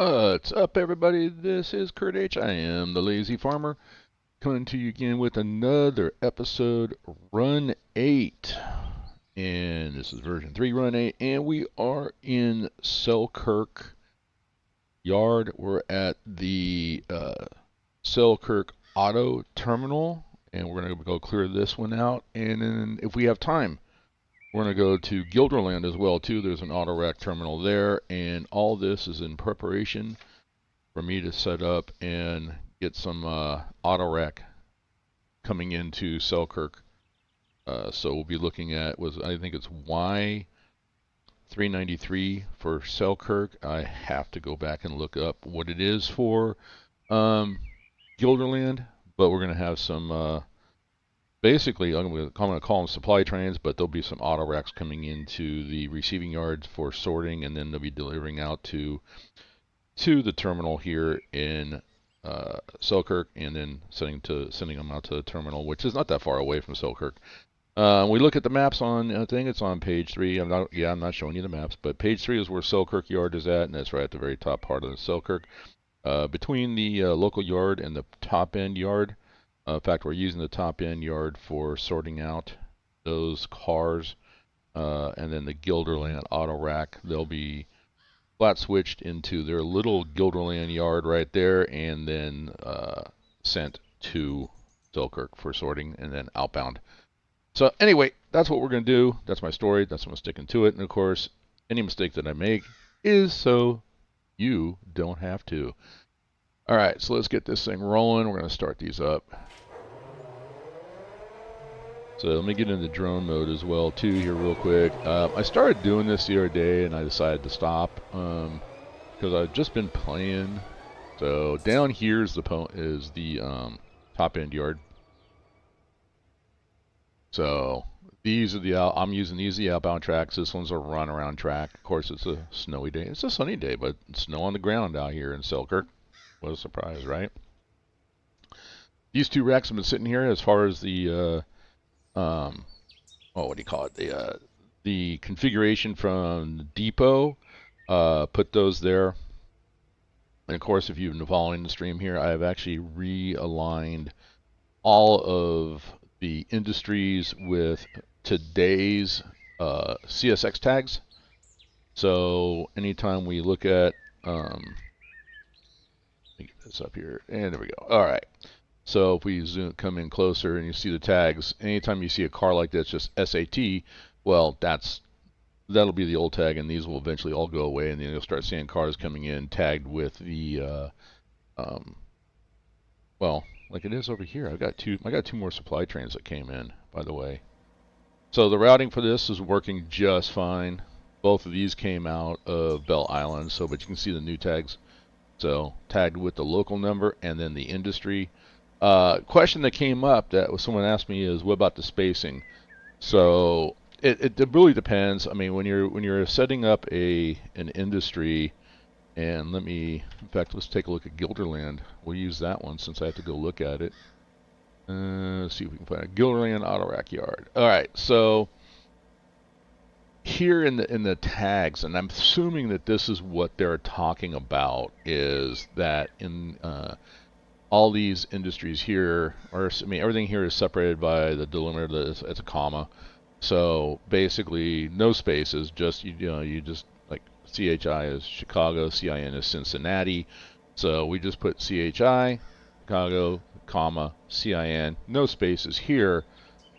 What's up, everybody? This is Kurt H. I am the Lazy Farmer, coming to you again with another episode, Run 8. And this is version 3, Run 8, and we are in Selkirk Yard. We're at the Selkirk Auto Terminal, and we're going to go clear this one out. And then, if we have time, we're going to go to Guilderland as well, too. There's an Autorack terminal there, and all this is in preparation for me to set up and get some Autorack coming into Selkirk. So we'll be looking at, I think it's Y393 for Selkirk. I have to go back and look up what it is for Guilderland, but we're going to have some... basically, I'm going to call them supply trains, but there'll be some auto racks coming into the receiving yards for sorting, and then they'll be delivering out to the terminal here in Selkirk, and then sending them out to the terminal, which is not that far away from Selkirk. We look at the maps on, I think it's on page 3. I'm not showing you the maps, but page 3 is where Selkirk Yard is at, and that's right at the very top part of the Selkirk. Between the local yard and the top end yard. In fact, we're using the top end yard for sorting out those cars, and then the Guilderland auto rack, they'll be flat switched into their little Guilderland yard right there, and then sent to Selkirk for sorting, and then outbound. So anyway, that's what we're going to do. That's my story. That's what I'm sticking to it. And of course, any mistake that I make is so you don't have to. All right, so let's get this thing rolling. We're going to start these up. So let me get into drone mode as well too here real quick. I started doing this the other day and I decided to stop because I've just been playing. So down here is the top end yard. So these are I'm using these the outbound tracks. This one's a run around track. Of course, it's a snowy day. It's a sunny day, but snow on the ground out here in Selkirk. What a surprise, right? These two racks have been sitting here as far as the what do you call it? The configuration from the depot. Put those there. And of course, if you've been following the stream here, I have actually realigned all of the industries with today's CSX tags. So anytime we look at let me get this up here, and there we go. All right. So if we come in closer and you see the tags, anytime you see a car like this, just SAT, well, that'll be the old tag, and these will eventually all go away, and then you'll start seeing cars coming in tagged with the, well, like it is over here. I got two more supply trains that came in, by the way. So the routing for this is working just fine. Both of these came out of Bell Island, but you can see the new tags. So tagged with the local number and then the industry. Question that came up that someone asked me is, what about the spacing? So it really depends. I mean, when you're setting up an industry, and in fact, let's take a look at Guilderland. We'll use that one since I have to go look at it. Let's see if we can find a Guilderland Autorack yard. All right, so here in the tags, and I'm assuming that this is what they're talking about, is that in all these industries here, everything here is separated by the delimiter. It's a comma. So basically, no spaces. Just you just like CHI is Chicago, CIN is Cincinnati. So we just put CHI, Chicago, comma, CIN. No spaces here,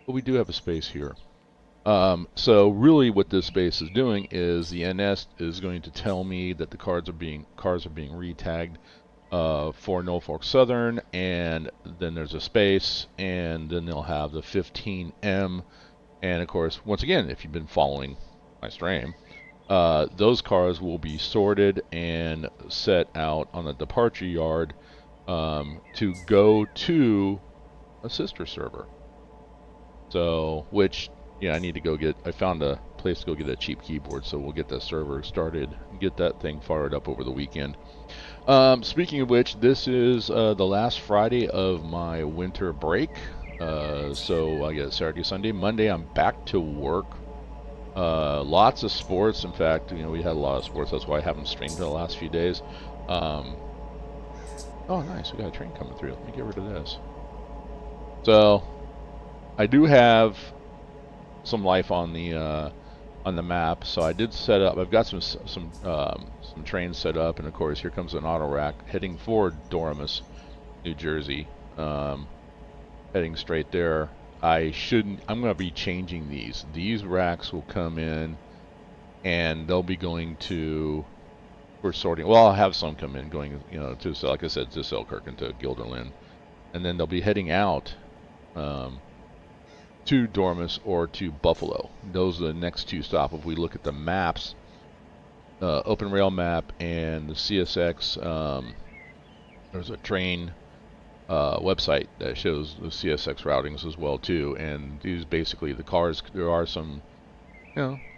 but we do have a space here. So really, what this space is doing is the NS is going to tell me that the cars are being re-tagged. For Norfolk Southern, and then there's a space, and then they'll have the 15M, and of course, once again, if you've been following my stream, those cars will be sorted and set out on the departure yard to go to a sister server. So, which, yeah, I found a place to go get a cheap keyboard, so we'll get that server started and get that thing fired up over the weekend. Speaking of which, this is the last Friday of my winter break. So I get Saturday, Sunday, Monday I'm back to work. Lots of sports. In fact, we had a lot of sports. That's why I haven't streamed for the last few days. Oh, nice. We got a train coming through. Let me get rid of this. So I do have some life on the map. So I did set up. I've got some trains set up, and of course here comes an Autorack heading for Dormus, New Jersey. Heading straight there. I'm going to be changing these. These racks will come in, and they'll be going to. We're sorting. Well, I'll have some come in, going, to, like I said, to Selkirk and to Guilderland, and then they'll be heading out to Dormus or to Buffalo. Those are the next two stops. If we look at the maps, Open Rail map and the CSX, there's a train website that shows the CSX routings as well too. And these basically the cars. There are some,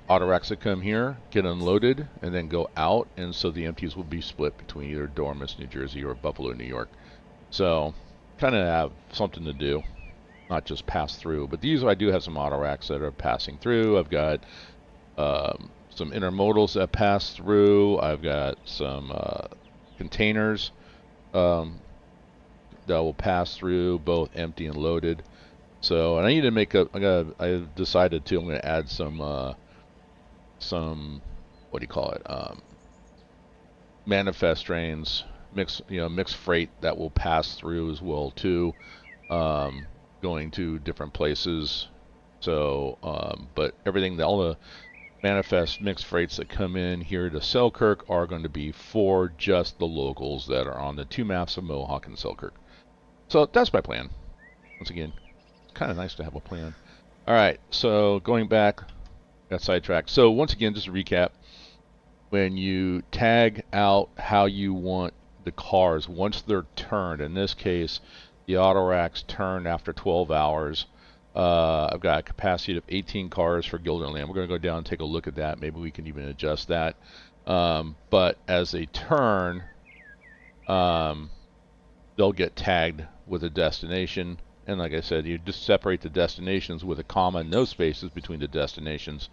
autoracks that come here, get unloaded, and then go out. And so the empties will be split between either Dormus, New Jersey, or Buffalo, New York. So kind of have something to do. Not just pass through, but these I do have some autoracks that are passing through. I've got some intermodals that pass through. I've got some containers that will pass through, both empty and loaded. So, and I need to make up. I decided to. I'm going to add some what do you call it? Manifest trains, mixed freight that will pass through as well too. Going to different places. So, but all the manifest mixed freights that come in here to Selkirk are going to be for just the locals that are on the two maps of Mohawk and Selkirk. So that's my plan. Once again, it's kind of nice to have a plan. All right, so going back, got sidetracked. So once again, just to recap, when you tag out how you want the cars, once they're turned, in this case, the autoracks turn after 12 hours. I've got a capacity of 18 cars for Guilderland. We're going to go down and take a look at that. Maybe we can even adjust that. But as they turn, they'll get tagged with a destination. And like I said, you just separate the destinations with a comma, no spaces between the destinations.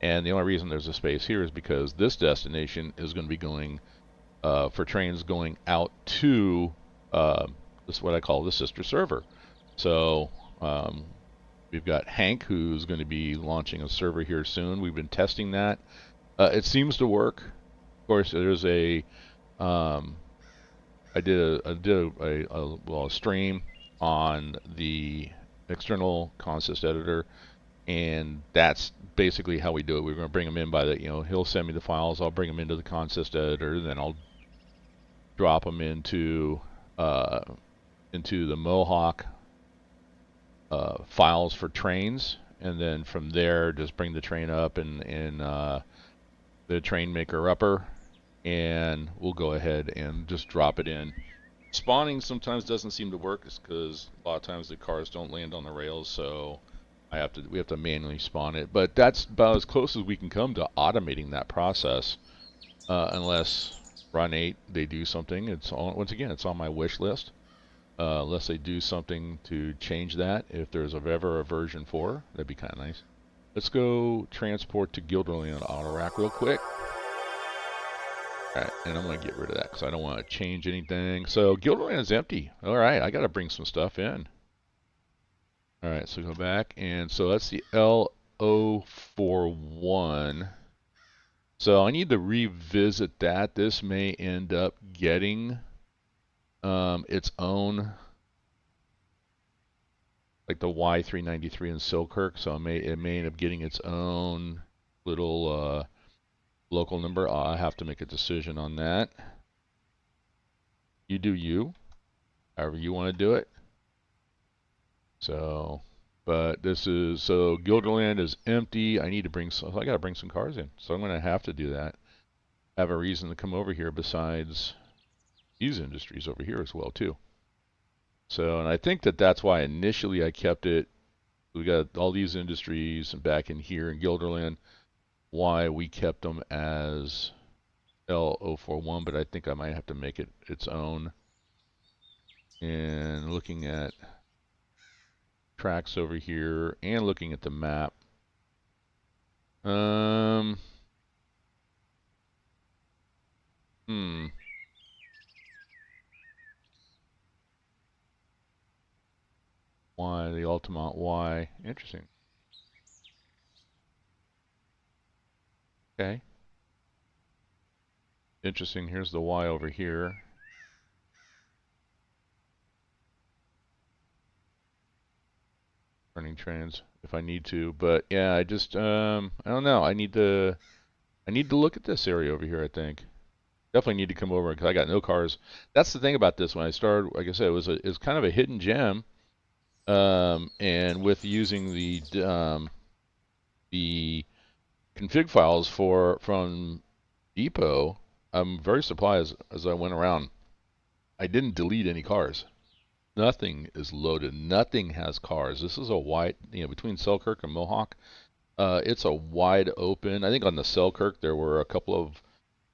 And the only reason there's a space here is because this destination is going to be going for trains going out to this is what I call the sister server. So we've got Hank, who's going to be launching a server here soon. We've been testing that. It seems to work. Of course, there's I did a stream on the external consist editor, and that's basically how we do it. We're going to bring them in by the, he'll send me the files. I'll bring them into the consist editor, then I'll drop them into the Mohawk files for trains, and then from there just bring the train up in the train maker upper, and we'll go ahead and just drop it in. Spawning sometimes doesn't seem to work, because a lot of times the cars don't land on the rails, so we have to manually spawn it. But that's about as close as we can come to automating that process, unless Run8 they do something. Once again, it's on my wish list. Unless they do something to change that, if there's ever a version 4, that'd be kind of nice. Let's go transport to Guilderland Autorack real quick. Alright, and I'm going to get rid of that because I don't want to change anything. So Guilderland is empty. Alright, I got to bring some stuff in. Alright, so go back, and so that's the L041. So I need to revisit that. This may end up getting its own, like the Y393 in Selkirk, so it may end up getting its own little local number. I have to make a decision on that. You do you, however you want to do it. So, but so Guilderland is empty. I need to bring some. I got to bring some cars in, so I'm going to have to do that. Have a reason to come over here besides these industries over here as well too. So, and I think that's why initially I kept it. We got all these industries back in here in Guilderland. Why we kept them as L041, but I think I might have to make it its own. And looking at tracks over here and looking at the map, the Altamont Y. Interesting. Okay. Interesting. Here's the Y over here. Running Trainz if I need to, but yeah, I just I don't know. I need to look at this area over here. I think definitely need to come over because I got no cars. That's the thing about this. When I started, like I said, it was kind of a hidden gem. And with using the config files from Depot, I'm very surprised as I went around. I didn't delete any cars. Nothing is loaded. Nothing has cars. This is a wide, between Selkirk and Mohawk, it's a wide open. I think on the Selkirk there were a couple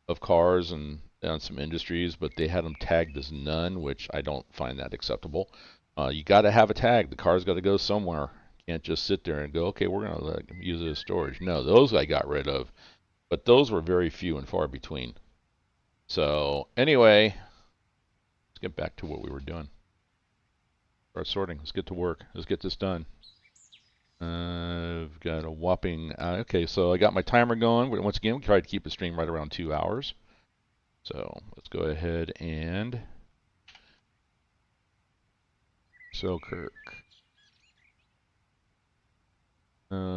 of cars and some industries, but they had them tagged as none, which I don't find that acceptable. You got to have a tag. The car's got to go somewhere. You can't just sit there and go, okay, we're going to use it as storage. No, those I got rid of, but those were very few and far between. So anyway, let's get back to what we were doing. Start sorting. Let's get to work. Let's get this done. I've got a whopping... okay, so I got my timer going. Once again, we tried to keep the stream right around 2 hours. So let's go ahead and... Selkirk.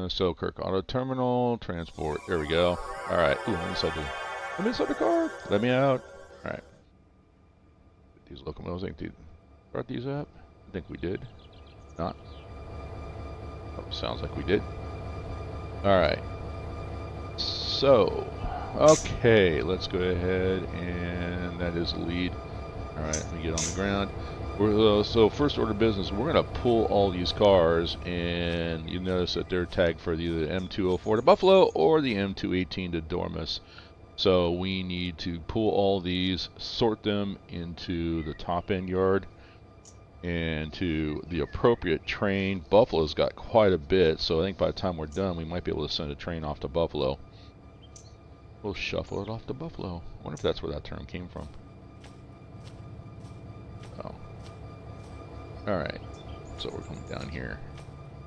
Selkirk Auto Terminal. Transport. There we go. Alright. Ooh, I'm inside the car. Let me out. Alright. These locomotives, I think, dude. Start these up. I think we did. Not. Oh, sounds like we did. Alright. So, okay, let's go ahead, and that is the lead. Alright, let me get on the ground. So first order of business, we're going to pull all these cars, and you notice that they're tagged for either the M204 to Buffalo or the M218 to Dormus. So we need to pull all these, sort them into the top end yard, and to the appropriate train. Buffalo's got quite a bit, so I think by the time we're done, we might be able to send a train off to Buffalo. We'll shuffle it off to Buffalo. I wonder if that's where that term came from. Oh. Alright, so we're coming down here.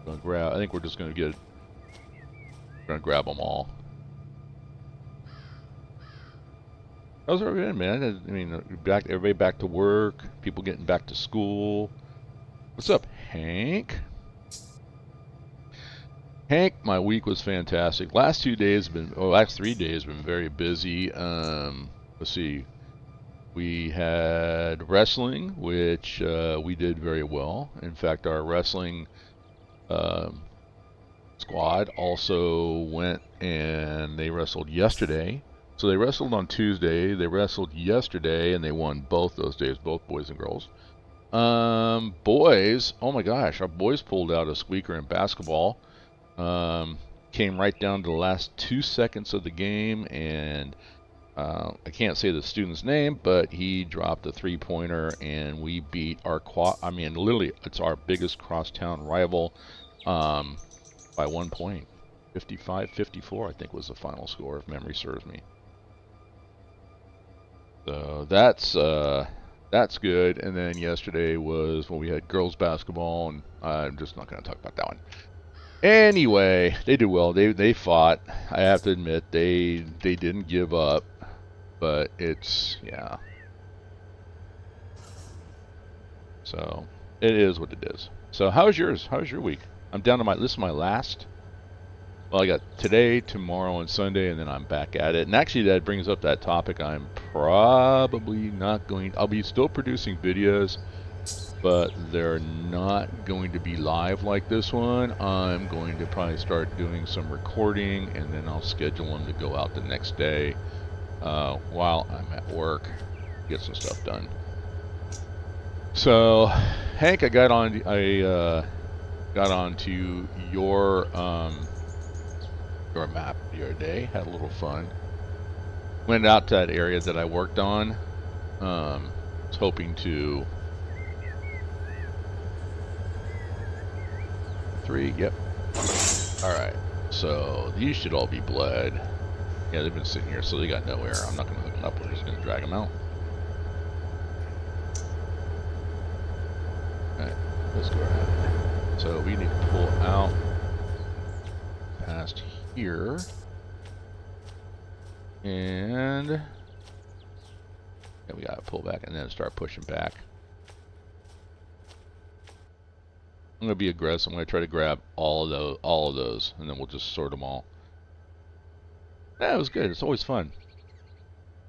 Gonna grab, I think we're just gonna grab them all. How's everybody, man? I mean, everybody back to work, people getting back to school. What's up, Hank? Hank, my week was fantastic. Last 3 days have been very busy. Let's see. We had wrestling, which we did very well. In fact, our wrestling squad also went and they wrestled yesterday. So they wrestled on Tuesday, they wrestled yesterday, and they won both those days, both boys and girls. Boys, oh my gosh, our boys pulled out a squeaker in basketball. Came right down to the last 2 seconds of the game, and I can't say the student's name, but he dropped a three-pointer, and we beat our literally, it's our biggest crosstown rival by 1 point. 55-54, I think was the final score, if memory serves me. So that's good. And then yesterday was when we had girls basketball, and I'm just not going to talk about that one. Anyway, they did well. They fought. I have to admit, they didn't give up, but it's, yeah. So it is what it is. So how's yours? How's your week? I'm down to this is my last. Well, I got today, tomorrow, and Sunday, and then I'm back at it. And actually, that brings up that topic. I'm probably not going... I'll be still producing videos, but they're not going to be live like this one. I'm going to probably start doing some recording, and then I'll schedule them to go out the next day while I'm at work, get some stuff done. So, Hank, I got onto your map the other day, had a little fun. Went out to that area that I worked on. Was hoping to... 3, yep. Alright, so these should all be bled. Yeah, they've been sitting here, so they got nowhere. I'm not going to hook them up, we're just going to drag them out. Alright, let's go ahead. So we need to pull out past here. And yeah, we gotta pull back and then start pushing back. I'm gonna be aggressive. I'm gonna try to grab all of those, and then we'll just sort them all. Yeah, it was good. It's always fun.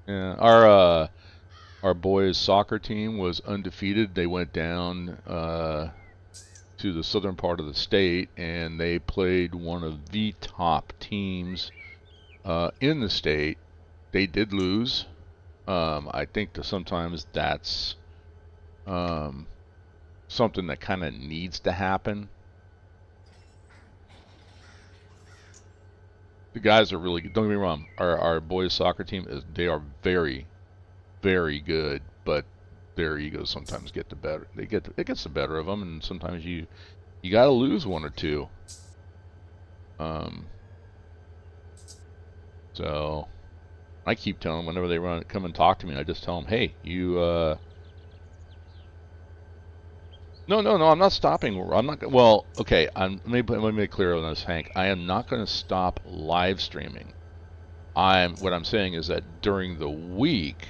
Yeah, our boys' soccer team was undefeated. They went down to the southern part of the state, and they played one of the top teams in the state. They did lose. I think that sometimes that's something that kind of needs to happen. The guys are really good. Don't get me wrong. Our boys' soccer team they are very, very good, but their egos sometimes get the better. It gets the better of them, and sometimes you got to lose one or two. So I keep telling them whenever they come and talk to me, I just tell them, hey, you. No, I'm not stopping. I'm not. Well, okay. Let me make clear on this, Hank. I am not going to stop live streaming. What I'm saying is that during the week,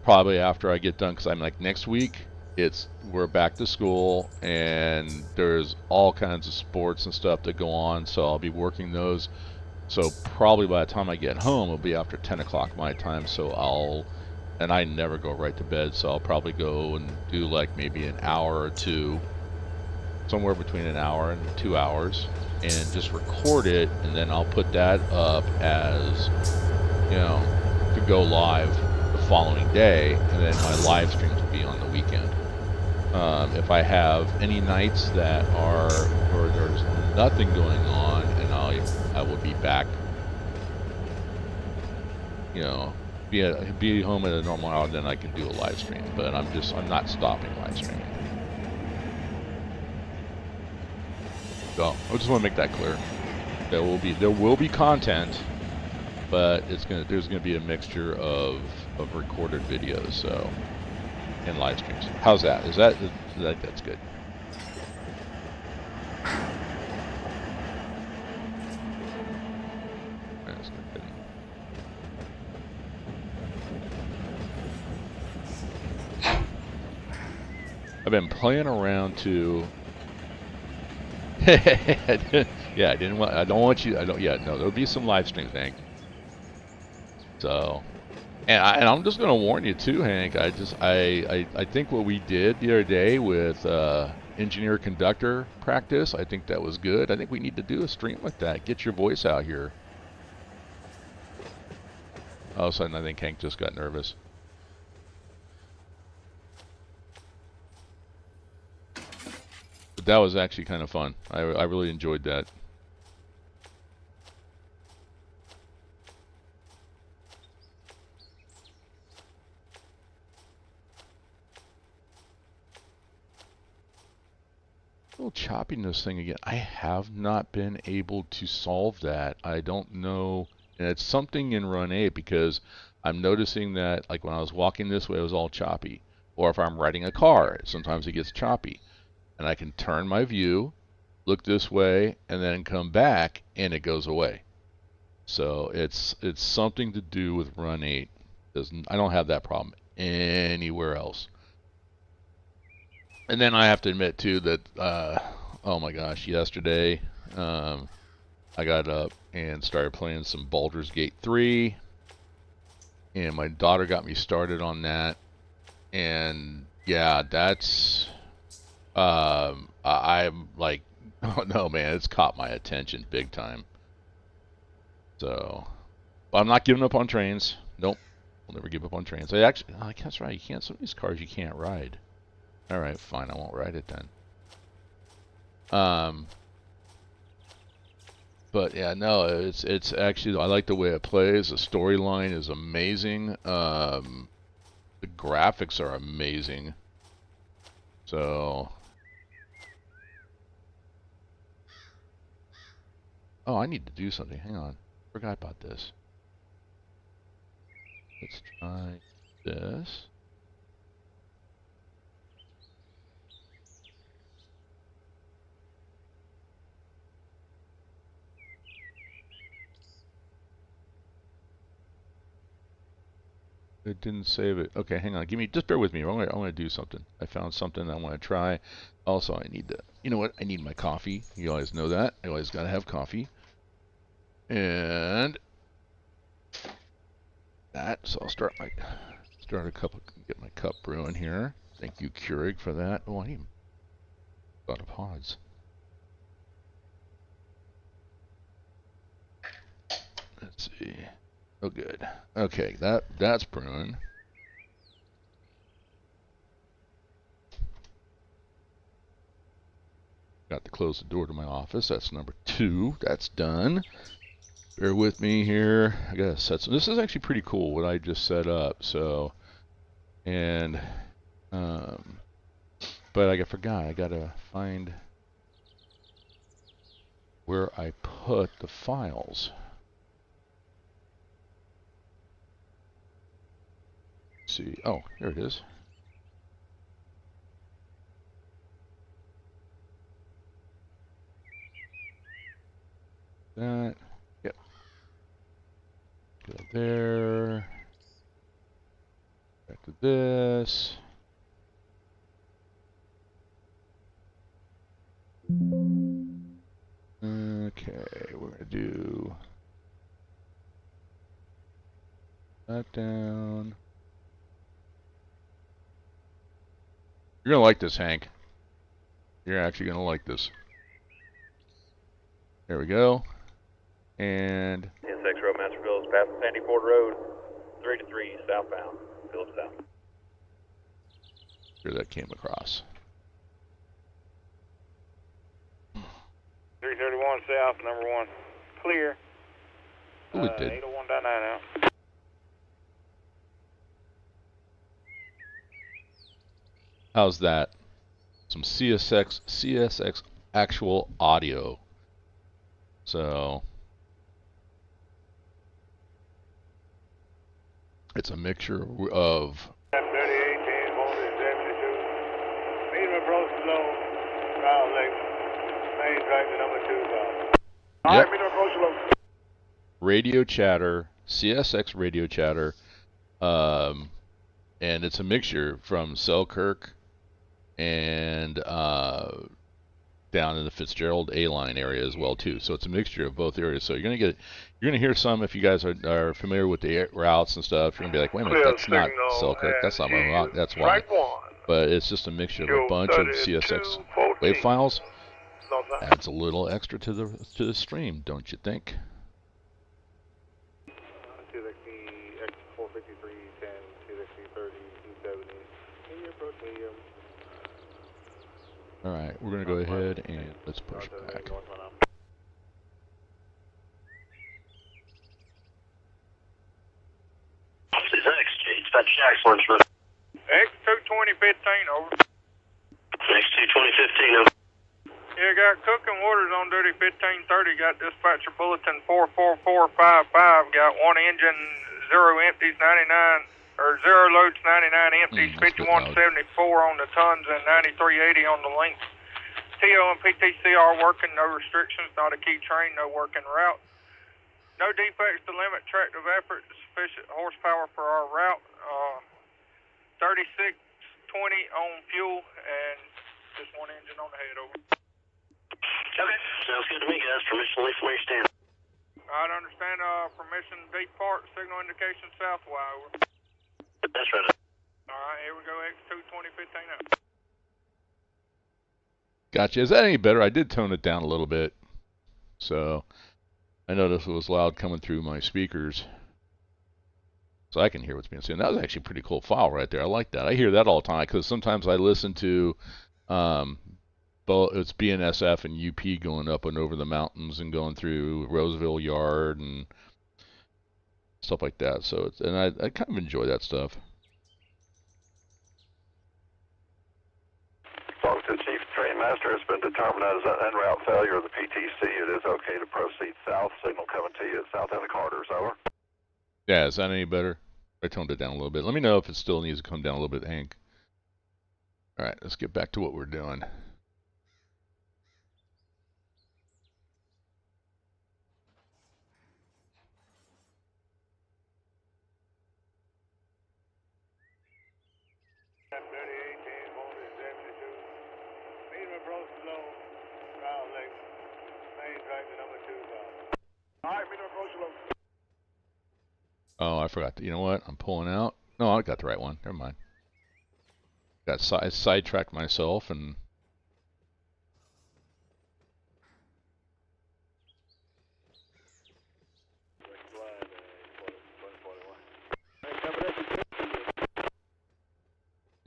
probably after I get done, because I'm like next week, we're back to school and there's all kinds of sports and stuff that go on, so I'll be working those. So probably by the time I get home, it'll be after 10 o'clock my time. So and I never go right to bed, so I'll probably go and do like maybe an hour or two, somewhere between an hour and 2 hours, and just record it, and then I'll put that up as, to go live the following day, and then my live streams will be on the weekend. If I have any nights that are where there's nothing going on, and I will be back, be home at a normal hour, then I can do a live stream. But I'm not stopping live streaming. So I just want to make that clear. There will be content, but there's gonna be a mixture of recorded videos, so, and live streams. How's that? That's good? That's good. I've been playing around to. Yeah, I don't want you. Yeah, no. There'll be some live streams, Hank. So, and I'm just gonna warn you too, Hank. I think what we did the other day with engineer conductor practice, I think that was good. I think we need to do a stream with that. Get your voice out here. All of a sudden, I think Hank just got nervous. But that was actually kind of fun. I really enjoyed that. Little choppiness thing again. I have not been able to solve that. I don't know. And it's something in Run8, because I'm noticing that, like when I was walking this way, it was all choppy. Or if I'm riding a car, sometimes it gets choppy. And I can turn my view, look this way, and then come back, and it goes away. So it's something to do with Run8. I don't have that problem anywhere else. And then I have to admit too that oh my gosh, yesterday I got up and started playing some Baldur's Gate 3, and my daughter got me started on that, and yeah, that's I'm like, oh no, man, it's caught my attention big time. So, but I'm not giving up on Trainz. Nope, I'll never give up on Trainz. That's right, you can't. Some of these cars you can't ride. All right, fine, I won't ride it then. But yeah, no, it's actually, I like the way it plays. The storyline is amazing. The graphics are amazing. So, oh, I need to do something. Hang on, forgot about this. Let's try this. It didn't save it. Okay, hang on. Just bear with me. I want to do something. I found something I want to try. Also, I need to, you know what? I need my coffee. You guys know that. I always got to have coffee. And that, so I'll start a cup, get my cup brewing here. Thank you, Keurig, for that. Oh, I need a lot of pods. Let's see. Oh, good. Okay, that's brewing. Got to close the door to my office. That's number 2. That's done. Bear with me here. I gotta set some. This is actually pretty cool what I just set up. So, and but I forgot. I gotta find where I put the files. Let's see. Oh, here it is. That. Yep. Go there. Back to this. Okay, we're gonna do that down. You're gonna like this, Hank. You're actually gonna like this. There we go. And NSX Road Masterville is past Sandy Ford Road, 3 to 3 southbound, Phillips South. Here that came across. 331 south, number 1. Clear. Ooh, it did. 801.9 now. How's that? Some CSX actual audio. So it's a mixture of 3810, voltage 72. Medium approach low, Kyle Lake. Main tractor number 2. Yep. Medium approach low. Radio chatter, CSX radio chatter, and it's a mixture from Selkirk and down in the Fitzgerald A-line area as well too. So it's a mixture of both areas. So you're gonna hear some if you guys are familiar with the routes and stuff. You're gonna be like, wait a minute, that's not Selkirk, that's not my route, that's why. But it's just a mixture of a bunch of CSX wave files. Adds a little extra to the stream, don't you think? All right, we're gonna go ahead and let's push it back. X22015 over. X22015 over. Yeah, got cooking waters on duty 1530. Got dispatcher bulletin 44455. Got 1 engine, 0 empties 99, or 0 loads 99 empties, 5174 on the tons and 9380 on the length. TO and PTC are working, no restrictions, not a key train, no working route. No defects to limit tractive effort, sufficient horsepower for our route. 3620 on fuel and just 1 engine on the head over. Okay, sounds good to me, guys. Permission to leave from where you stand. I understand. Permission depart, signal indication south Y over. That's right. All right, here we go. X22015 out. Gotcha. Is that any better? I did tone it down a little bit, so I noticed it was loud coming through my speakers, so I can hear what's being said. That was actually a pretty cool file right there. I like that. I hear that all the time because sometimes I listen to both it's BNSF and UP going up and over the mountains and going through Roseville Yard and stuff like that. So it's, and I kind of enjoy that stuff. Talk to Chief Train Master. It's been determined as an en route failure of the PTC. It is okay to proceed south. Signal coming to you at south end of Carter's. Over. Yeah, is that any better? I toned it down a little bit. Let me know if it still needs to come down a little bit, Hank. All right, let's get back to what we're doing. Medium approach below, Route Lake, main tractor number 2. All right, medium approach below. Oh, I forgot. You know what? I'm pulling out. No, I got the right one. Never mind. Got sidetracked myself and.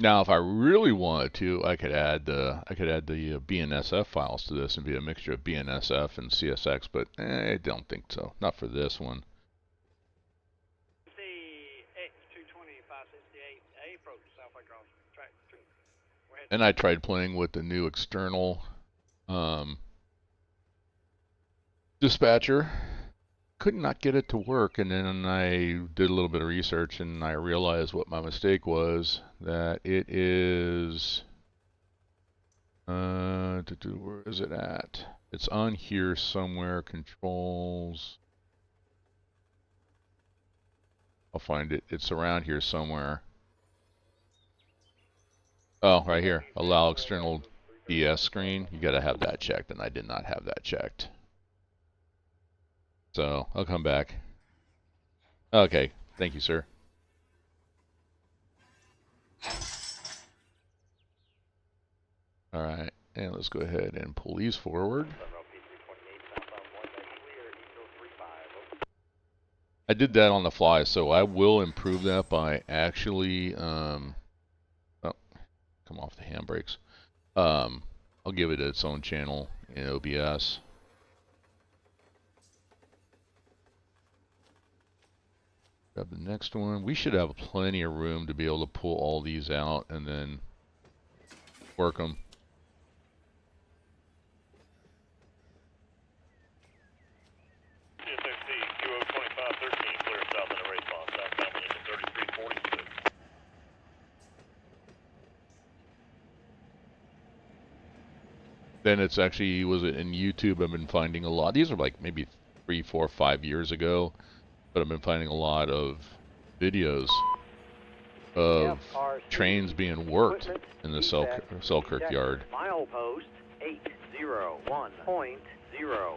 Now, if I really wanted to, I could add the BNSF files to this and be a mixture of BNSF and CSX, but I don't think so. Not for this one. And I tried playing with the new external dispatcher. Could not get it to work, and then I did a little bit of research and I realized what my mistake was, that it is where is it at? It's on here somewhere, controls. I'll find it. It's around here somewhere. Oh, right here. Allow external DS screen. You gotta have that checked, and I did not have that checked. So I'll come back. Okay, thank you, sir. All right, and let's go ahead and pull these forward. I did that on the fly, so I will improve that by actually, oh, come off the handbrakes. I'll give it its own channel in OBS. Grab the next one. We should have plenty of room to be able to pull all these out and then work them. Then it's actually, was it in YouTube? I've been finding a lot. These are like maybe 3, 4, 5 years ago, but I've been finding a lot of videos of trains being worked in the Selkirk Yard. Milepost 801.0.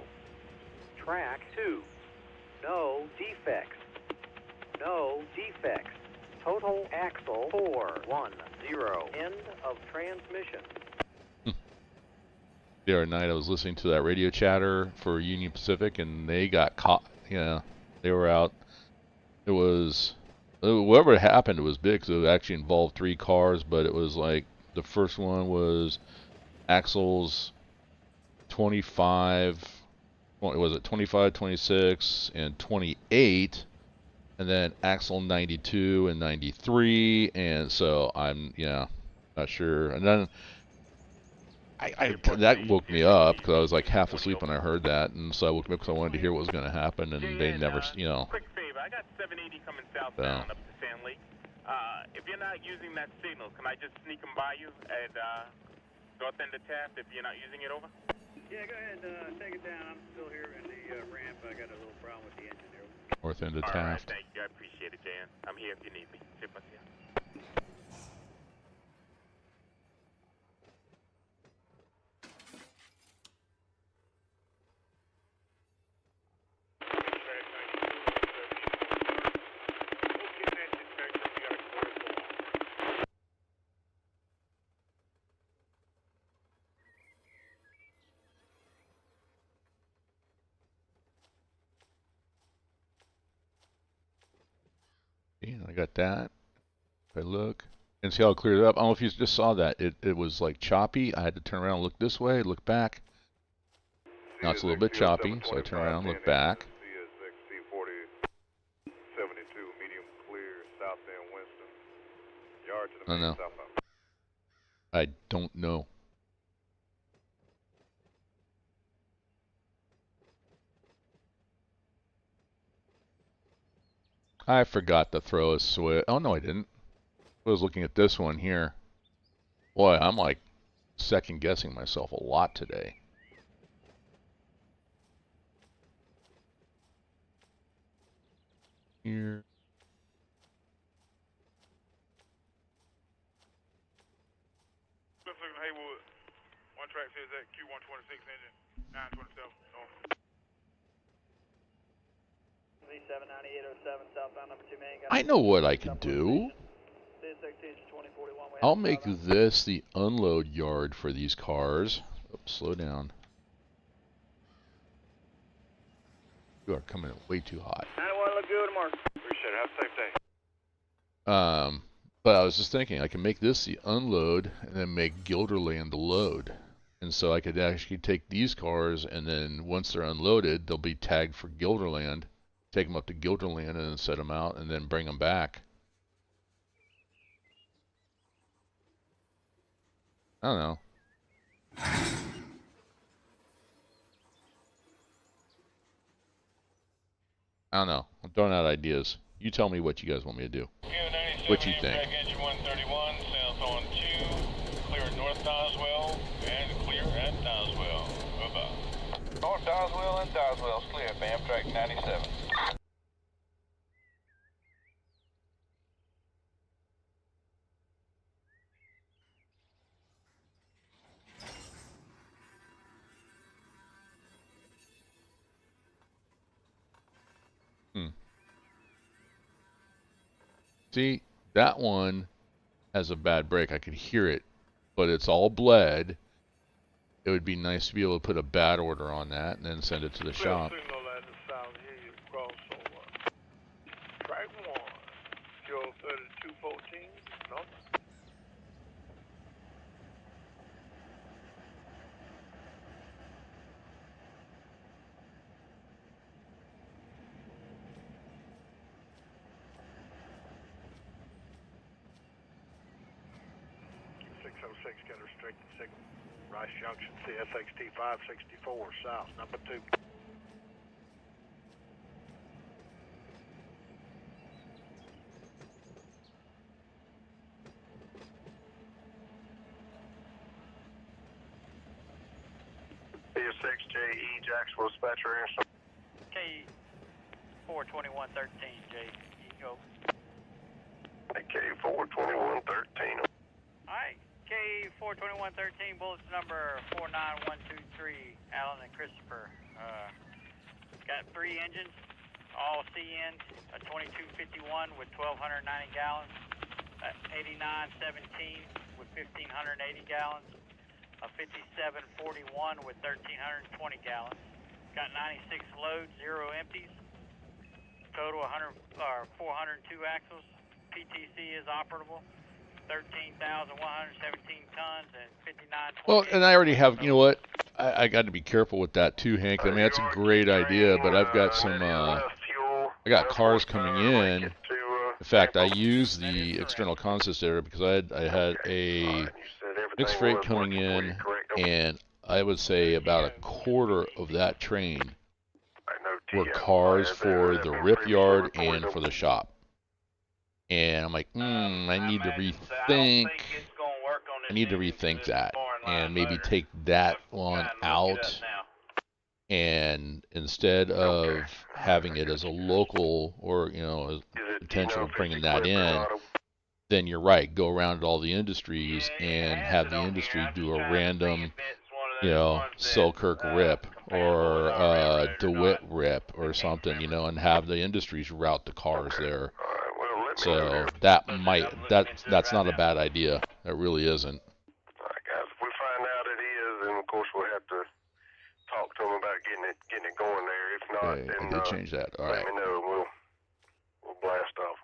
Track 2. No defects. No defects. Total axle 410. End of transmission. The other night I was listening to that radio chatter for Union Pacific, and they got caught. Yeah, they were out. It was, whatever happened, it was big, because it actually involved 3 cars, but it was like, the first one was axles 25, what was it, 25, 26, and 28, and then axle 92 and 93, and so I'm, yeah, not sure. And then that woke me up, because I was like half asleep when I heard that, and so I woke up because I wanted to hear what was going to happen, and they never, you know. Quick favor, I got 780 coming southbound up to Sand Lake. If you're not using that signal, can I just sneak them by you at north end of Taft if you're not using it, over? Yeah, go ahead, take it down. I'm still here in the ramp. I got a little problem with the engine there. North end of Taft. All right, thank you. I appreciate it, Jan. I'm here if you need me. Tip us here. I got that. If I look and see how it cleared up. I don't know if you just saw that. It was like choppy. I had to turn around, look this way, look back. Now it's a little bit choppy, so I turn around, look back. I don't know. I don't know. I forgot to throw a switch. Oh, no, I didn't. I was looking at this one here. Boy, I'm like second guessing myself a lot today. Here. 97 9807 southbound number 2 main. I know what I can do. I'll make this the unload yard for these cars. Oops, slow down. You are coming in way too hot. 91, look good, Mark. Appreciate it. Have a safe day. But I was just thinking, I can make this the unload and then make Guilderland the load. And so I could actually take these cars and then once they're unloaded, they'll be tagged for Guilderland. Take them up to Guilderland and then set them out and then bring them back. I don't know. I don't know. I'm throwing out ideas. You tell me what you guys want me to do. What you think? Engine 131, south on 2, clear north Doswell, and clear at Doswell. Over. North Doswell and Doswell's clear, Amtrak 97. See, that one has a bad break. I could hear it, but it's all bled. It would be nice to be able to put a bad order on that and then send it to the shop. Track 1, Joe 3214, north. Get restricted signal. Rice Junction, CSXT 564, south, number 2. P6JE, Jacksonville dispatcher here. K42113, J. Go. K42113. Alright, K42113, bulletin number 49123, Alan and Christopher. Got 3 engines, all CN, a 2251 with 1,290 gallons, 8917 with 1,580 gallons, a 5741 with 1,320 gallons. Got 96 loads, 0 empties. Total 402 axles. PTC is operable. 13,117 tons and 59. Well, and I already have, you know what? I got to be careful with that too, Hank. I mean, that's a great idea, but I've got some, I got cars coming in. In fact, I use the external consist area because I had a mixed freight coming in, and I would say about a quarter of that train were cars for the rip yard and for the shop. And I'm like, I need to rethink that and maybe take that one out. And instead of having it as a local or, you know, potential of bringing that in, then you're right, go around to all the industries and have the industry do a random, you know, Selkirk rip or DeWitt rip or something, you know, and have the industries route the cars there. So that's not a bad idea. It really isn't. All right, guys. If we find out it is, then of course we'll have to talk to them about getting it going there. If not, Okay, then I did change that. All let right. me know. We'll blast off.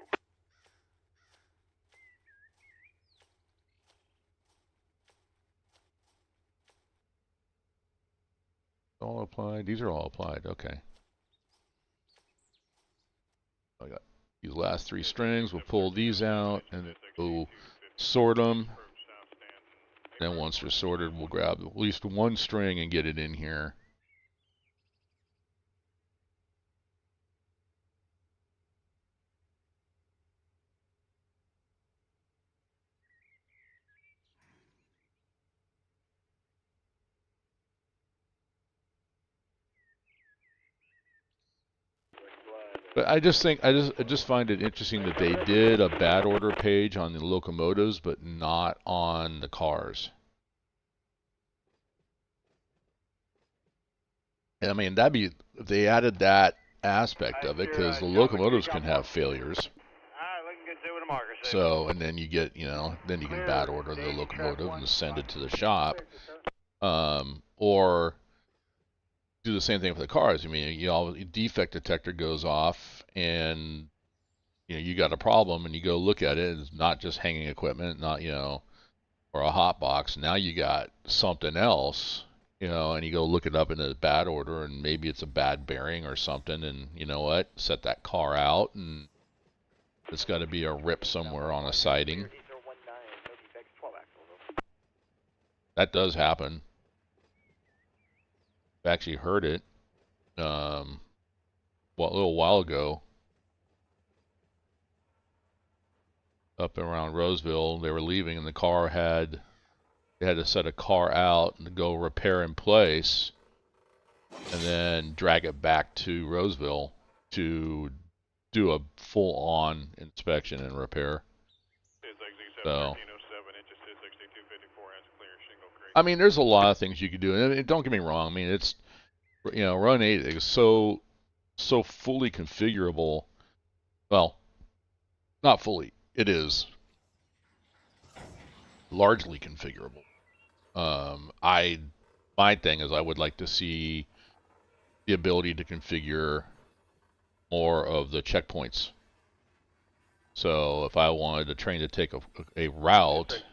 All applied. These are all applied. Okay. I got these last 3 strings. We'll pull these out and we'll sort them. Then once they're sorted, we'll grab at least 1 string and get it in here. But I just find it interesting that they did a bad order page on the locomotives, but not on the cars. I mean, if they added that aspect of it because the locomotives can have failures. Alright, looking good, see what the marker says. So, and then you get, then you can bad order the locomotive and send it to the shop. Or do the same thing with the cars. I mean, defect detector goes off and, you got a problem and you go look at it. It's not just hanging equipment, not, or a hot box. Now you got something else, and you go look it up in a bad order and maybe it's a bad bearing or something. And you know what? Set that car out and it's got to be a rip somewhere on a siding. That does happen. I actually heard it a little while ago up around Roseville. They were leaving and the car they had to set a car out and go repair in place and then drag it back to Roseville to do a full-on inspection and repair. So, I mean, there's a lot of things you could do. And don't get me wrong. I mean, it's, Run8 is so fully configurable. Well, not fully. It is largely configurable. My thing is I would like to see the ability to configure more of the checkpoints. So if I wanted a train to take a route,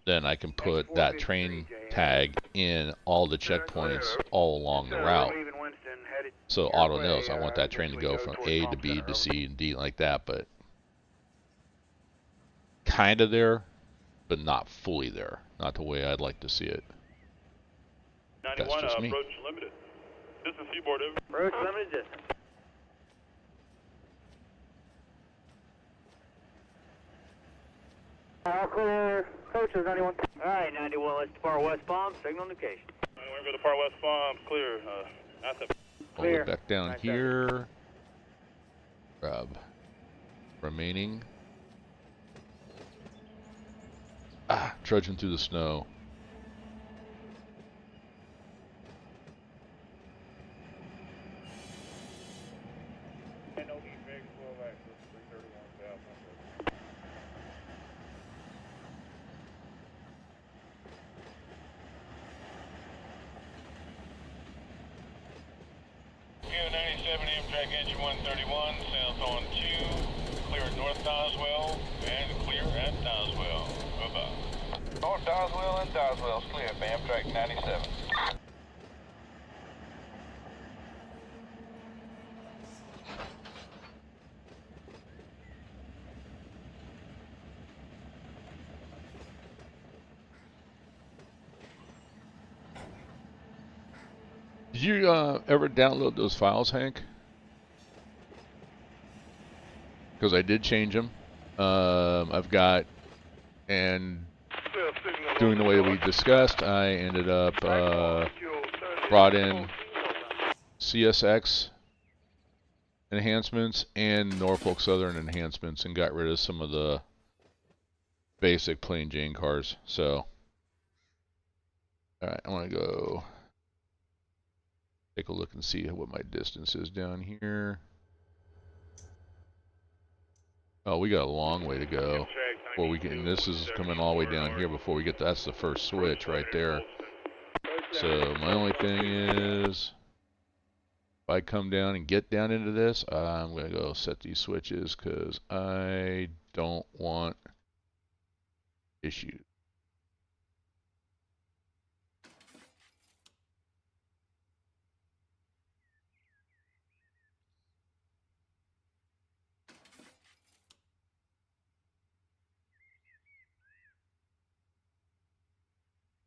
then I can put that train tag in all the checkpoints all along the route. So auto knows I want that train to go from A to B to C and D like that, but kind of there, but not fully there. Not the way I'd like to see it. That's just me. Approach limited. This is Seaboard. Approach limited distance. All clear. Coach is 91. Alright, 91, let's depart West Palm, signal indication. We're going to depart West Palm, clear. Asset. Pull it back down here. Grab remaining. Trudging through the snow. Amtrak engine 131, south on 2, clear at North Doswell, and clear at Doswell. Over. North Doswell and Doswell's clear for Amtrak 97. Did you ever download those files, Hank? Because I did change them. I've got, and doing the way we discussed, I ended up brought in CSX enhancements and Norfolk Southern enhancements and got rid of some of the basic plain Jane cars. So, alright, I want to go take a look and see what my distance is down here. Oh, we got a long way to go before we get, and this is coming all the way down here before we get, that's the first switch right there. So my only thing is, if I come down and get down into this, I'm going to go set these switches because I don't want issues.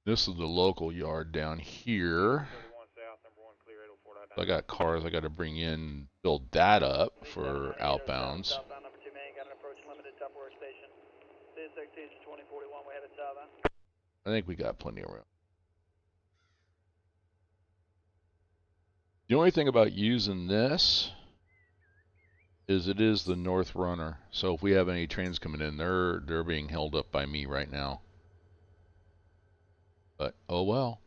This is the local yard down here. So I got cars I got to bring in, build that up for outbounds. I think we got plenty of room. The only thing about using this is it is the north runner. So if we have any trains coming in, they're being held up by me right now. But oh well.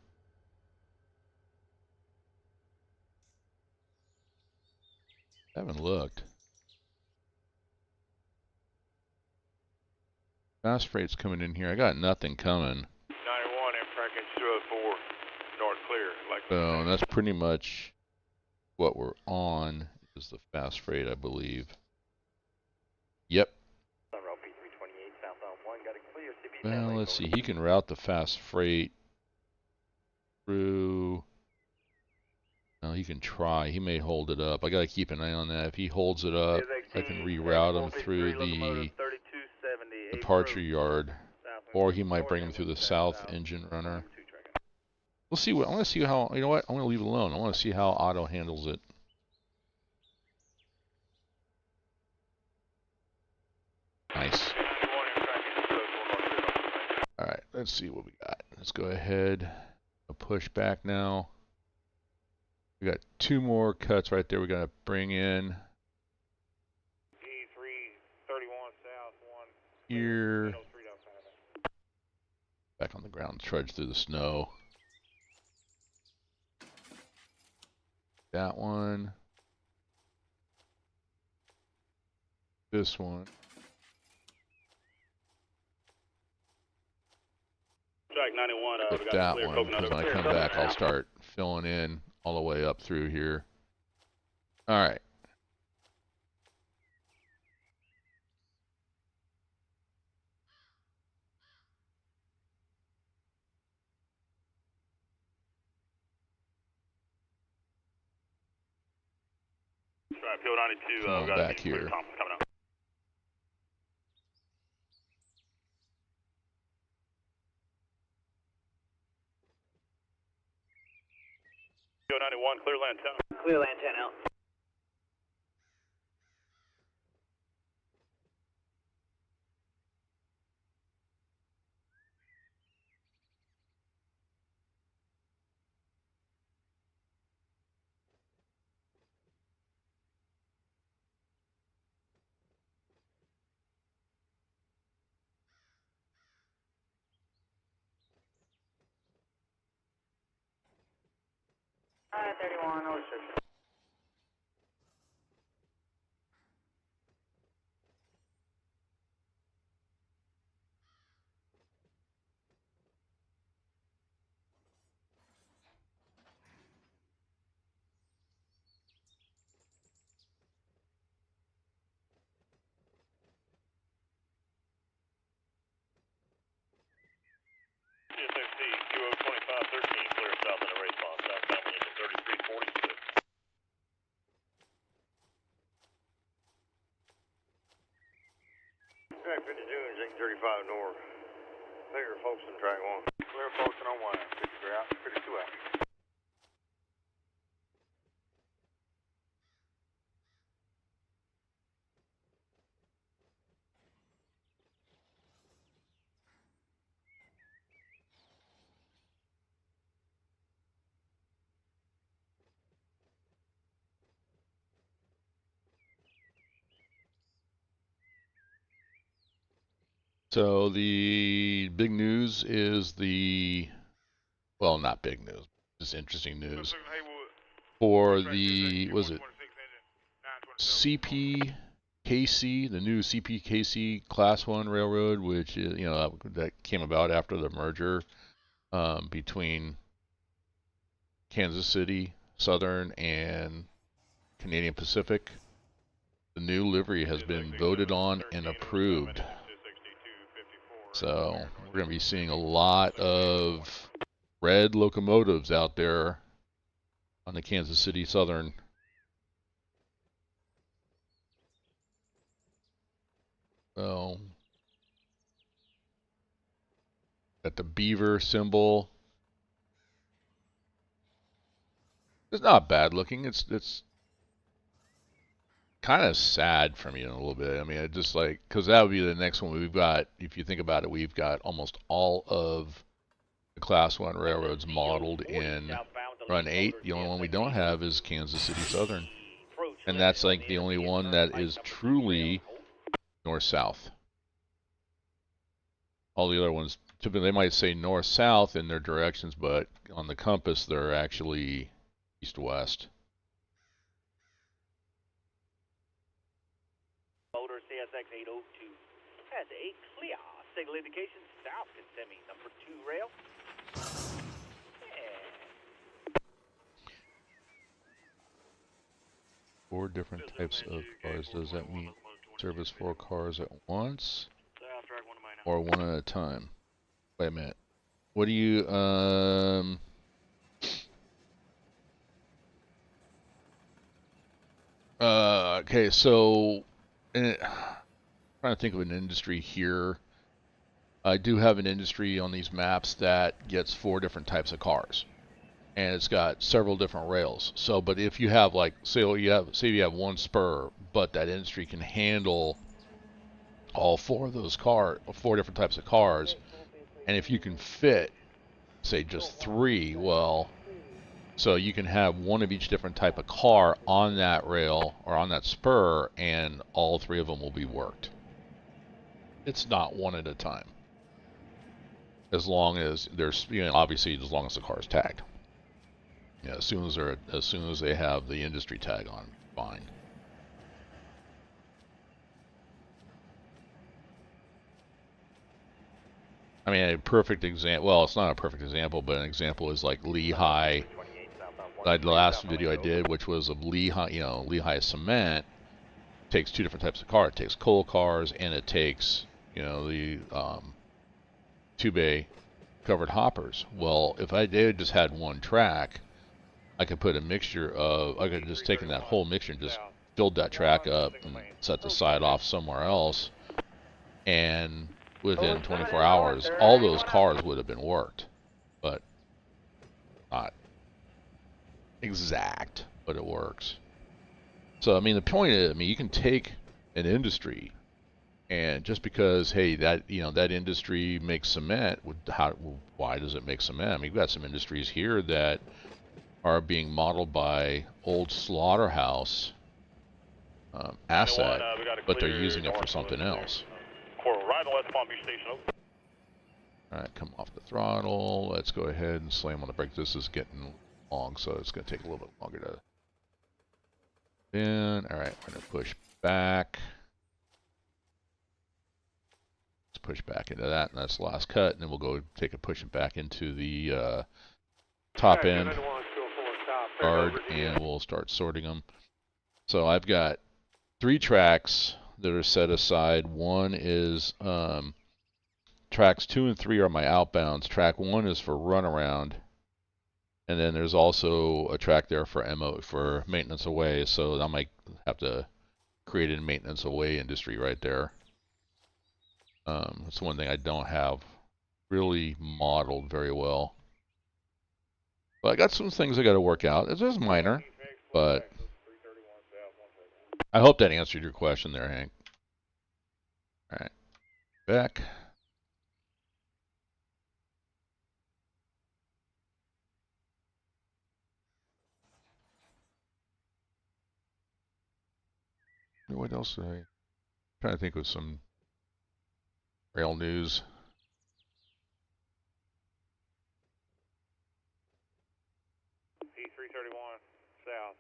I haven't looked. Fast freight's coming in here. I got nothing coming. 91, Amtrak engine 204, north clear. Like So that's pretty much what we're on, is the fast freight, I believe. Yep. Well, let's see. He can route the fast freight through. No, he can try. He may hold it up. I got to keep an eye on that. If he holds it up, I can reroute him through the departure yard, or he might bring him through the south engine runner. We'll see. I want to see how. You know what? I'm going to leave it alone. I want to see how Otto handles it. Nice. All right. Let's see what we got. Let's go ahead. A push back now. We got 2 more cuts right there. We got to bring in. E331 south, 1. Here. Back on the ground, trudge through the snow. That one. This one. Track 91, With we got that clear one, coconut because when I over come clear. back, I'll start filling in all the way up through here. All right. Track Hill 92, Come on we got back here. coming out. Hill 91, clear land 10. Clear land 10 out. I-3106. CSFC, QO 2513, clear south in the race bomb, southbound engine 3346. Track 52, engine 35 north. Clear Folkestone, track 1. Clear Folkestone on 1, 53 out, 52 out. So the big news is well, not big news, just interesting news for the, was it CPKC, the new CPKC Class 1 railroad, which is, that came about after the merger between Kansas City Southern and Canadian Pacific. The new livery has been voted on and approved. So we're going to be seeing a lot of red locomotives out there on the Kansas City Southern. So got the beaver symbol. It's not bad looking. It's kind of sad for me in a little bit. I mean, I just like, because that would be the next one we've got. If you think about it, we've got almost all of the Class 1 railroads modeled in Run8. The only one we don't have is Kansas City Southern. And that's like the only one that is truly north-south. All the other ones, typically they might say north-south in their directions, but on the compass they're actually east-west. motor CSX 802 has a clear signal indication south to semi number 2 rail. Four different types of cars. Does that mean service 4 cars at once or one at a time? Wait a minute. What do you okay, so trying to think of an industry here. I do have an industry on these maps that gets 4 different types of cars, and it's got several different rails. So, but if you have like, say you have one spur, but that industry can handle all 4 of those 4 different types of cars, and if you can fit, say, just 3, well, so you can have one of each different type of car on that rail or on that spur, and all 3 of them will be worked. It's not one at a time. As long as there's, obviously, as long as the car is tagged. Yeah, as soon as they have the industry tag on, fine. I mean, a perfect example. Well, it's not a perfect example, but an example is like Lehigh. Like the last video I did, which was of Lehigh, Lehigh cement, takes 2 different types of car. It takes coal cars and it takes, the 2-bay covered hoppers. Well, if they had just had one track, I could put a mixture of, I could have just taken that whole mixture and just filled that track up and set the side off somewhere else, and within 24 hours, all those cars would have been worked, but not exact, but it works. So, I mean, the point is, you can take an industry, and just because, hey, that industry makes cement, why does it make cement? I mean, we've got some industries here that are being modeled by old slaughterhouse asset, but they're using it for something else. Alright, come off the throttle. Let's go ahead and slam on the brake. This is getting long, so it's going to take a little bit longer to spin. Alright, we're going to push back. Let's push back into that, and that's the last cut, and then we'll go take a push it back into the top end guard, and we'll start sorting them. So I've got 3 tracks that are set aside. One is tracks 2 and 3 are my outbounds. Track 1 is for runaround, and then there's also a track there for maintenance away. So I might have to create a maintenance away industry right there. That's one thing I don't have really modeled very well. But I got some things I got to work out. It's just minor, but I hope that answered your question there, Hank. All right, back. What else? I'm trying to think of some rail news. P331 south,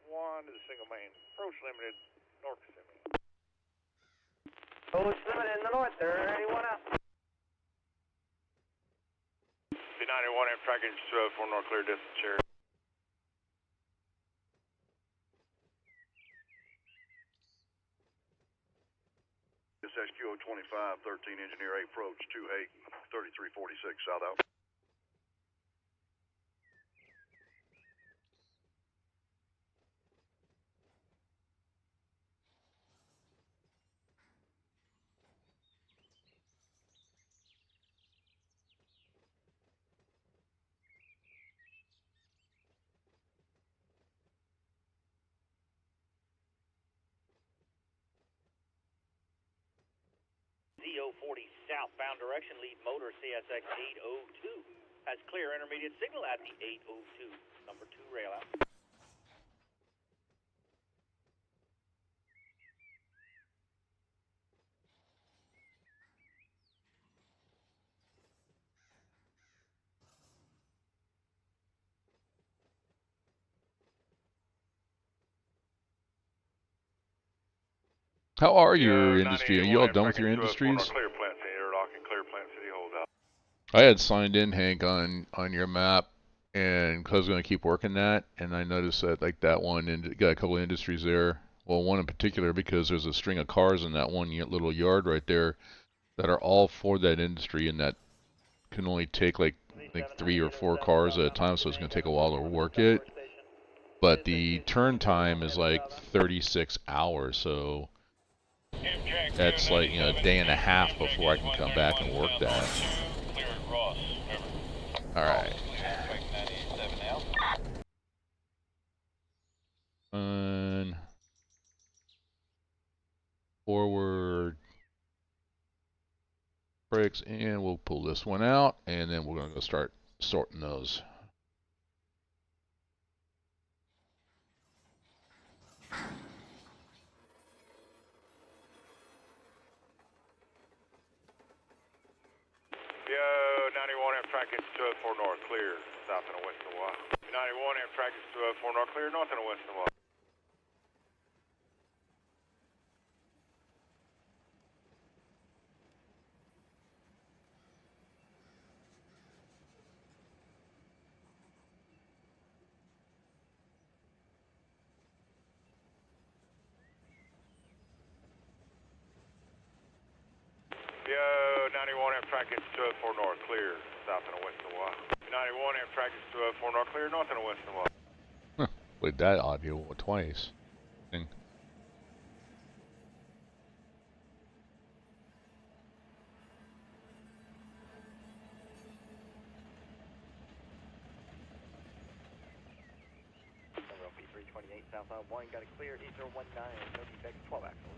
1 to the single main, approach limited, north to semi. Approach limited in the north there, anyone out? P91 and trackage 4 north clear distance here. This SQO 25, 13 engineer 8 approach, 28, 3346 south out. Z040 southbound direction, lead motor CSX 802 has clear intermediate signal at the 802, number 2 rail out. How are your industry? Are you all done with your industries? Clear Plant City, Airlock and Clear Plant City holdout. I had signed in, Hank, on your map, and 'cause I was going to keep working that, and I noticed that like that one, and got a couple of industries there. Well, one in particular because there's a string of cars in that one little yard right there that are all for that industry, and that can only take like 3 or 4 cars at a time, so it's going to take a while to work it. But the turn time is like 36 hours, so that's like a day and a half before I can come back and work that. All right. Forward brakes, and we'll pull this one out, and then we're going to go start sorting those. Yo, 91 Amtrak is 204 north, clear, south and west of the Y. 91 Amtrak is 204 north, clear, north and west of the Y. Yo, 91 Amtrak is 204 north, clear, south and west of the Y. 91 Amtrak is 204 north, clear, north and west of the Y. Played that audio twice. Thing. P328 southbound 1, got it clear, Eastern 19, no defects, 12 axle.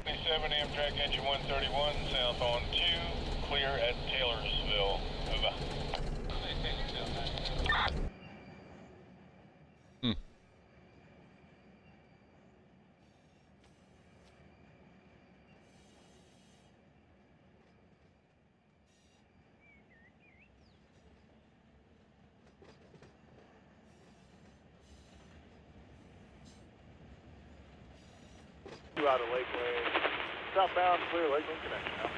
27 Amtrak engine 131, south on 2, clear at Taylorsville. Over. Out of Lakeland, southbound, clear Lakeland connection now.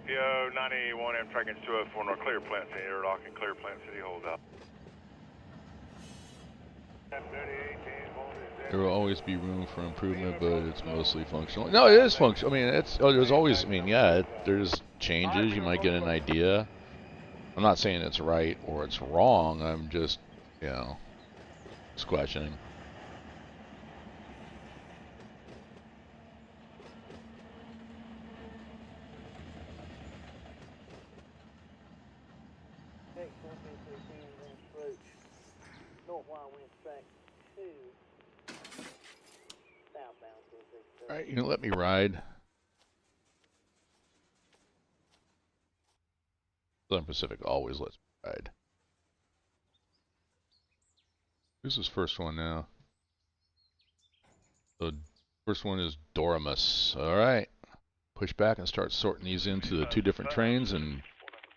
Yo, 91 Amtrak is 204 north, clear Plant City, Airlock and Clear Plant City holdout. There will always be room for improvement, but it's mostly functional. No, it is functional. I mean, there's always. I mean, yeah, there's changes. You might get an idea. I'm not saying it's right or it's wrong. I'm just, just questioning. All right, you can let me ride. Southern Pacific always lets me ride. Who's this first one now? The first one is Doramus. All right. Push back and start sorting these into the 2 different trains, and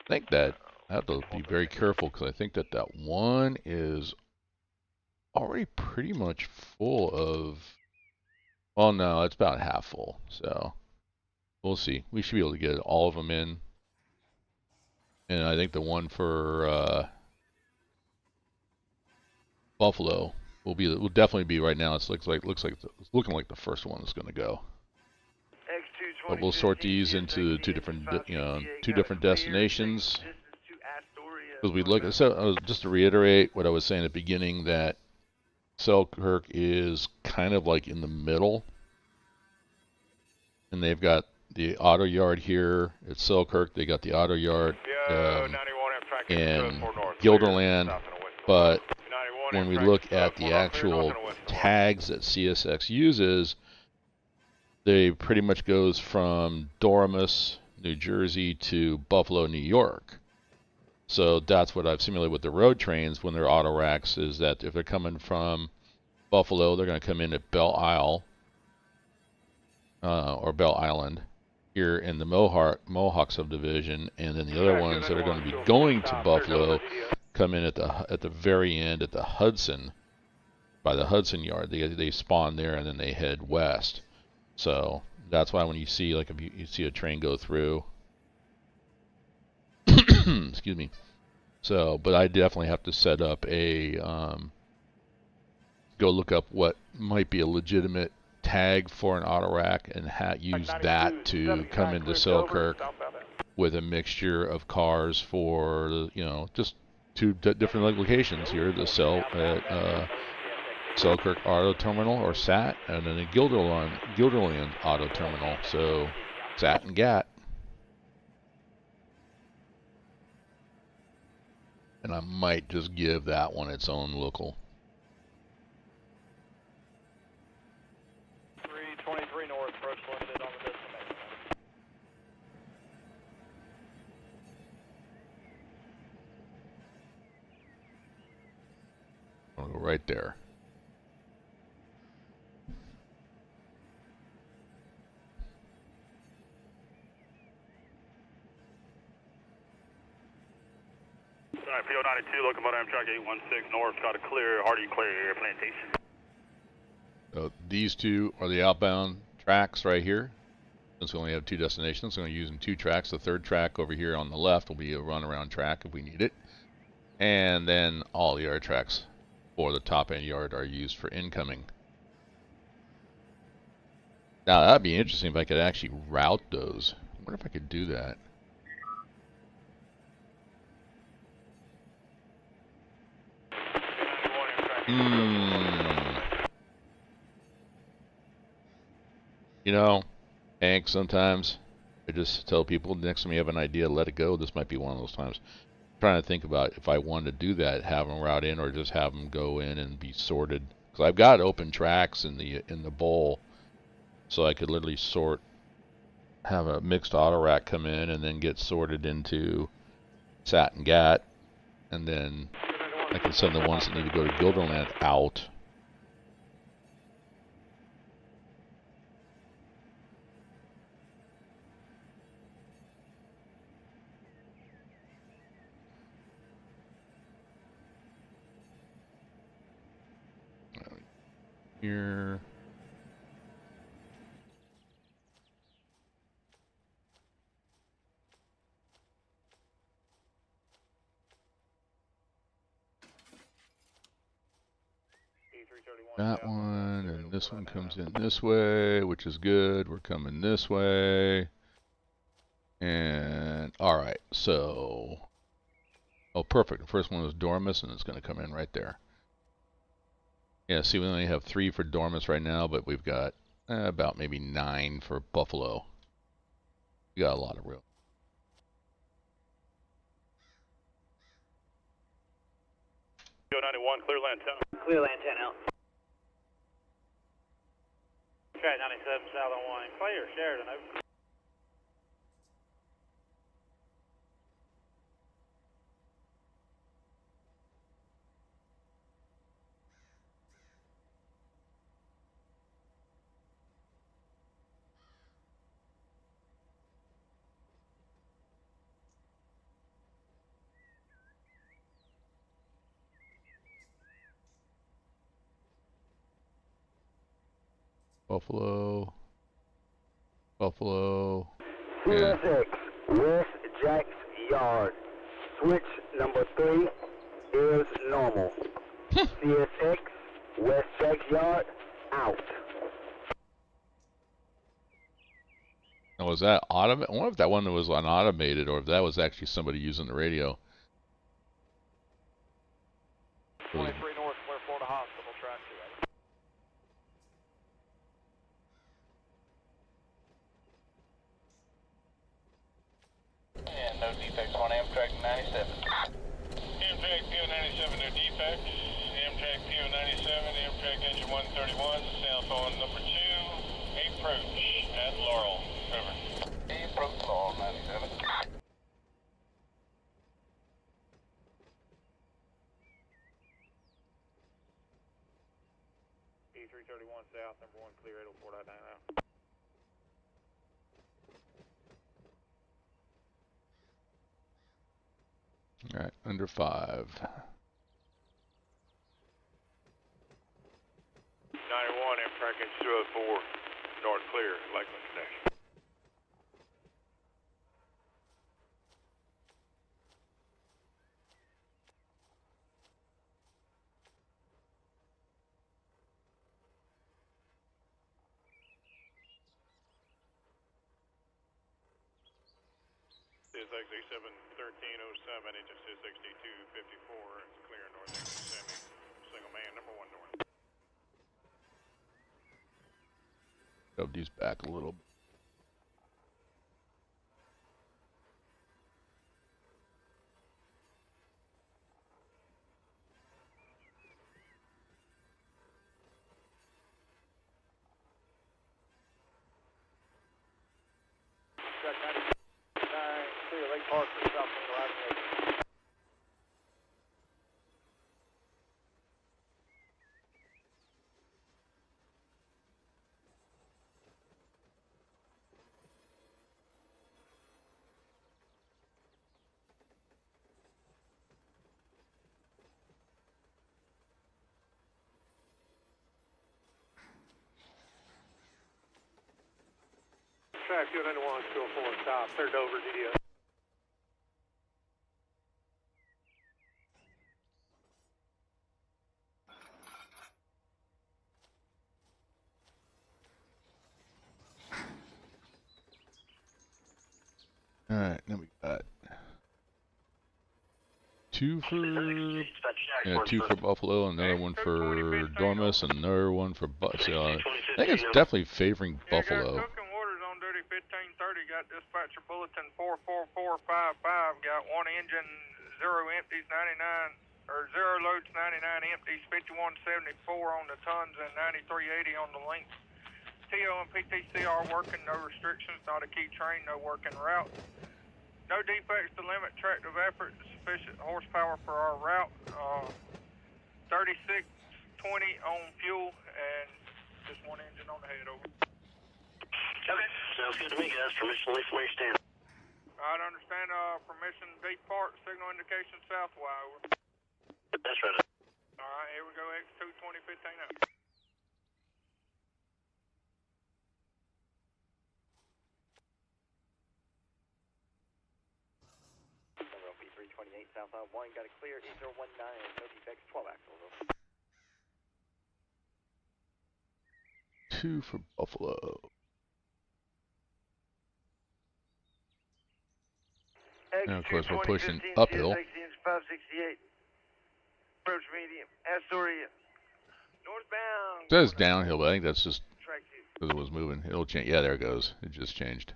I think that I have to be very careful because I think that that one is already pretty much full of. Well, no, it's about half full, so we'll see. We should be able to get all of them in, and I think the one for Buffalo will definitely be right now. It's looks like it's looking like the first one is going to go. But we'll sort these into 2 different 2 different destinations. Because we look, so just to reiterate what I was saying at the beginning, that Selkirk is kind of like in the middle, and they've got the auto yard here at Selkirk. They got the auto yard in Guilderland, but when we look at the actual tags that CSX uses, they pretty much goes from Doramus, New Jersey to Buffalo, New York. So that's what I've simulated with the road trains when they're auto racks, is that if they're coming from Buffalo. They're going to come in at Belle Isle or Belle Island here in the Mohawk subdivision, and then the other ones that are going to be going to Buffalo come in at the very end at the Hudson, by the Hudson Yard. They spawn there and then they head west. So that's why when you see, like, if you see a train go through, excuse me. So, but I definitely have to set up a go look up what might be a legitimate tag for an Autorack and use that to come into Selkirk with a mixture of cars for, you know, just two different locations here, the Selkirk Auto Terminal or SAT, and then a Guilderland Auto Terminal, so SAT and GAT. And I might just give that one its own local. 323 north, approach limited on the destination. I'll go right there. PO92, locomotive Amtrak 816 north, got a clear, Hardy clear, plantation. So these two are the outbound tracks right here. Since we only have two destinations, I'm going to use them two tracks. The third track over here on the left will be a runaround track if we need it. And then all the other tracks for the top end yard are used for incoming. Now that'd be interesting if I could actually route those. I wonder if I could do that. You know, Hank, sometimes I just tell people next time you have an idea, let it go. This might be one of those times. I'm trying to think about if I wanted to do that, have them route in or just have them go in and be sorted. Because I've got open tracks in the bowl, so I could literally sort, have a mixed Autorack come in and then get sorted into SAT and GAT, and then I can send the ones that need to go to Guilderland out. Here. That one, and this one comes in this way, which is good. We're coming this way. And, alright, so... Oh, perfect. The first one was Dormus, and it's going to come in right there. Yeah, see, we only have 3 for Dormus right now, but we've got about maybe 9 for Buffalo. We got a lot of room. PO91, clear land 10. Clear land 10 out. Track 97 south on 1, clear, Sheridan, over. Buffalo. Buffalo. CSX, West Jack's Yard. Switch number 3 is normal. CSX, West Jack's Yard, out. Now, was that automated? I wonder if that one was unautomated or if that was actually somebody using the radio. 23 north, clear Florida Hospital, track 2. And no defects on Amtrak 97. Amtrak PO97, no defects. Amtrak PO97, Amtrak engine 131, south on number 2. Approach at Laurel. Over. Approach Laurel 97. Y331 south, number 1 clear, 804.9 out. All right, under 5. 91, Amtrak engine 204, north clear, Lakeland Station. CSX 71307, engine CSX D254, it's clear north exit semi, single man, number 1 north. Shove these back a little. Track 99, clear Lake Park for south on the right of the Track 291, 204 stop, clear Dover, DDO. All right, now we got 2 for Buffalo, another one for Dormus, another one for so I think it's definitely favoring Buffalo. Cook and Waters on duty 1530. Got dispatcher bulletin 44455. Got 1 engine, 0 empties, 99 or 0 loads, 99 empties, 5174 on the tons, and 9380 on the length. TO and PTC are working, no restrictions, not a key train, no working route. No defects to limit tractive effort, sufficient horsepower for our route. 3620 on fuel, and just 1 engine on the head, over. Okay, sounds good to me, guys. Permission to leave from where you stand. Alright, understand, permission depart, signal indication south, Y, over. That's right. Alright, here we go, X2 2015 out. P328 southbound 1, got a clear 8019, no defects, 12 axles, over. 2 for Buffalo. And of course we're pushing uphill. 568. Approach medium. Astoria. Northbound. It says downhill, but I think that's just Track 2. because it was moving. It'll change. Yeah, there it goes. It just changed.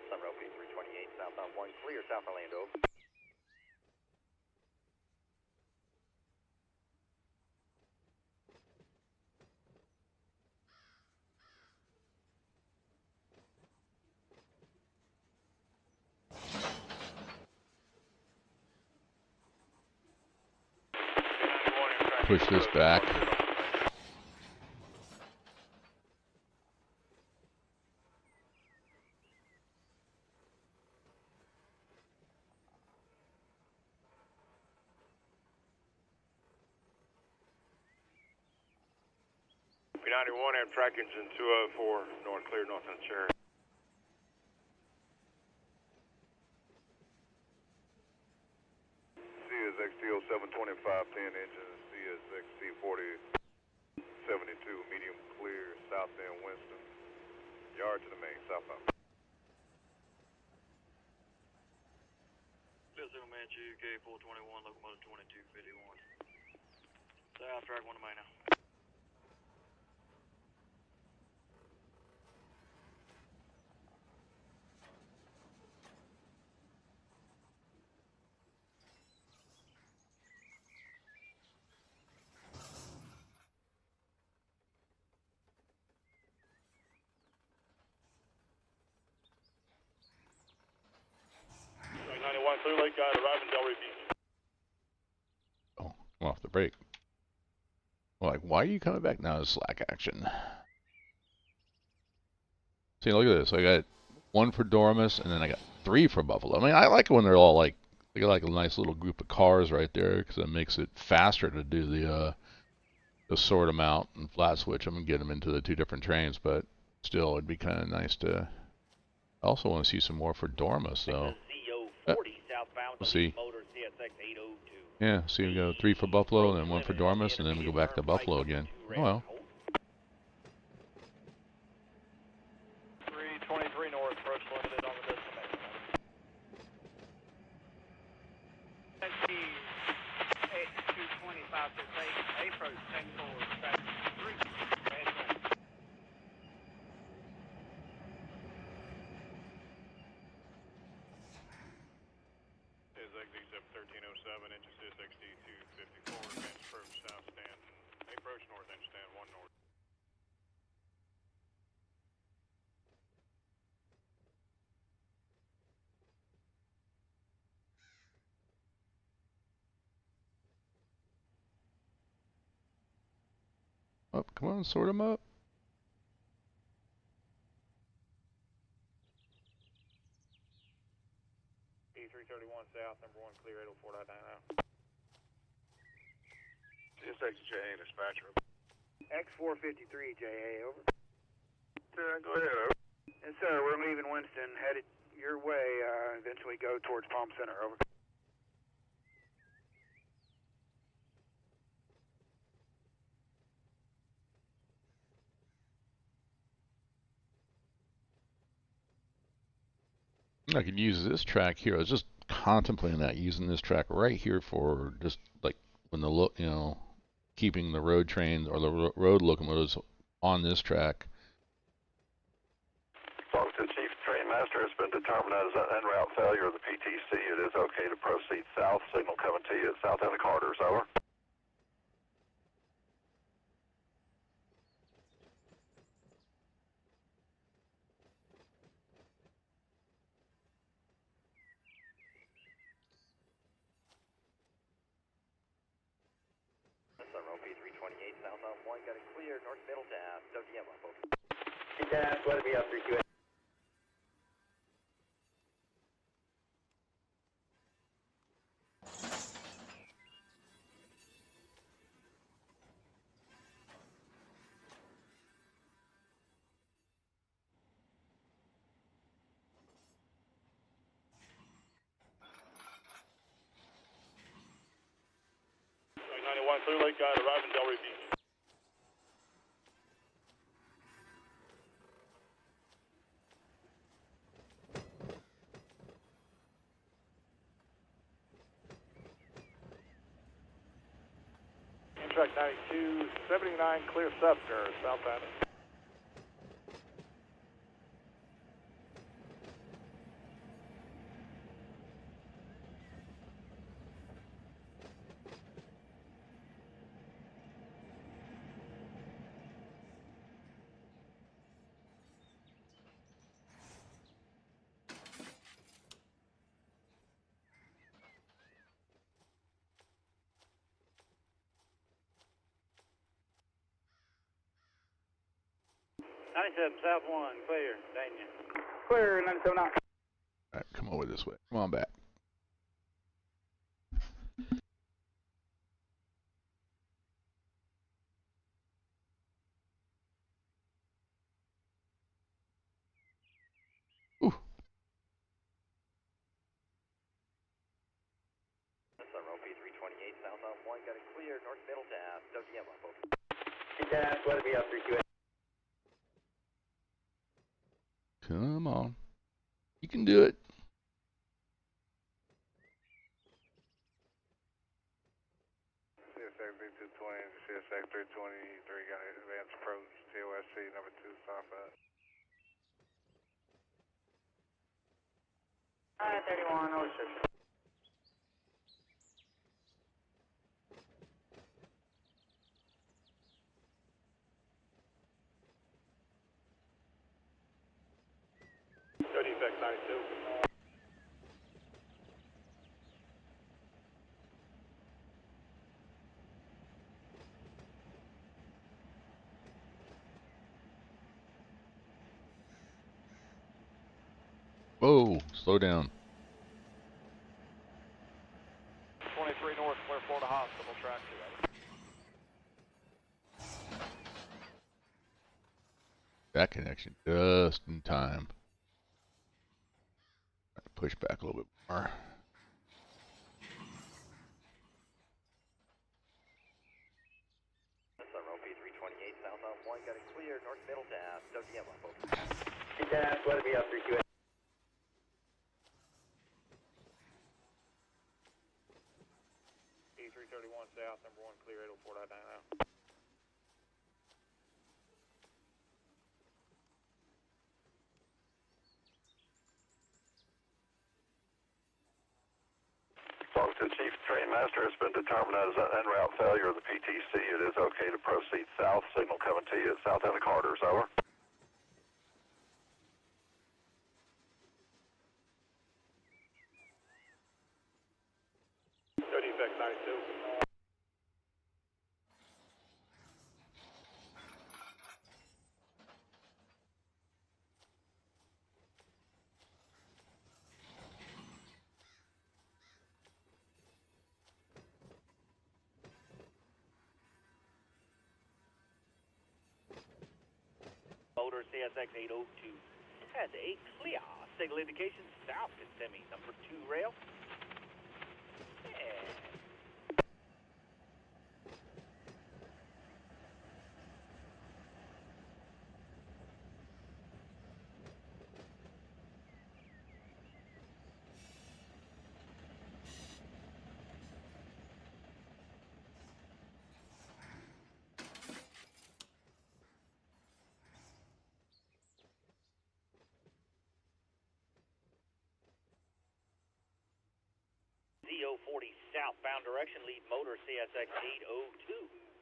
Sunrow P328 southbound 1, clear south Orlando. Push this back. P91, Amtrak engine 204, north clear, north on Cherry. CSX TO 72510 engine, CSX C40 72, medium clear, south end Winston. Yard to the main, southbound. Single man UK 421, locomotive 2251. South track 1 to main now. break. I'm like, why are you coming back now? Slack action. See, look at this. I got 1 for Dormus, and then I got 3 for Buffalo. I mean, I like it when they're all like, they got like a nice little group of cars right there, because it makes it faster to do the sort them out and flat switch them and get them into the 2 different trains. But still, it'd be kind of nice to. I also want to see some more for Dormus, though. We'll see. Yeah, see, we go 3 for Buffalo, and then 1 for Dormus, and then we go back to Buffalo again. Oh well. 323 north, approach limited on the destination. Approach 10-4, traffic 3. CSX 1307, engine CSX D254, advance approach south stand, approach north, engine stand 1 north. Up, come on, sort them up. E331 south, number 1 clear, 804.90. CSX JA dispatcher. X453 JA, over. Go ahead, over. Yes, sir, we're leaving Winston, headed your way, eventually go towards Palm Center, over. I could use this track here. I was just contemplating that, using this track right here for just like when the keeping the road trains or the road locomotives on this track. Talk to Chief Train Master. It's been determined as an en route failure of the PTC. It is okay to proceed south. Signal coming to you at south end of Carter's, over. P328 south on 1, got it clear, north middle to WM up, over. Gas, let it be up 328. Clear Lake guide arriving Delray Beach. Amtrak 92, 79 clear Selkirk, southbound. South 1, clear, danger. Clear, 97 out. Alright, come over this way. Come on back. Ooh. P328 south on 1, got it clear, north middle to WM up, over. Gas, let it be up 328. Come on. You can do it. CSX B220, CSX 323 got an advance approach, TOSC number 2, southbound. 31, 06. Defect 92. Whoa, slow down. 23 north, clear Florida Hospital, track 2. That connection just in time. Push back a little bit more. Sunrow P328 southbound 1, got it clear, north middle to WM, folks. Yeah, let me up 328. E331 south, number 1, clear 804.9 now. Talk to Chief Trainmaster. It's been determined as an en route failure of the PTC. It is okay to proceed south. Signal coming to you at south end of Carter's. Over. Go defect 92. Motor CSX 802 has a clear signal indication south to semi number 2 rail. And Z040 southbound direction, lead motor CSX 802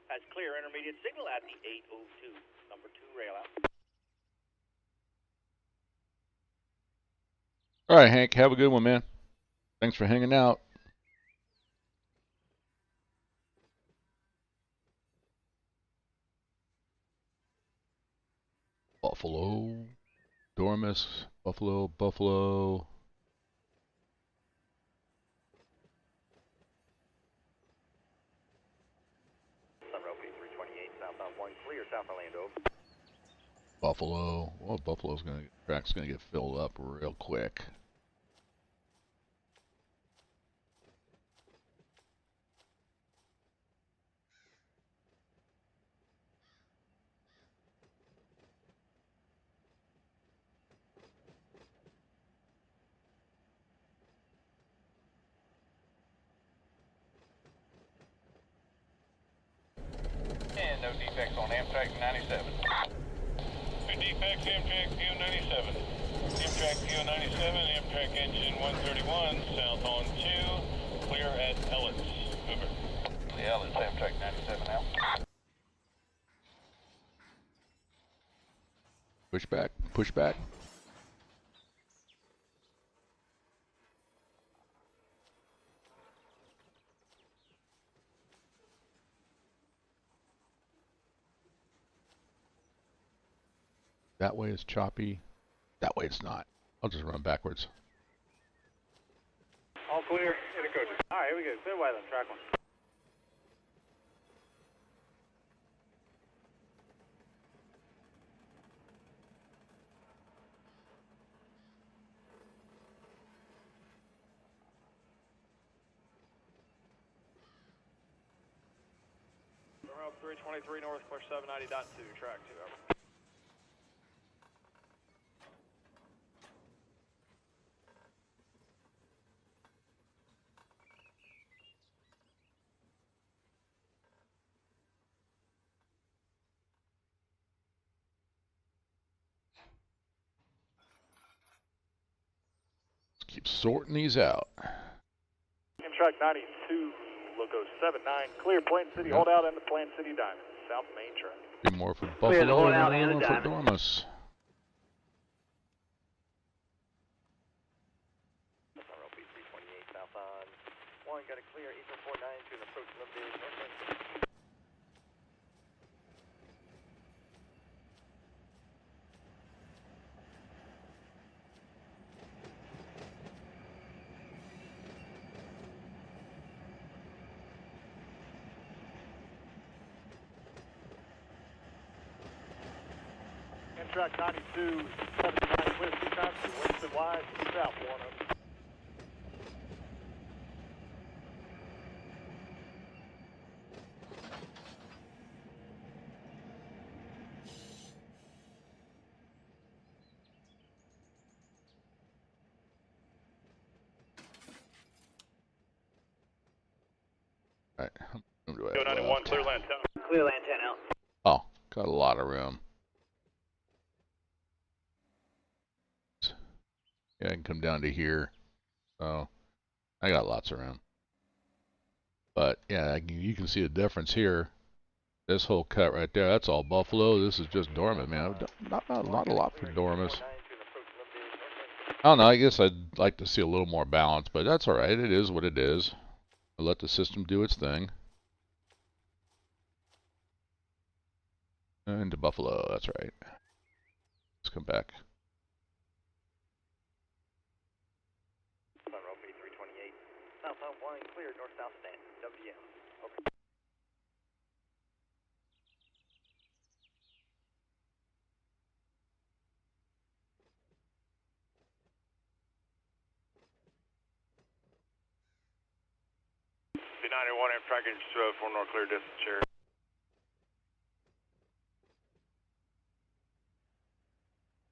has clear intermediate signal at the 802 number 2 rail out. All right, Hank, have a good one, man. Thanks for hanging out. Buffalo, Dormus, Buffalo, Buffalo. Sunrow P328 southbound 1 clear south Orlando. Buffalo. Well, track's gonna get filled up real quick. And no defects on Amtrak 97. No defects, Amtrak PO97. Amtrak PO97, Amtrak engine 131, south on 2, clear at Ellis. Over. The Ellis, Amtrak 97 now. Push back, push back. That way is choppy. That way it's not. I'll just run backwards. All clear, in the coaches. Alright, here we go. Clear Wayland, track 1. Route 323 north, clear 790.2, track 2, over. Let's keep sorting these out. Amtrak 92, Loco 79, clear Plain City, hold out in the Plain City Diamond, south main track. Three more for Buffalo and one for Dormus. Sunrow P328 south on 1, got it clear 849 to an approach limited northwest. Amtrak 92, 79 clear 2 times to Winston wide, south 1 of. All right. Who do I Go have 91, left? clear land 10. Clear land 10 out. Oh, got a lot of room. Yeah, I can come down to here. So I got lots of room. But yeah, you can see the difference here. This whole cut right there, that's all buffalo. This is just dormant, man. Not a lot for dormants. I don't know. I guess I'd like to see a little more balance, but that's all right. It is what it is. I'll let the system do its thing. And to buffalo, that's right. Let's come back. Sunrow B328, southbound 1 clear, north-south stand, WM. Over. B91 Amtrak engine 204 north clear distance share.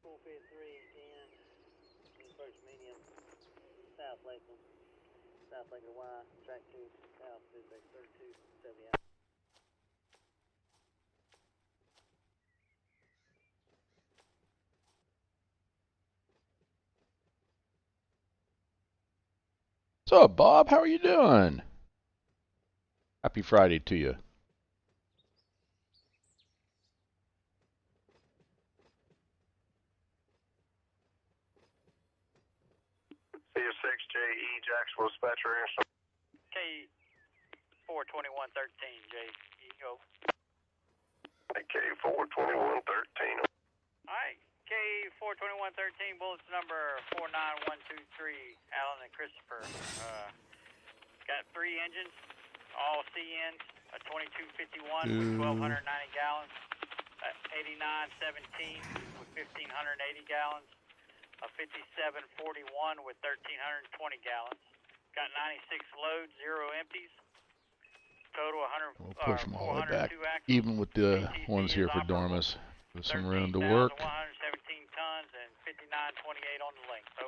Full fit 310, approach medium, south Lakeland, south Lakeland Y, track 2, south, Bisbeck 32, 70 out. What's up, Bob? How are you doing? Happy Friday to you. C6JE Jacksonville dispatcher answer. K42113, J, go. K42113. Alright, K42113, bullets number 49123, Alan and Christopher. Got 3 engines, all CNs, a 2251 with 1,290 gallons, 8917 with 1,580 gallons, a 5741 with 1,320 gallons. Got 96 loads, 0 empties. Total 100. We'll push them all the way back, 402 axles. even with the ATC ones here is for operable. dormants. With some room to work. 13,117 tons and 5928 on the link. So.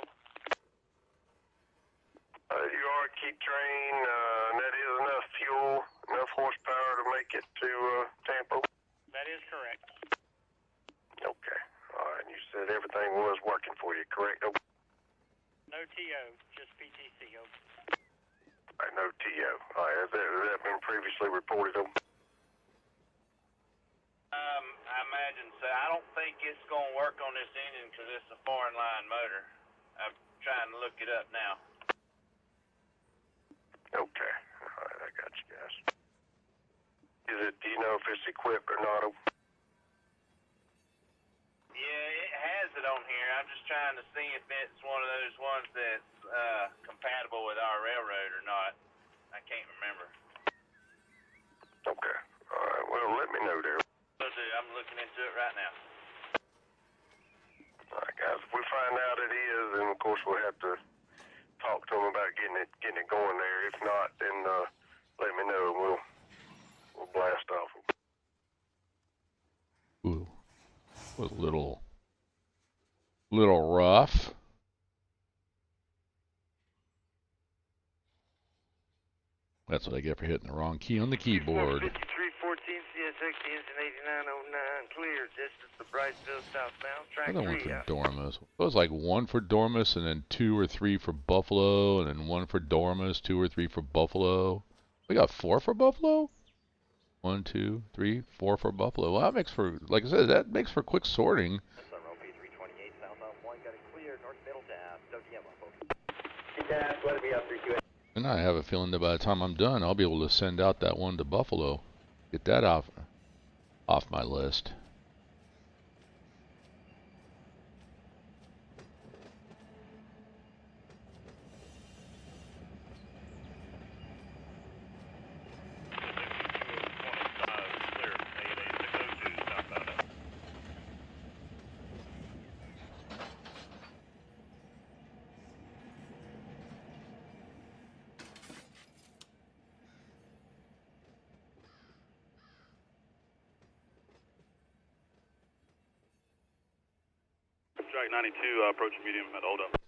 You are keep train, and that is enough fuel, enough horsepower to make it to Tampa? That is correct. Okay. All right, and you said everything was working for you, correct? Oh. No TO, just PTC. Over. All right, no TO. All right, has that been previously reported? Oh. I imagine so. I don't think it's going to work on this engine because it's a foreign line motor. I'm trying to look it up now. Okay. All right, I got you guys. Do you know if it's equipped or not? Yeah, it has it on here. I'm just trying to see if it's one of those ones that's compatible with our railroad or not. I can't remember. Okay. All right, well, let me know there. I'm looking into it right now. All right, guys. If we find out it is, then of course we'll have to talk to them about getting it going there. If not, then let me know and we'll blast off. Ooh, was a little rough. That's what I get for hitting the wrong key on the keyboard. 5314 CSX engine 8909 clear distance to Brightsville southbound track Another one 3 for out. Dormus. It was like 1 for Dormus and then 2 or 3 for Buffalo and then 1 for Dormus, 2 or 3 for Buffalo. We got 4 for Buffalo? 1, 2, 3, 4 for Buffalo. Well, that makes for, like I said, that makes for quick sorting. Sunrow B328, southbound 1, got it clear, north middle to WM. Gas, let it be up 328. And I have a feeling that by the time I'm done, I'll be able to send out that one to Buffalo. Get that off my list. Track 92, approaching medium at hold up.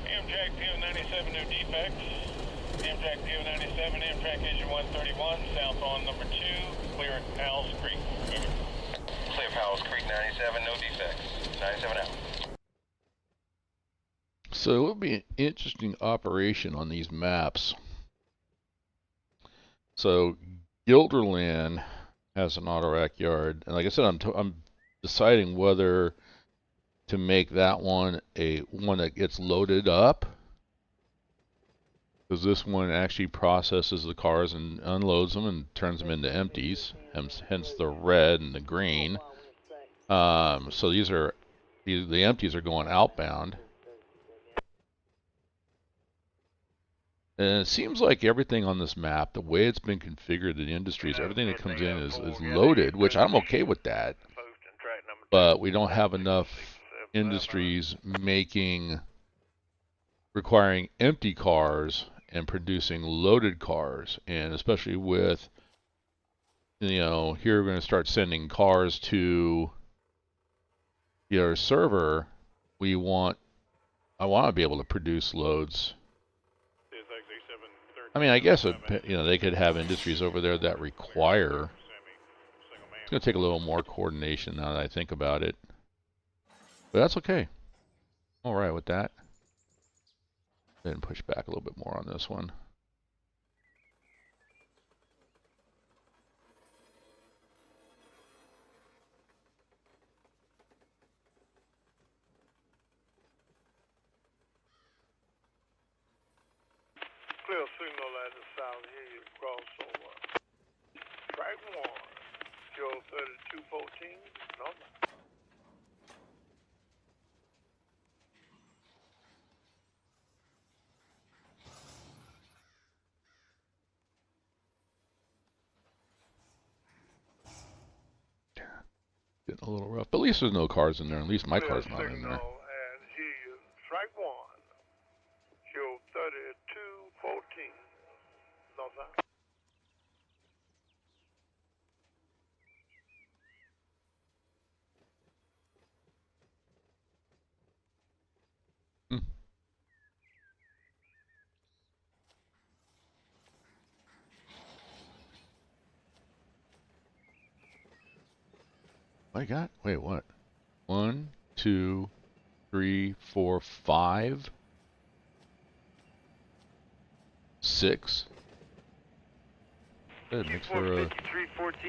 Amtrak TO97, no defects. Amtrak TO97, Amtrak engine 131, south on number 2, clear at Powell's Creek. Over. Clear Powell's Creek 97, no defects. 97 out. So it would be an interesting operation on these maps. So Guilderland has an Autorack yard, and like I said, I'm deciding whether to make that one one that gets loaded up, because this one actually processes the cars and unloads them and turns them into empties, hence the red and the green. So these are the empties are going outbound. And it seems like everything on this map, the way it's been configured, the industries, everything that comes in is loaded, which I'm okay with that. But we don't have enough industries requiring empty cars and producing loaded cars. And especially with, here we're going to start sending cars to our server. I want to be able to produce loads. I mean, I guess they could have industries over there that require. It's going to take a little more coordination now that I think about it, but that's okay. All right with that. Then push back a little bit more on this one. Clear signal at the south here, you cross over. Track 1, Joe 3214, number. Getting a little rough, but at least there's no cars in there. At least my car's not in there. And here, track 1, Joe 3214, north side. I got, wait, what? 1, 2, 3, 4, 5, 6. Good,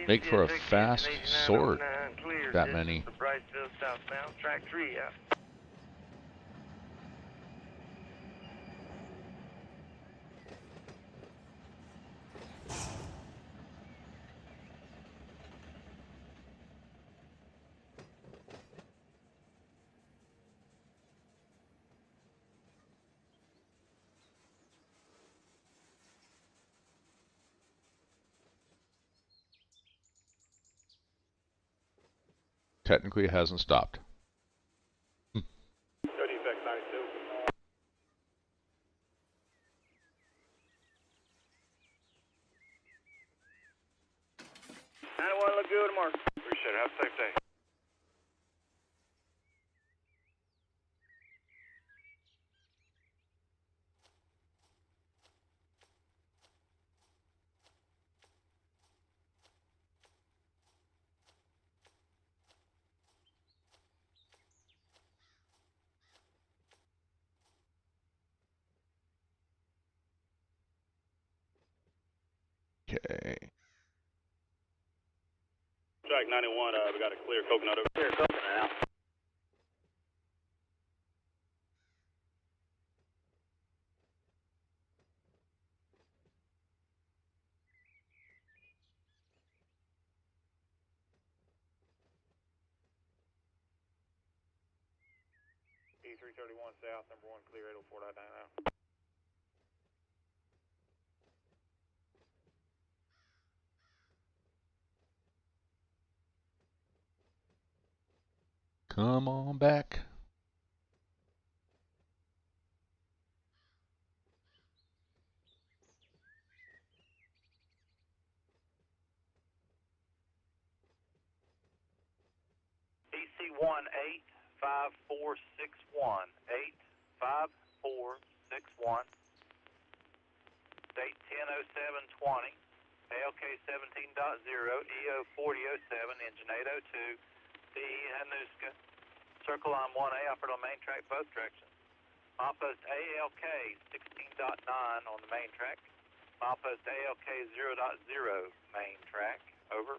make for a fast sort. That many. Brightsville southbound, track 3 out. Technically, it hasn't stopped. Go defect 92. 91 look good, Mark. Appreciate it. Have a safe day. Okay. Track 91, we got a clear coconut over. Clear coconut out. E331 south, number 1, clear 804.9 out. Come on back. EC185461, 85461, date 10/07/20, ALK 17.0, EO 4007, engine 802, DE Hanuska, circle on 1A, operate on main track both directions. Milepost ALK 16.9 on the main track. Milepost ALK 0.0 main track. Over.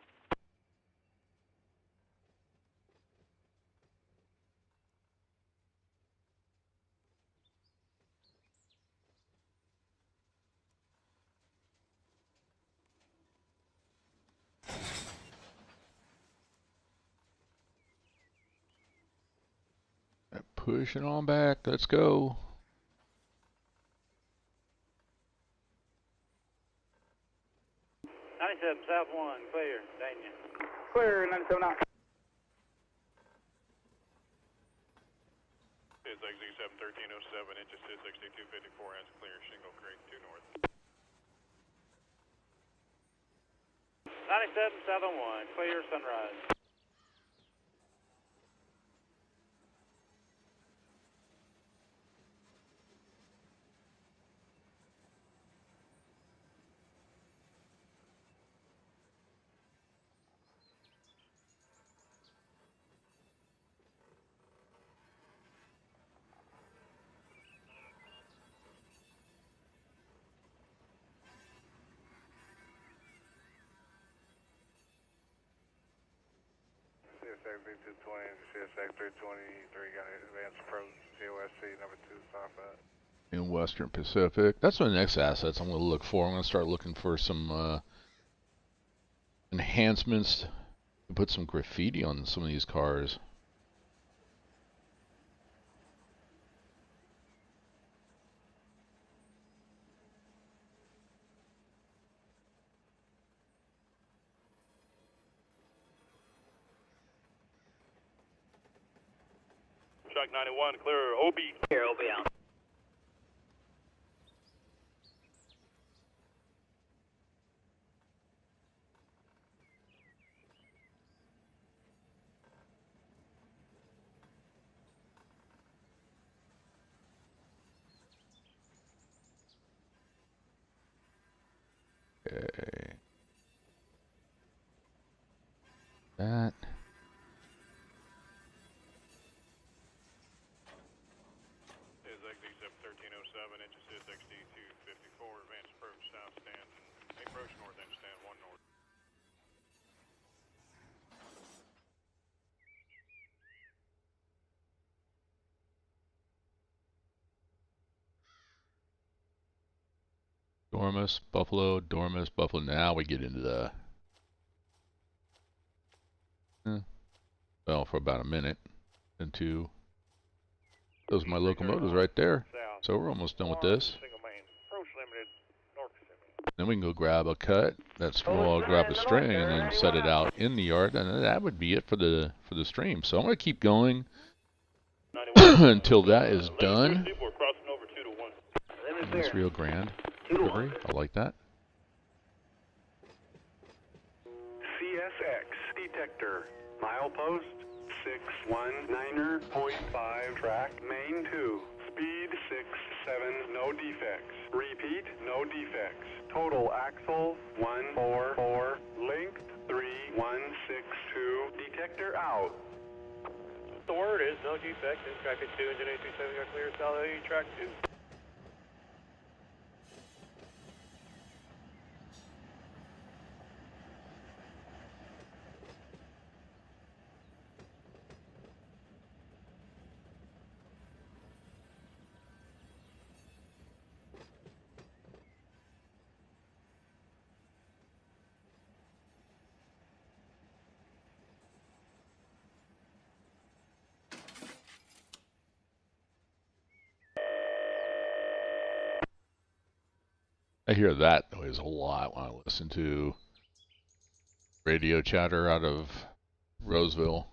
Pushing on back. Let's go. South 1, clear. Dania. Clear, 97 out. It's exit 71307, inches 6254, ends clear, Shingle Creek, 2 north. 97 South 1, clear, Sunrise. CSX B220, CSX 323, got an advanced approach, COSC number 255. In Western Pacific. That's one of the next assets I'm going to look for. I'm going to start looking for some enhancements to put some graffiti on some of these cars. Track 91, clear, OB. Here, OB out. Okay. That. CSX D71307, inches CSX D254, advanced approach, south stand, approach north end stand, 1 north. Dormus, Buffalo, Dormus, Buffalo. Now we get into the... well, for about a minute. And two. Those are my locomotives right there. So we're almost done with this. Then we can go grab a cut. That's well, I'll grab a string and then set it out in the yard, and that would be it for the stream. So I'm going to keep going until that is done. That's Rio Grande delivery. I like that. CSX detector, milepost 619.5, track main 2, speed 67, no defects. Repeat, no defects. Total axle 144, length 3162. Detector out. The word is no defect in traffic 2, engine 837 got clear, solid track 2. I hear that noise a lot when I listen to radio chatter out of Roseville.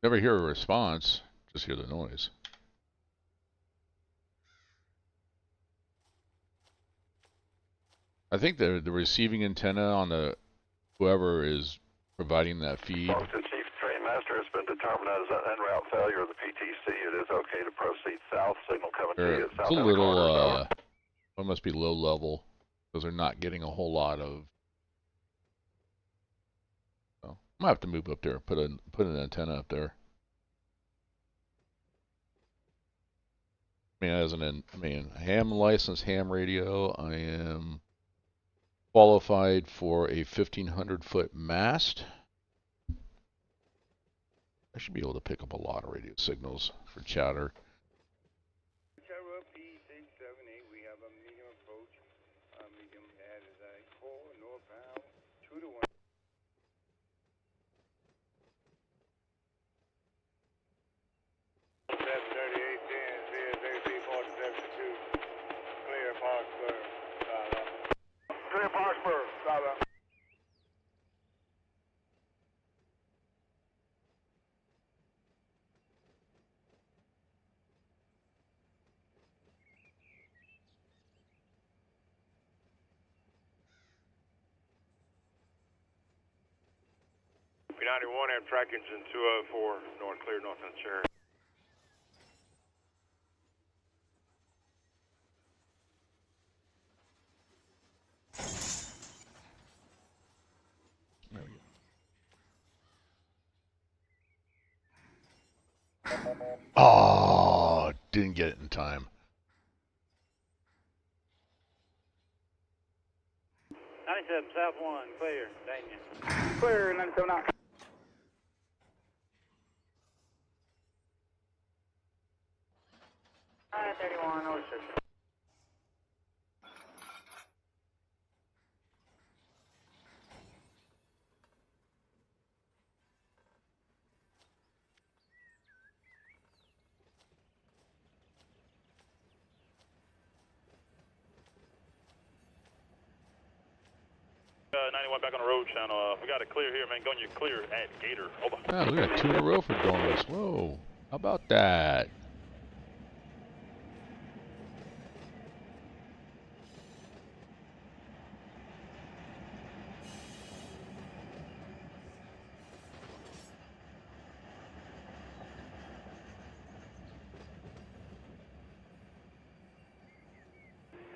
Never hear a response, just hear the noise. I think the receiving antenna on the whoever is providing that feed. Boston Chief Trainmaster has been determined as an en route failure of the PTC. It is okay to proceed south. Signal coming to you at It's south a end of little, corridor. it must be low level because they're not getting a whole lot of. Oh, I'm gonna have to move up there, put an antenna up there. I mean, as ham licensed ham radio. I am qualified for a 1,500-foot mast. I should be able to pick up a lot of radio signals for chatter. P678, we have a medium approach. Medium head is a 4 northbound, 2 to 1. 73810, CSAC 472. Clear Parksburg, Clear Parksburg, southbound. P91 and track engine 204, north clear, north on Cherry. There we go. Oh, didn't get it in time. 97 South 1, clear, Daniel. Clear, 97 out. I-31, Ocean. Uh, 91 back on the road channel. We got it clear here, man. Going you clear at Gator. Over. Oh, we got 2 in a row for donuts. Whoa, how about that?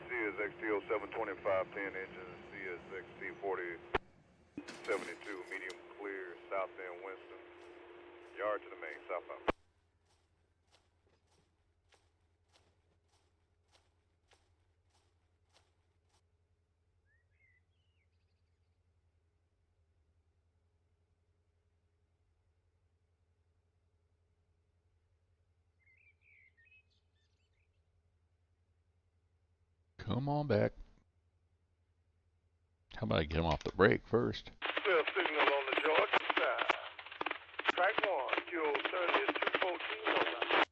CSXT 072510 engine, CSXT 4072, medium clear, south end Winston. Yard to the main, southbound. Come on back. How about I get him off the brake first? Clear signal on the Georgia side. Track 1, fuel 30 is 214 northbound.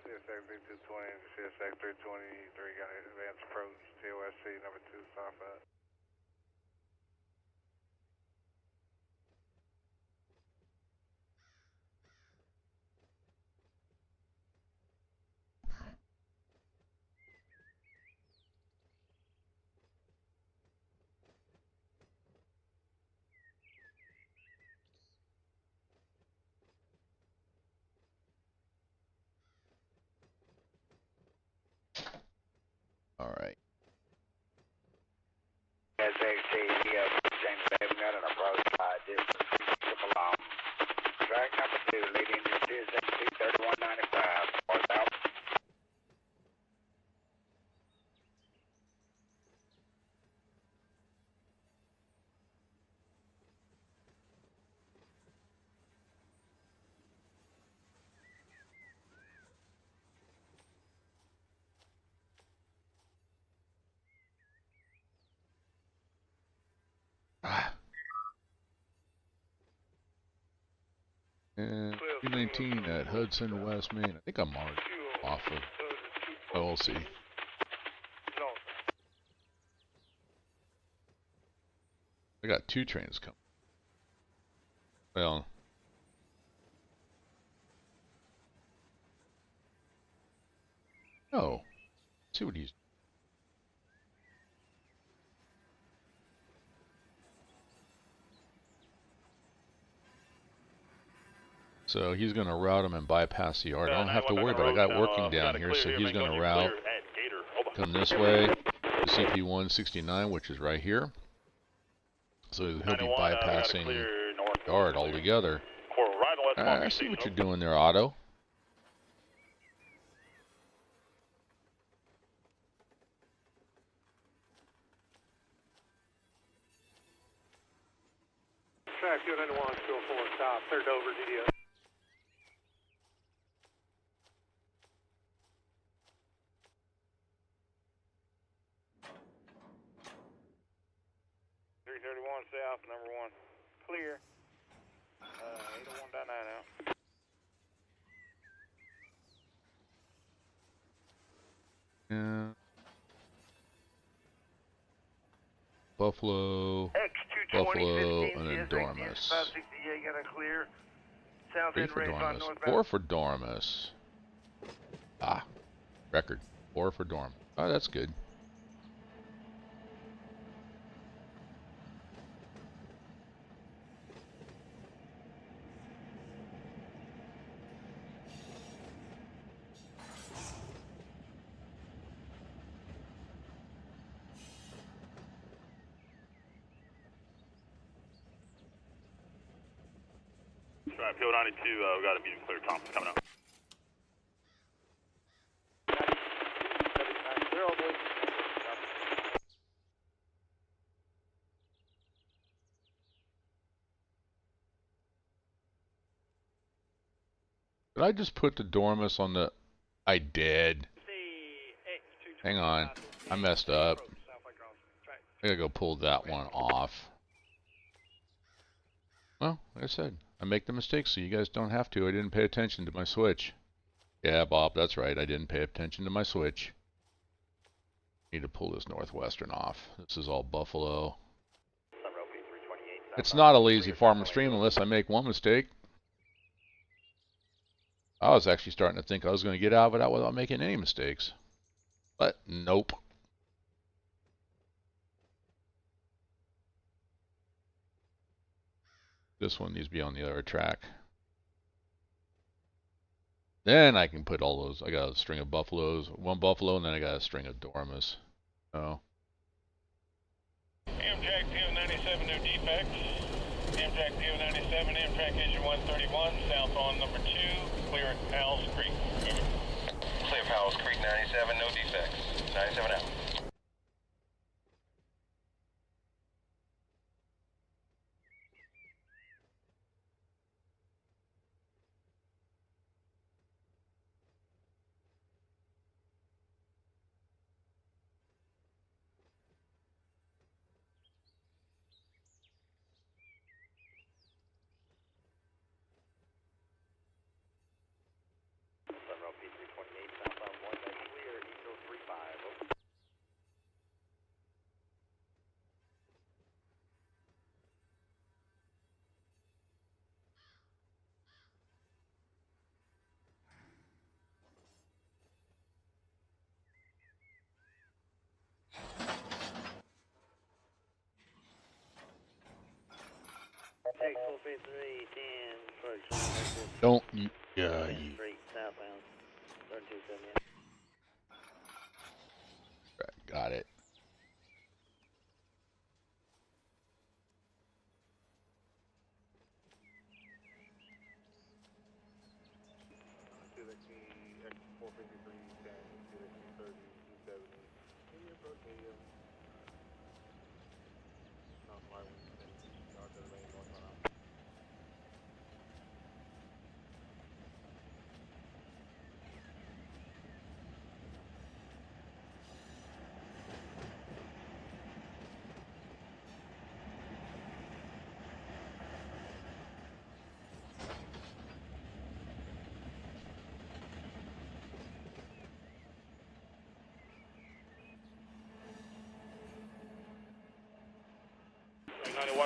CSX B220, CSX 323, got an advanced approach, TOSC number 2, southbound. All right. SXT, James Baby got an approach by distance, keep along. Track number 2, leading to CSXT 3195, northbound. And 219 at Hudson West Main. I think I'm marked off of LLC. I got 2 trains coming. Well, oh, let's see what he's. So he's going to route him and bypass the yard. I don't have to worry about it. I got working down here, so he's going to route, come this way, to CP169, which is right here. So he'll be bypassing yard altogether. I see what you're doing there, Otto. Track 291, still 4 stop, third over, DDO. South, number 1. Clear. 801.9 out. Yeah. Buffalo, Buffalo, and then Dormus. 568 got a clear. South 3 end for ready Dormus. northbound. 4 for Dormus. Ah, record. 4 for Dorm. Oh, that's good. Right, PO 92, we got a medium clear. Thompson coming out. 790, please. Did I just put the Dormus on the... I did. Hang on. I messed up. I gotta go pull that one off. Well, like I said, I make the mistakes so you guys don't have to. I didn't pay attention to my switch. Yeah, Bob, that's right. I didn't pay attention to my switch. Need to pull this Northwestern off. This is all Buffalo. It's not a LazyFarmer stream unless I make one mistake. I was actually starting to think I was going to get out of it without making any mistakes. But nope. This one needs to be on the other track. Then I can put all those. I got a string of Buffaloes, one Buffalo, and then I got a string of Dormus. Oh. Amtrak PO97, no defects. Amtrak PO97, Amtrak engine 131, south on number 2, clear at Powell's Creek. Over. Clear Powell's Creek 97, no defects. 97 out. Don't you? Yeah, you. Southbound. 3278. Got it.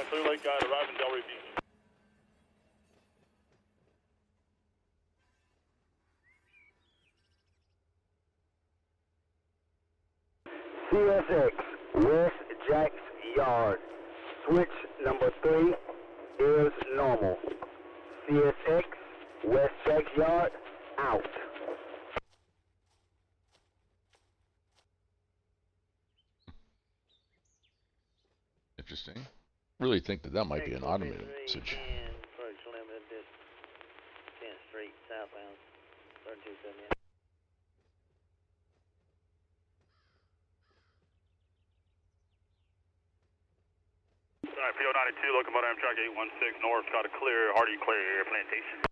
Clear Lake guide arriving Delray Beach. CSX, West Jack's Yard. Switch number 3 is normal. CSX, West Jack's Yard, out. Interesting. Really think that might be an automated message. Approach limited distance. 10th Street, southbound, 3278. Alright, PO92, locomotive Amtrak 816 north, got a clear, Hardy clear, plantation.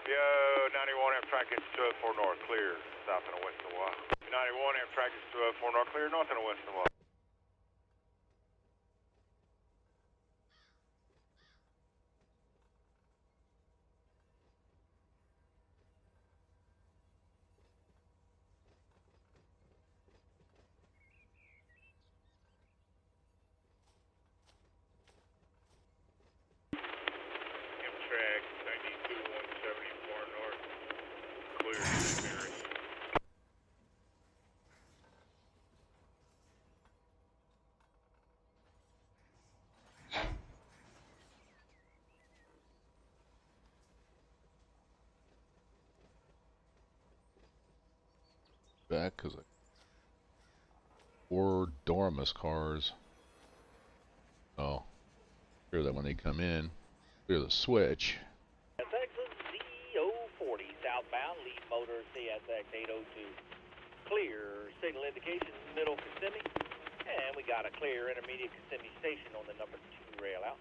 Yo, 91 Amtrak is 204 north, clear, south and west of Y. 91 Amtrak is 204 north, clear, north and west of Y. Amtrak 92 174 north, clear, clear. Back because like 4 Doramus cars. Oh, clear that when they come in. Clear the switch. Texas Z040 southbound, lead motor CSX 802. Clear signal indication middle Kissimmee, and we got a clear intermediate Kissimmee station on the number 2 rail out.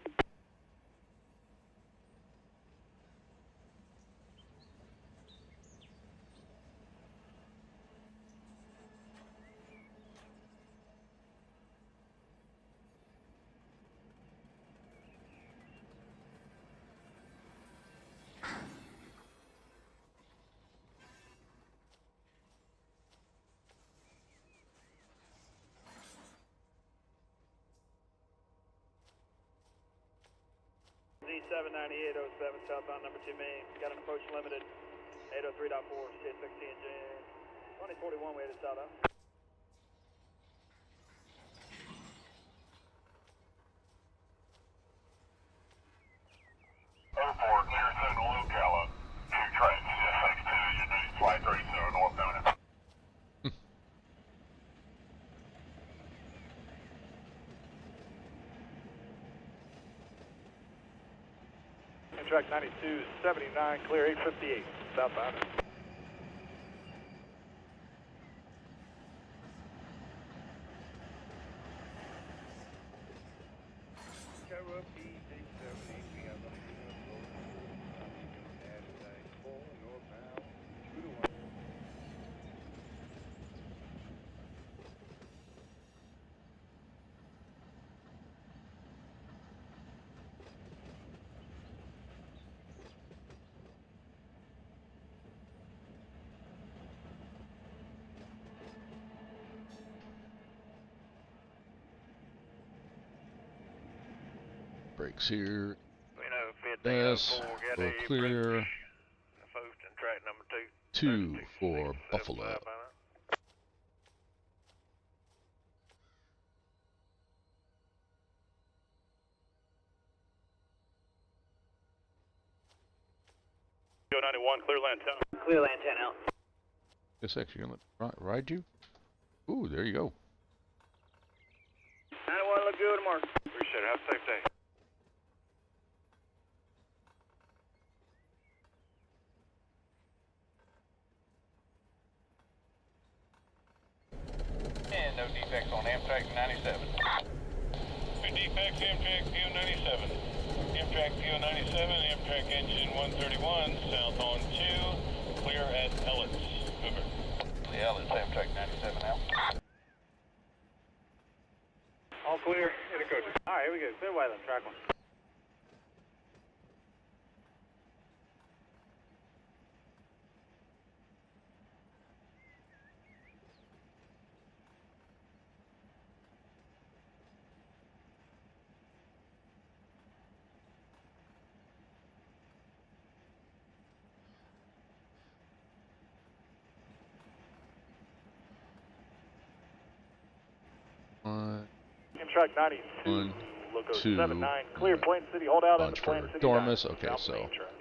Z79807 southbound number 2 main, got an approach limited, 803.4, CSX engine, 2041 way to southbound. Airport, clear signal Ocala, 2 Trainz, CSX 2, your next flight 37 northbound. Track 92, 79, clear 858, southbound. Brakes here. We know Yes, 1504 got we're a clear. Post and track number 2 for Buffalo. PO91, clear land 10. Clear land 10 out. This actually gonna ride you? Ooh, there you go. 91, look good, Mark. Appreciate it, have a safe day. And no defects on Amtrak 97. No defects, Amtrak PO97. Amtrak PO97, Amtrak engine 131, south on 2, clear at Ellis. Over. The Ellis, Amtrak 97 out. All clear, in the coaches. Alright, here we go. Clear Wayland, track 1. Amtrak 92, One, loco two, 79, clear Plain City, hold out in the bunch Plain for City Dormus. Diamond, Okay, south so main track.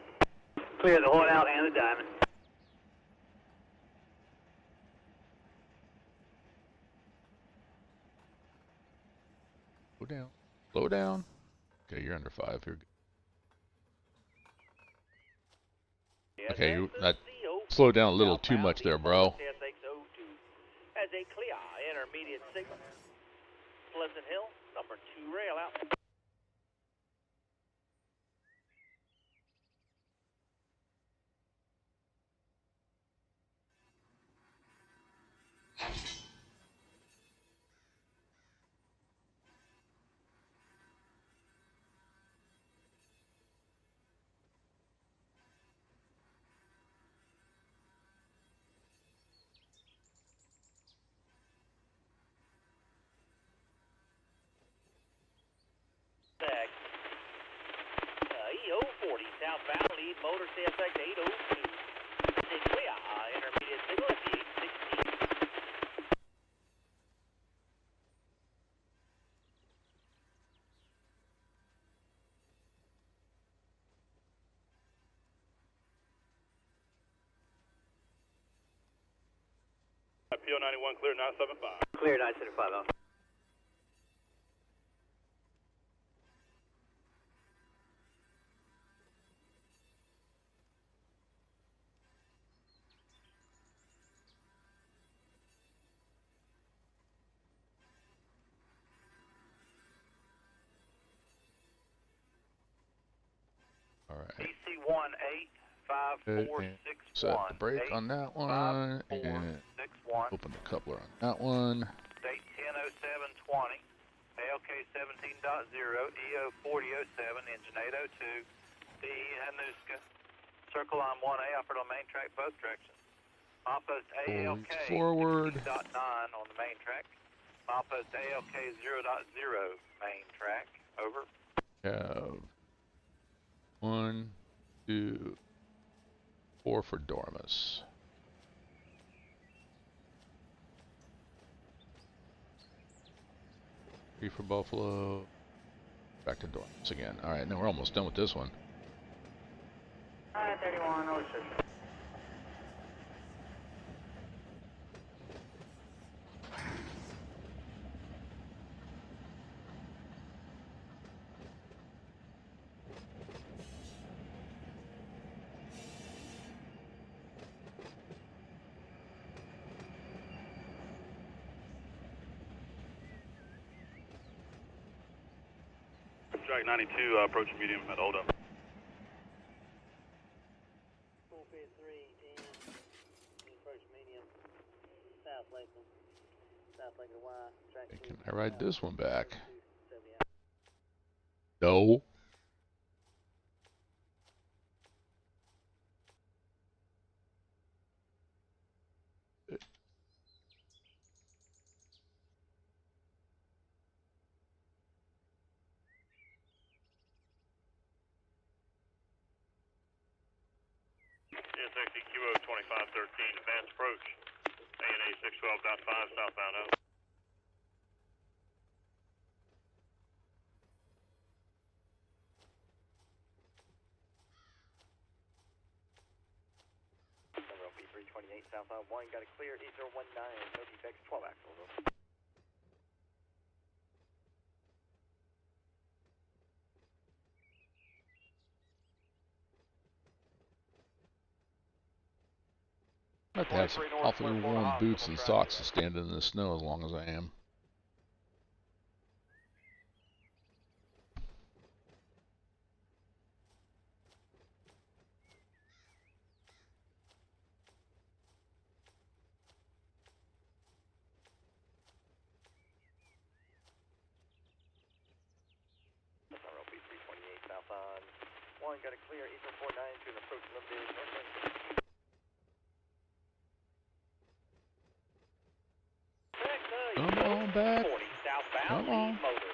Clear the holdout and the diamond. slow down. Slow down. Okay, you're under 5. You're good. Okay, you that slowed down a little too much there, bro. As a clear intermediate signal. Pleasant Hill, number 2 rail out. EO40 southbound, lead motor CSX 802. Stay clear, intermediate signal at the 816. PO91 clear 975. Clear 975 out. All right. DC185461. Set the brake on that one and open the coupler on that one. Date 100720. ALK 17.0, EO 4007, engine 802. DE Hanuska. Circle line 1A, offered on main track, both directions. Milepost ALK forward. 16.9 on the main track. Milepost ALK 0.0 main track. Over. Have 1, 2, 4 for Dormus. Three for Buffalo. Back to Dormus again. All right, now we're almost done with this one. 3106. Track 92, approaching medium at hold up. 453, 10, approach medium, South Lakeland, South Lakeland Y, track Okay, 2. can I ride this one back? 70 out. No. QO 2513, advanced approach. ANA 612.5, southbound out. P328 southbound 1, got a clear 8019, no defects, 12 axles. I have to have some awfully warm boots and socks to stand in the snow as long as I am. 1, got a clear, 8149 to an approach limited northwest. Come on back. 40 southbound, Come on. lead motor.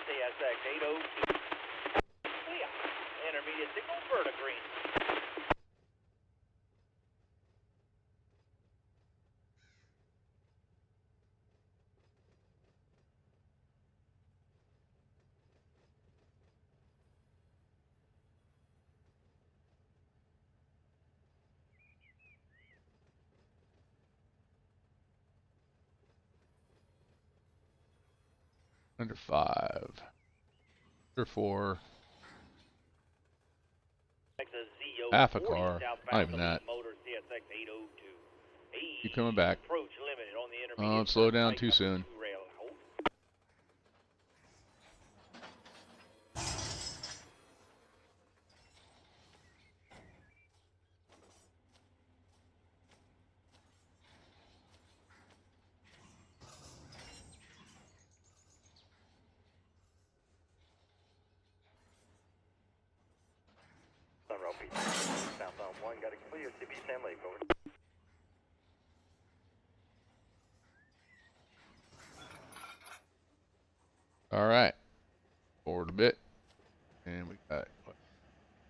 CSX 802. Clear. Intermediate signal, vertical green. Under 5. Under 4. Half a car. Not even that. Keep coming back. Oh, slow down too soon. Southbound 1, got a clear, CB Sam Lake, over. All right. Forward a bit. And we got what,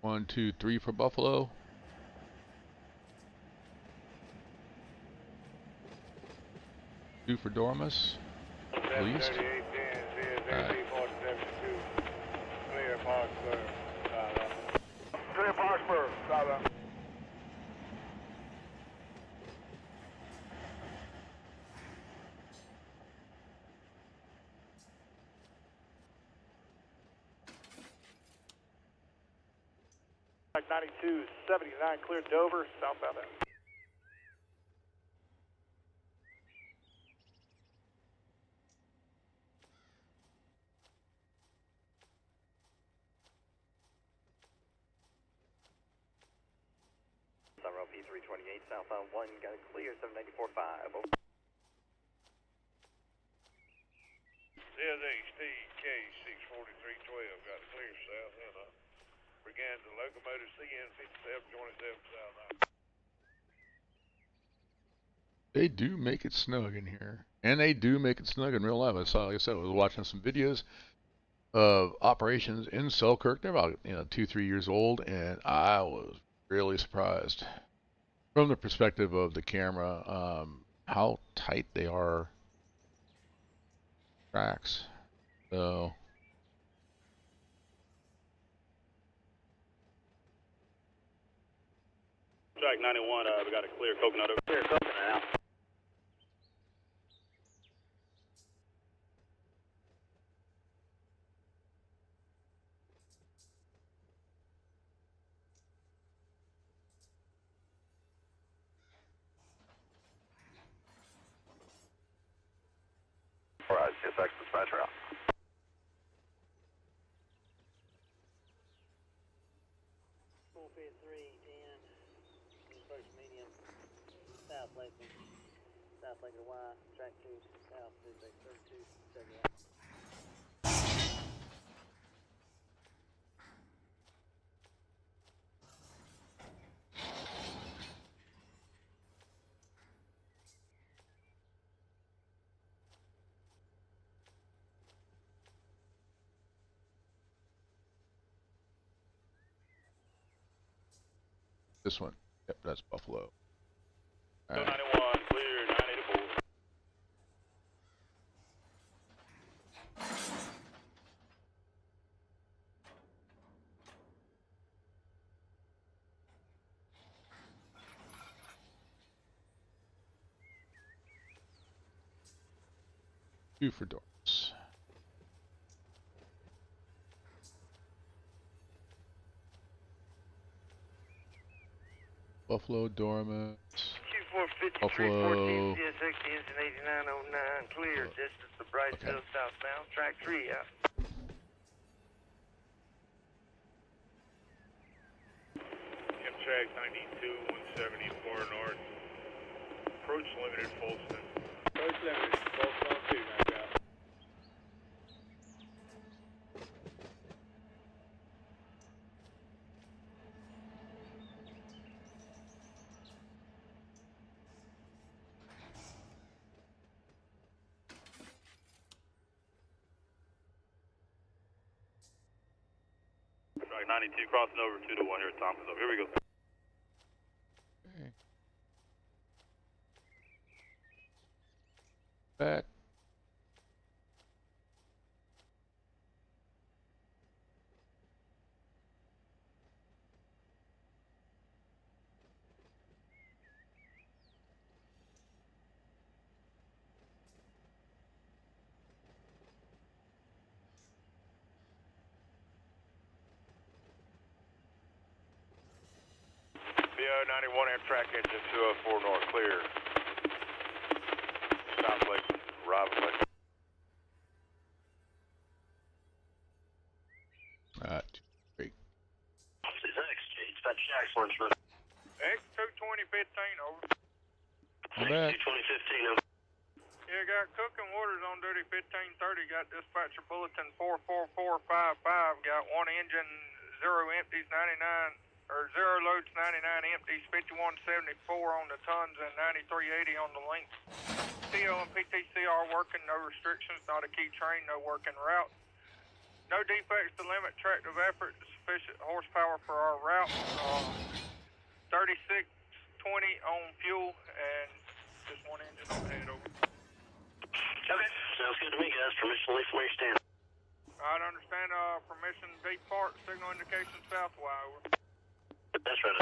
1, 2, 3 for Buffalo. Two for Dormus. At least. Alright. Clear Parksburg, southbound. Clear Parksburg, southbound. Y393 clear Dover, southbound. Sunrow P328, southbound 1, got a clear, 794.5, over. CSXT K64312, got a clear south end up. Briganza locomotive CN5727 southbound. They do make it snug in here. And they do make it snug in real life. I saw, like I said, I was watching some videos of operations in Selkirk. They're about 2-3 years old, and I was really surprised from the perspective of the camera how tight they are. Tracks. So Track 91, we got a clear coconut over. Clear coconut out. Alright, CSX dispatcher out. South Lake of Y, track 2, south, 32, 78. this one. Yep, that's Buffalo. All right. 91, clear, 984. Two for Dorms. Buffalo, Dormant. Buffalo. CSX engine 8909, clear, distance to Brightsville southbound, track 3 out. Track 92, 174 north. Approach limited, Folston. Approach limited, Folston 2, knocked out. 92 crossing over 2 to 1 here at Thompson's. Here we go. Okay. Back. BO91 Amtrak engine 204 north clear. South Lake, Robin Lake. Alright, great. This is X, dispatch Jackson, X22015, over. I'm back. 2015, over. Yeah, got cooking waters on duty 1530. Got dispatcher bulletin 44455. Got one engine, 0 empties, 99, or 0 loads, 99 empties, 5174 on the tons and 9380 on the length. CO and PTCR working, no restrictions, not a key train, no working route. No defects to limit tractive effort, sufficient horsepower for our route. 3620 on fuel and just one engine on the head, over. Okay, sounds good to me, guys. Permission to leave from where you stand. Alright, understand, permission depart, signal indication south Y, over. That's right.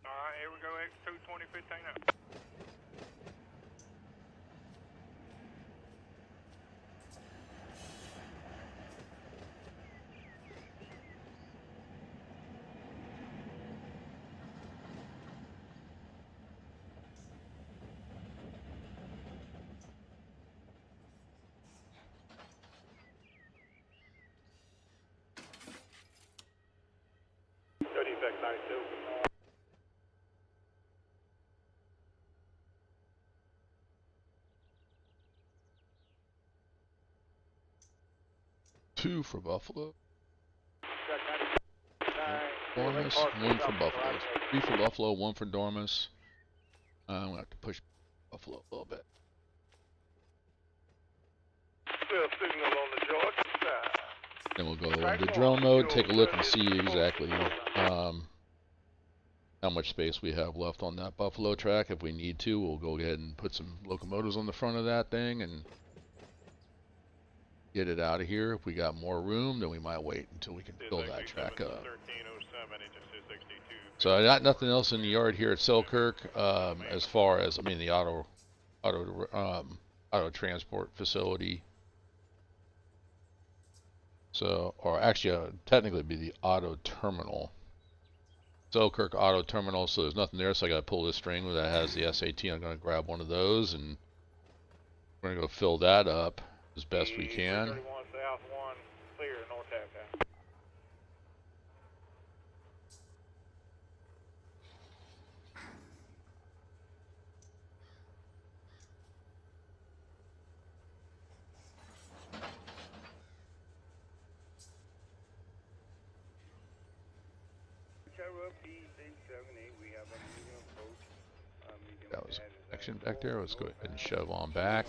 Alright, here we go, X22015 out. No defect 92. Two for Buffalo. Check 99. Dormus, one for Buffalo. Three for Buffalo, one for Dormus. I'm gonna have to push Buffalo a little bit. Still signal on the Georgia side. Then we'll go into drill mode, take a look and see exactly how much space we have left on that Buffalo track. If we need to, we'll go ahead and put some locomotives on the front of that thing and get it out of here. If we got more room, then we might wait until we can fill that track up. So I got nothing else in the yard here at Selkirk, as far as, I mean, the auto transport facility. So, or actually, technically it'd be the auto terminal. Selkirk Auto Terminal, so there's nothing there, so I gotta pull this string that has the SAT. I'm gonna grab one of those and we're gonna go fill that up as best we can. 31 south 1, clear, north half half. That was action back there. Let's go ahead and shove on back.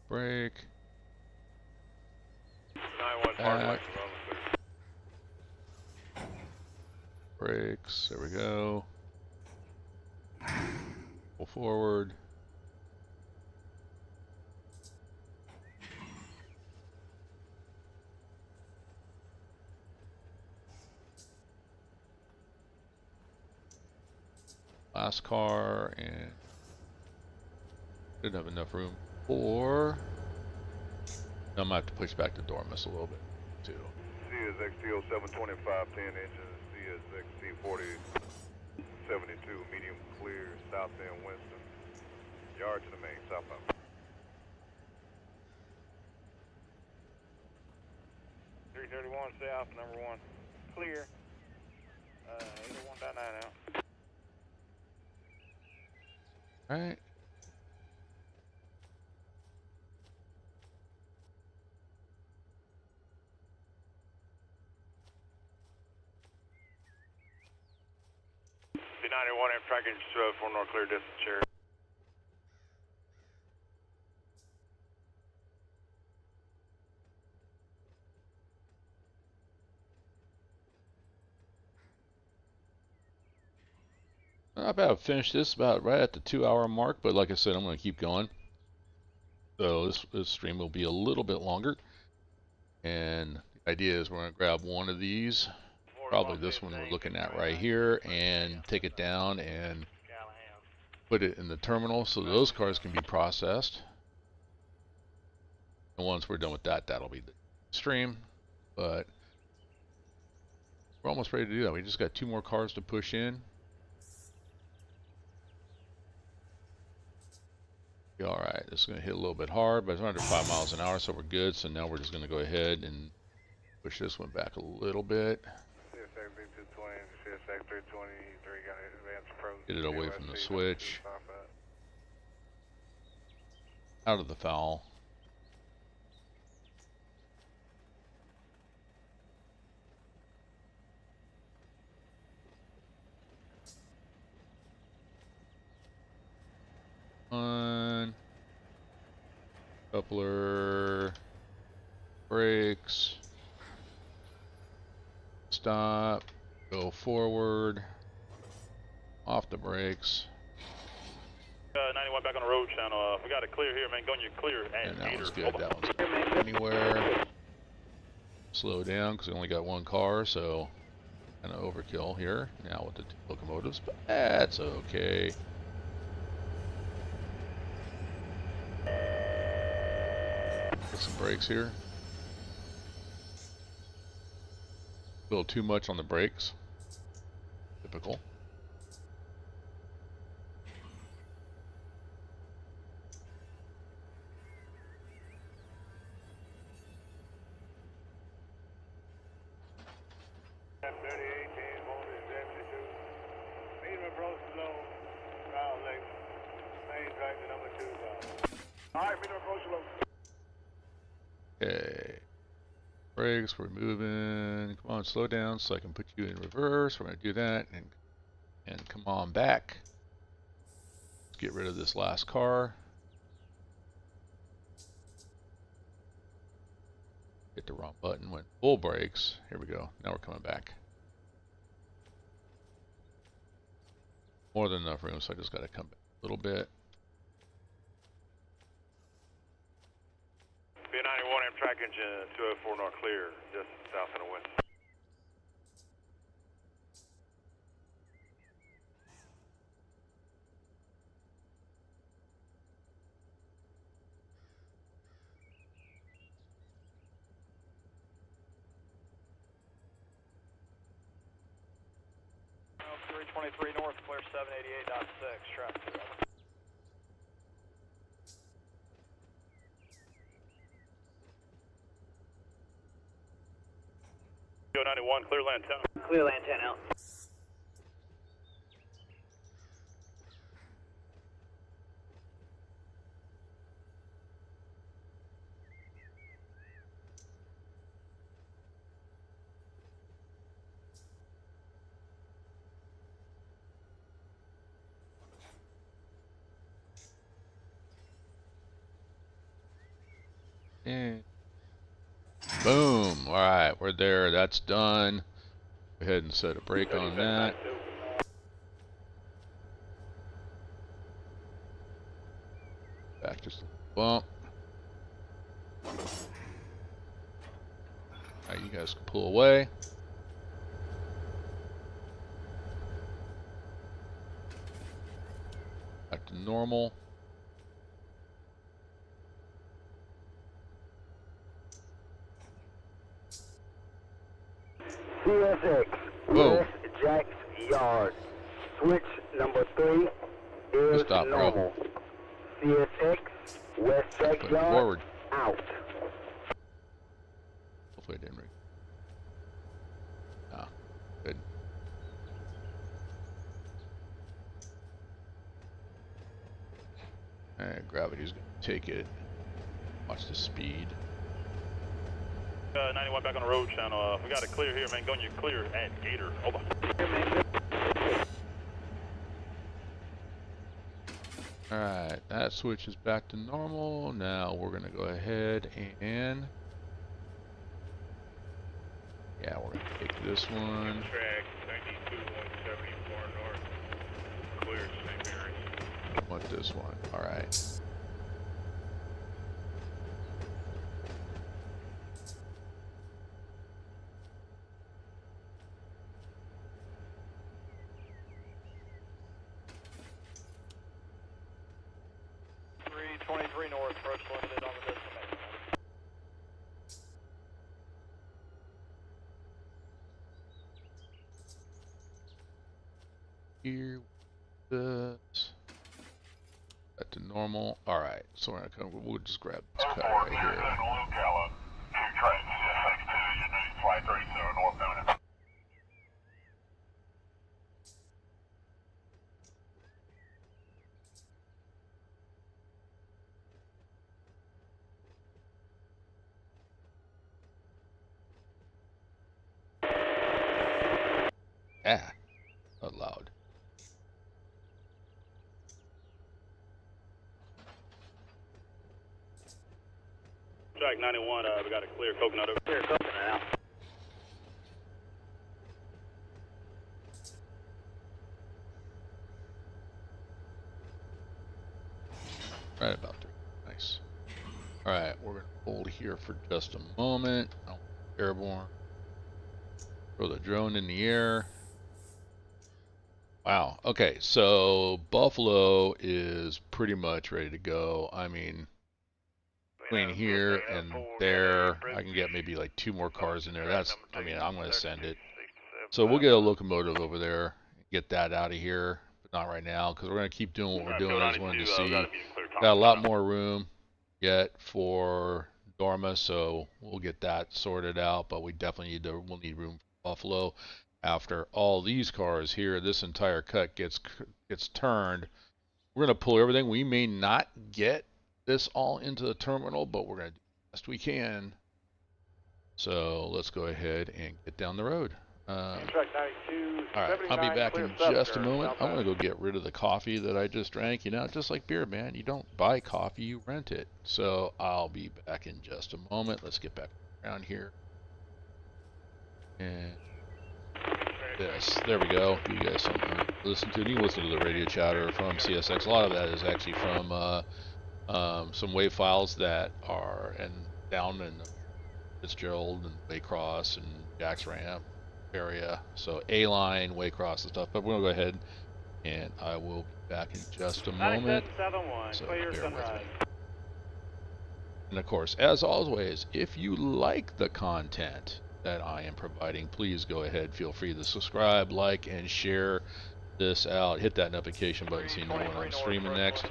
Brake. 91 Park. Brakes. There we go. Pull forward. Last car, and didn't have enough room for. I might have to push back the Dormus a little bit too. CSXTO 72510 engine, CSXT 4072 medium clear, south end Winston. Yard to the main, southbound. 331 south, number 1. Clear. 801.9 out. Alright. B91 Amtrak engine 204 North clear distance share. I about finished this about right at the 2-hour mark, but like I said, I'm going to keep going. So this stream will be a little bit longer. And the idea is we're going to grab one of these, probably this one we're looking at right here, and take it down and put it in the terminal so those cars can be processed. And once we're done with that, that'll be the stream. But we're almost ready to do that. We just got 2 more cars to push in. Alright, this is going to hit a little bit hard, but it's under 5 miles an hour, so we're good. So now we're just going to go ahead and push this one back a little bit. Get it away from the switch. Out of the foul. On. Coupler. Brakes. Stop. Go forward. Off the brakes. 91 back on the road channel. We got it clear here, man. Going you clear. And that one's good. That one's good. Anywhere. Slow down because we only got 1 car, so kind of overkill here. Now with the 2 locomotives, but that's okay. Put some brakes here. A little too much on the brakes. Typical. Okay. Brakes, we're moving. Come on, slow down so I can put you in reverse. We're going to do that and come on back. Let's get rid of this last car. Hit the wrong button. Went full brakes. Here we go. Now we're coming back. More than enough room, so I just got to come back a little bit. B91 Amtrak engine 204 North clear, just south and west. Oh, 323 North, clear 788.6, traffic. Go 91, clear land 10. Clear land 10 out. And boom. Alright, we're there. That's done. Go ahead and set a brake on that. Back just a bump. Alright, you guys can pull away. Back to normal. CSX, West Jack's Yard. Switch number 3 is stop, normal. Bro. CSX, West Jack's Yard, forward. out. Hopefully I didn't rig. And gravity's going to take it. Watch the speed. 91 back on the road channel. We got it clear here, man. Going you clear at Gator. Over. Alright, that switches back to normal. Now we're going to go ahead and... yeah, we're going to take this one. Track 92, 174 north. Clear, same area. Want this one. Alright. North, approach limited on the destination. Here, this. Back to normal. Alright, so we're gonna we'll just grab this cut right here. Yeah, not loud. Track 91, we got a clear coconut over. Clear coconut now. Right about there. Nice. Alright, we're going to hold here for just a moment. Oh, airborne. Throw the drone in the air. Wow. Okay, so Buffalo is pretty much ready to go. I mean, between here and there, I can get maybe like 2 more cars in there. That's, I mean, I'm going to send it. So we'll get a locomotive over there, get that out of here, but not right now, because we're going to keep doing what we're doing. I just wanted to see. Got a lot more room yet for Dorma, so we'll get that sorted out, but we definitely we'll need room for Buffalo. After all these cars here, this entire cut gets turned. We're going to pull everything. We may not get this all into the terminal, but we're going to do the best we can. So let's go ahead and get down the road. Track 92, all right, I'll be back in just a moment. I'm going to go get rid of the coffee that I just drank. You know, just like beer, man. You don't buy coffee, you rent it. So I'll be back in just a moment. Let's get back around here. And this. There we go. You guys listen to it. You can listen to the radio chatter from CSX. A lot of that is actually from some wave files that are down in Fitzgerald and Waycross and Jack's Ramp area. So A-line, Waycross and stuff. But we're going to go ahead and I will be back in just a moment. 9771, So clear bear with sunrise. me. And of course, as always, if you like the content that I am providing, please go ahead, feel free to subscribe, like, and share this out. Hit that notification button so you know when I'm streaming next.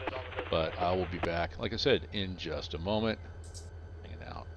But I will be back, like I said, in just a moment. Hanging out.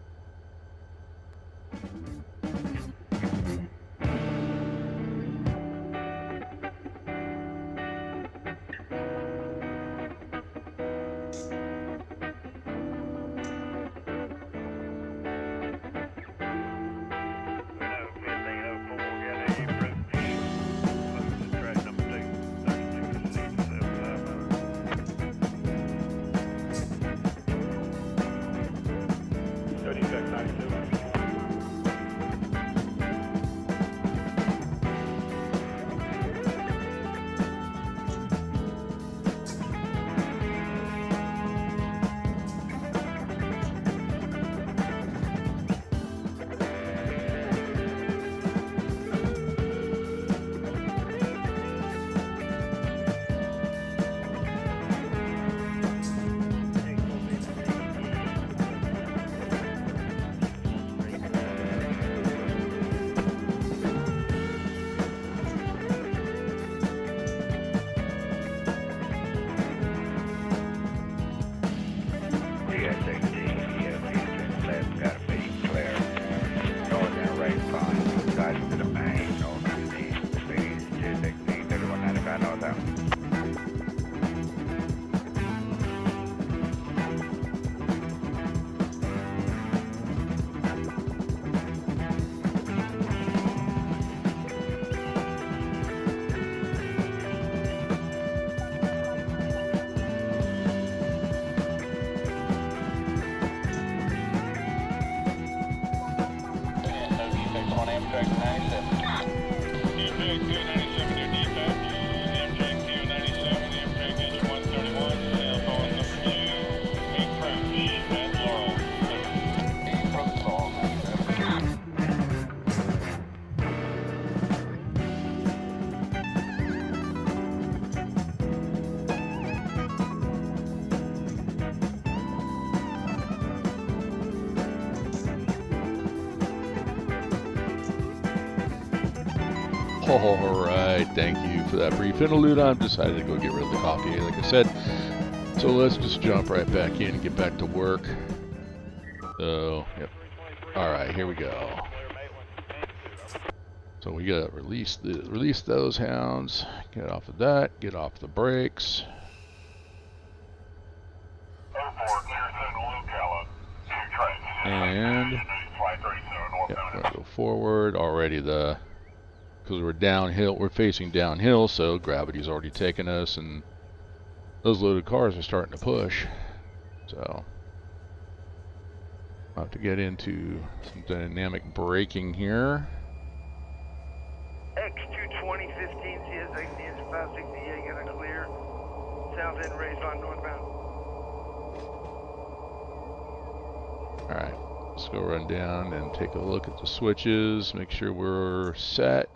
All right, thank you for that brief interlude. I'm decided to go get rid of the coffee, like I said. So let's just jump right back in and get back to work. So, yep. All right, here we go. So we gotta release those hounds. Get off of that. Get off the brakes. And yep, we're gonna go forward. Already because we're downhill, we're facing downhill, so gravity's already taken us, and those loaded cars are starting to push. So I'll have to get into some dynamic braking here. X220, 15, CSX, engine 568, got a clear. South end race line northbound. Alright, let's go run down and take a look at the switches, make sure we're set.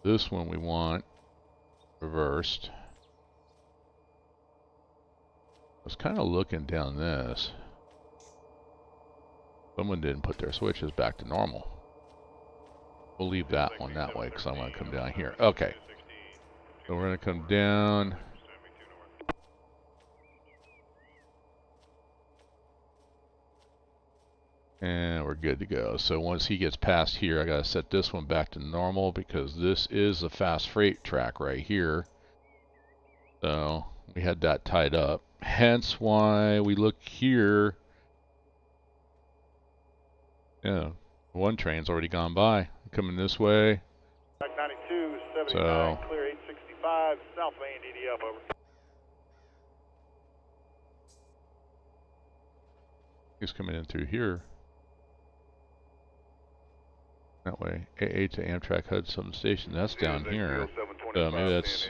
This one we want reversed. I was kind of looking down this. Someone didn't put their switches back to normal. We'll leave that one that way because I want to come down here. Okay. So we're going to come down. And we're good to go. So once he gets past here, I got to set this one back to normal because this is a fast freight track right here. So we had that tied up. Hence why we look here. Yeah, one train's already gone by. Coming this way. 92, 79, so, clear 865, south main DD up, over. He's coming in through here. That way. AA to Amtrak Hudson Station. That's down here. Maybe that's...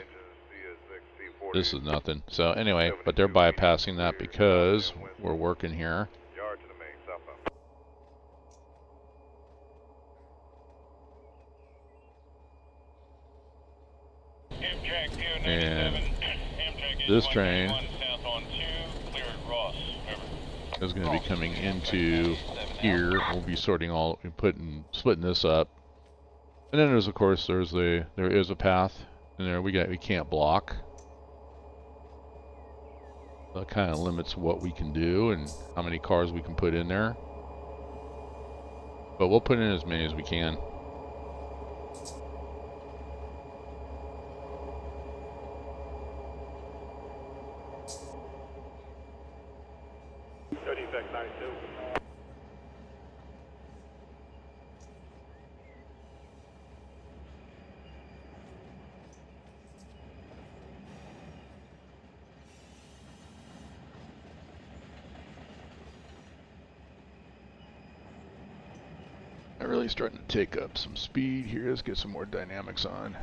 This is nothing. So anyway, but they're bypassing that because we're working here. And this train is going to be coming into here. We'll be splitting this up. And then there's, of course, there is a path in there we can't block. That kind of limits what we can do and how many cars we can put in there. But we'll put in as many as we can. Defect 92. I'm really starting to take up some speed here. Let's get some more dynamics on.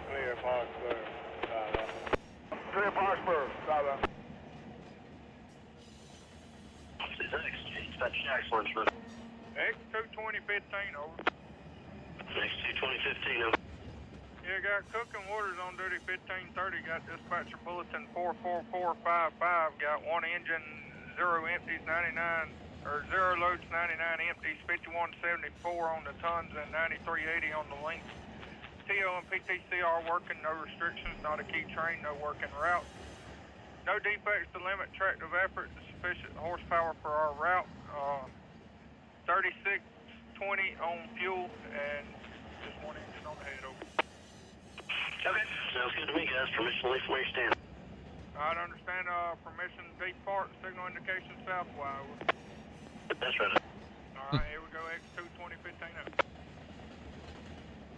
Clear Parksburg, Clear Parksburg, southbound. X220 15 over. X220 15 over. Yeah, got cooking waters on duty 1530. Got dispatcher bulletin 44455. Got one engine, 0 empties 99, or 0 loads 99 empties, 5174 on the tons and 9380 on the length. TO and PTCR working, no restrictions, not a key train, no working route. No defects to limit tractive effort, sufficient horsepower for our route. 3620 on fuel and just one engine on the head over. Okay, sounds good to me, guys. Permission to leave from where you stand. I'd understand permission depart, signal indication south over. That's right. Alright, here we go, X220 15 up.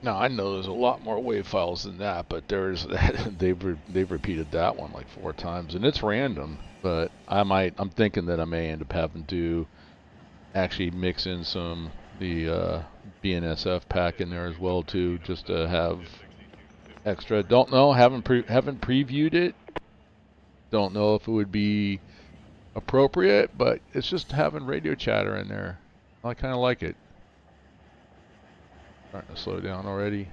Now I know there's a lot more wave files than that, but there's they've repeated that one like 4 times, and it's random. But I'm thinking that I may end up having to actually mix in the BNSF pack in there as well too, just to have extra. Don't know, haven't previewed it. Don't know if it would be appropriate, but it's just having radio chatter in there. I kind of like it. Starting to slow down already.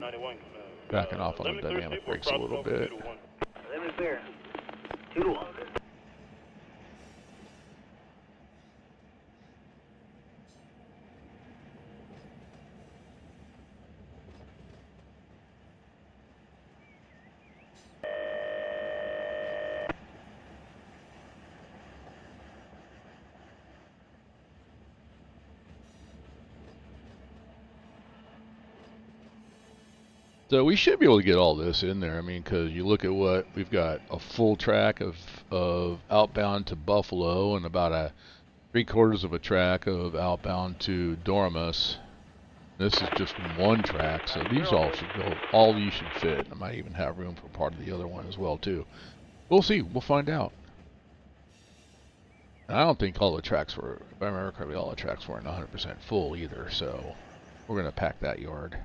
91. Backing off on the dynamic brakes a little bit. Limit is there. 2 to 1. So we should be able to get all this in there. I mean, because you look at what we've got, a full track of outbound to Buffalo and about a 3/4 of a track of outbound to Dormus. This is just one track, so these all should go. All these should fit. I might even have room for part of the other one as well too. We'll see. We'll find out. And I don't think all the tracks were, if I remember correctly, all the tracks weren't 100% full either. So we're gonna pack that yard.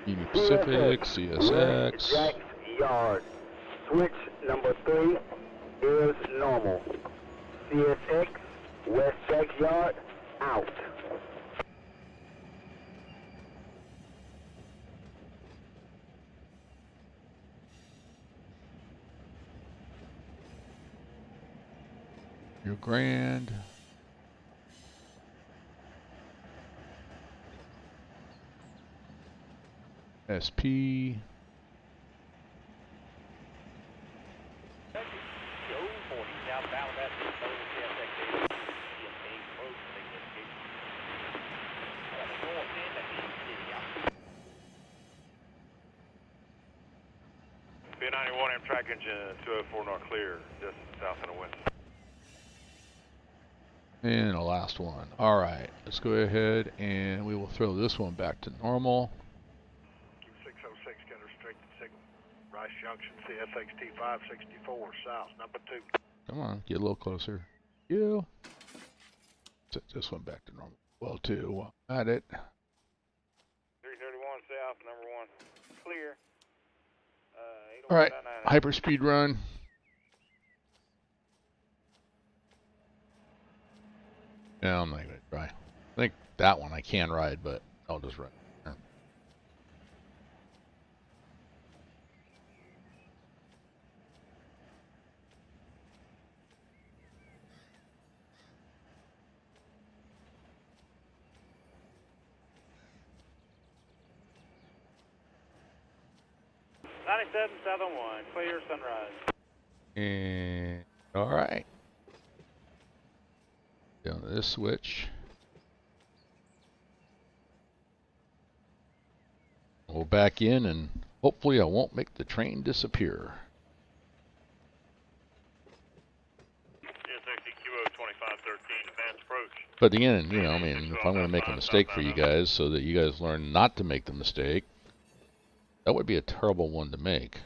Union Pacific, CSX. Jack's Yard. Switch number 3 is normal. CSX, West Jack's Yard, out. Rio Grande. SP. B91 Amtrak engine 204 not clear, just south and west. And the last one. All right, let's go ahead and we will throw this one back to normal. 606 get restricted signal. Rice Junction, CSXT 564 south, number 2. Come on, get a little closer. You. Set this one back to normal. Well, too. At it. 331 south, number 1. Clear. All right, hyperspeed run. No, I'm not going to try. I think that one I can ride, but I'll just run. South on 1, clear sunrise. And all right. Down to this switch. We'll back in and hopefully I won't make the train disappear. But again, you know, I mean, if I'm going to make a mistake for you guys so that you guys learn not to make the mistake, that would be a terrible one to make.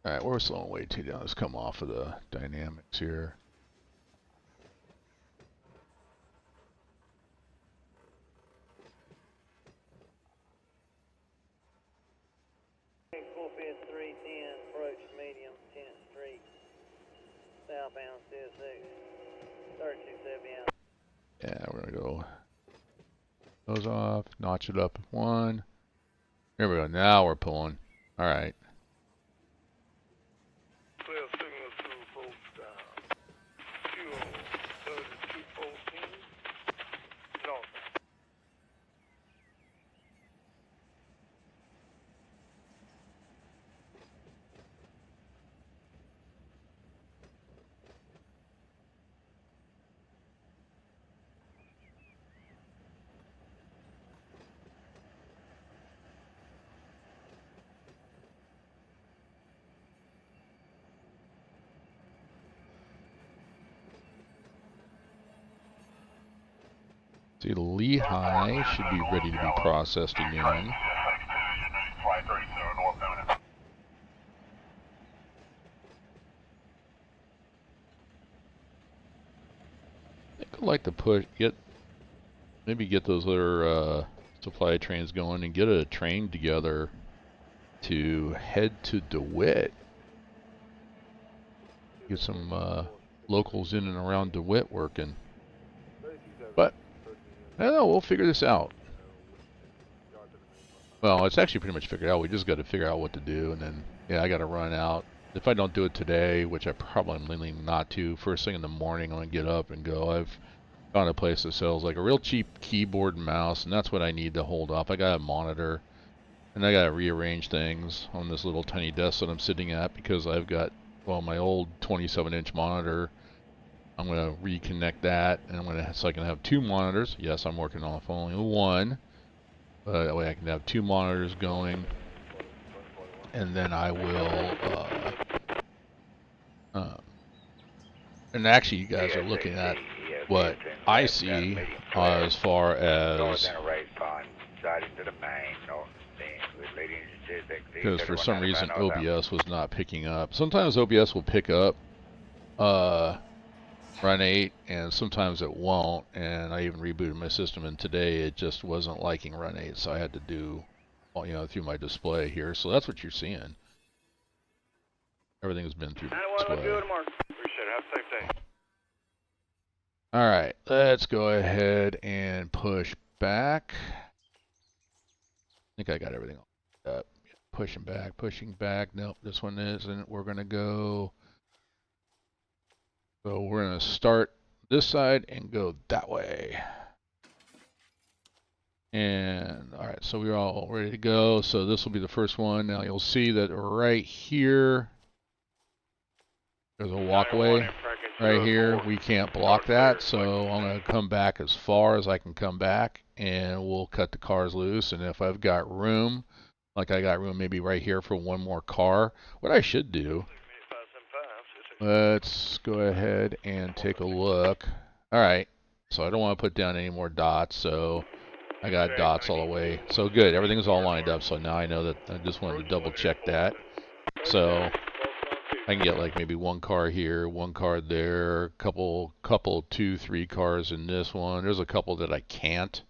Alright, we're slowing way too down. Let's come off of the dynamics here. Full-fit 310, approach medium, 10th Street, southbound CSX, 3270 out. Yeah, we're going to go those off, notch it up 1. Here we go. Now we're pulling. Alright. See, Lehigh should be ready to be processed again. I think I'd like to maybe get those other supply trains going and get a train together to head to DeWitt. Get some locals in and around DeWitt working. But I don't know, we'll figure this out. Well, it's actually pretty much figured out. We just got to figure out what to do, and then, yeah, I got to run out. If I don't do it today, which I probably am leaning not to, first thing in the morning I'm going to get up and go. I've found a place that sells like a real cheap keyboard and mouse, and that's what I need to hold up. I got a monitor, and I got to rearrange things on this little tiny desk that I'm sitting at because I've got, well, my old 27-inch monitor. I'm going to reconnect that, and so I can have 2 monitors. Yes, I'm working off only one. That way I can have 2 monitors going, and then I will, and actually you guys are looking at what I see as far as, because for some reason OBS was not picking up. Sometimes OBS will pick up Run8, and sometimes it won't, and I even rebooted my system, and today it just wasn't liking Run8, so I had to do, you know, through my display here. So that's what you're seeing. Everything's been through the display. Appreciate it. Have a safe day. All right, let's go ahead and push back. I think I got everything up. Pushing back. Nope, this one isn't. We're going to go. So we're going to start this side and go that way. And all right, so we're all ready to go. So this will be the first one. Now you'll see that right here, there's a walkway right here. We can't block that, so I'm going to come back as far as I can come back, and we'll cut the cars loose. And if I've got room, like I got room maybe right here for one more car, what I should do, let's go ahead and take a look. All right, so I don't want to put down any more dots, so I got dots all the way. So good, everything's all lined up, so now I know that. I just wanted to double check that. So I can get like maybe 1 car here, 1 car there, couple, 2, 3 cars in this one. There's a couple that I can't.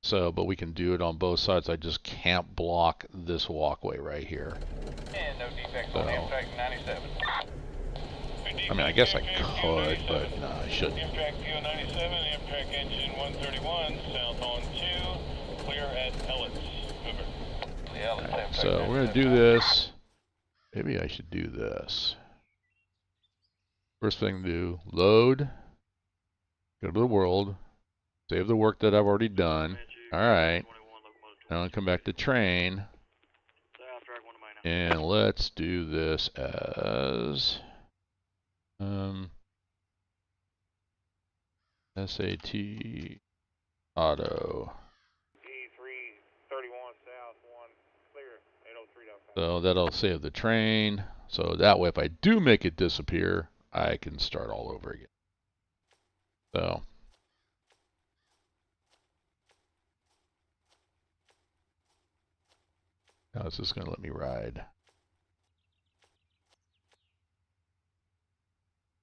So, but we can do it on both sides. I just can't block this walkway right here. And no defects on Amtrak 97. I mean, I guess I could, but no, I shouldn't. Amtrak PO97, Amtrak engine 131, south on 2, clear at Ellis. Over. Right, so we're going to do this. Maybe I should do this. First thing to do, load, go to the world, save the work that I've already done. All right. Now I'll come back to train. And let's do this as SAT Auto. So that'll save the train. So that way, if I do make it disappear, I can start all over again. So. Now it's just going to let me ride.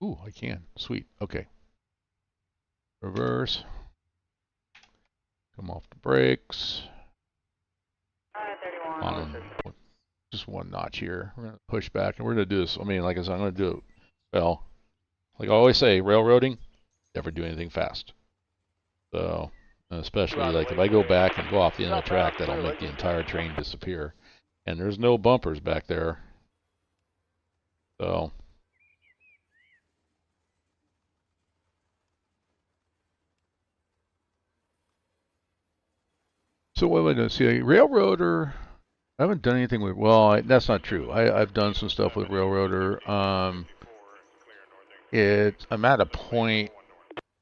Ooh, I can. Sweet. Okay. Reverse. Come off the brakes. On just 1 notch here. We're going to push back, and we're going to do this. I mean, like I said, I'm going to do it. Well, like I always say, railroading, never do anything fast. So, especially like if I go back and go off the end of the track, that'll make the entire train disappear. And there's no bumpers back there. So. So what am I doing? See, a Railroader, I haven't done anything with, well, that's not true. I've done some stuff with Railroader. I'm at a point,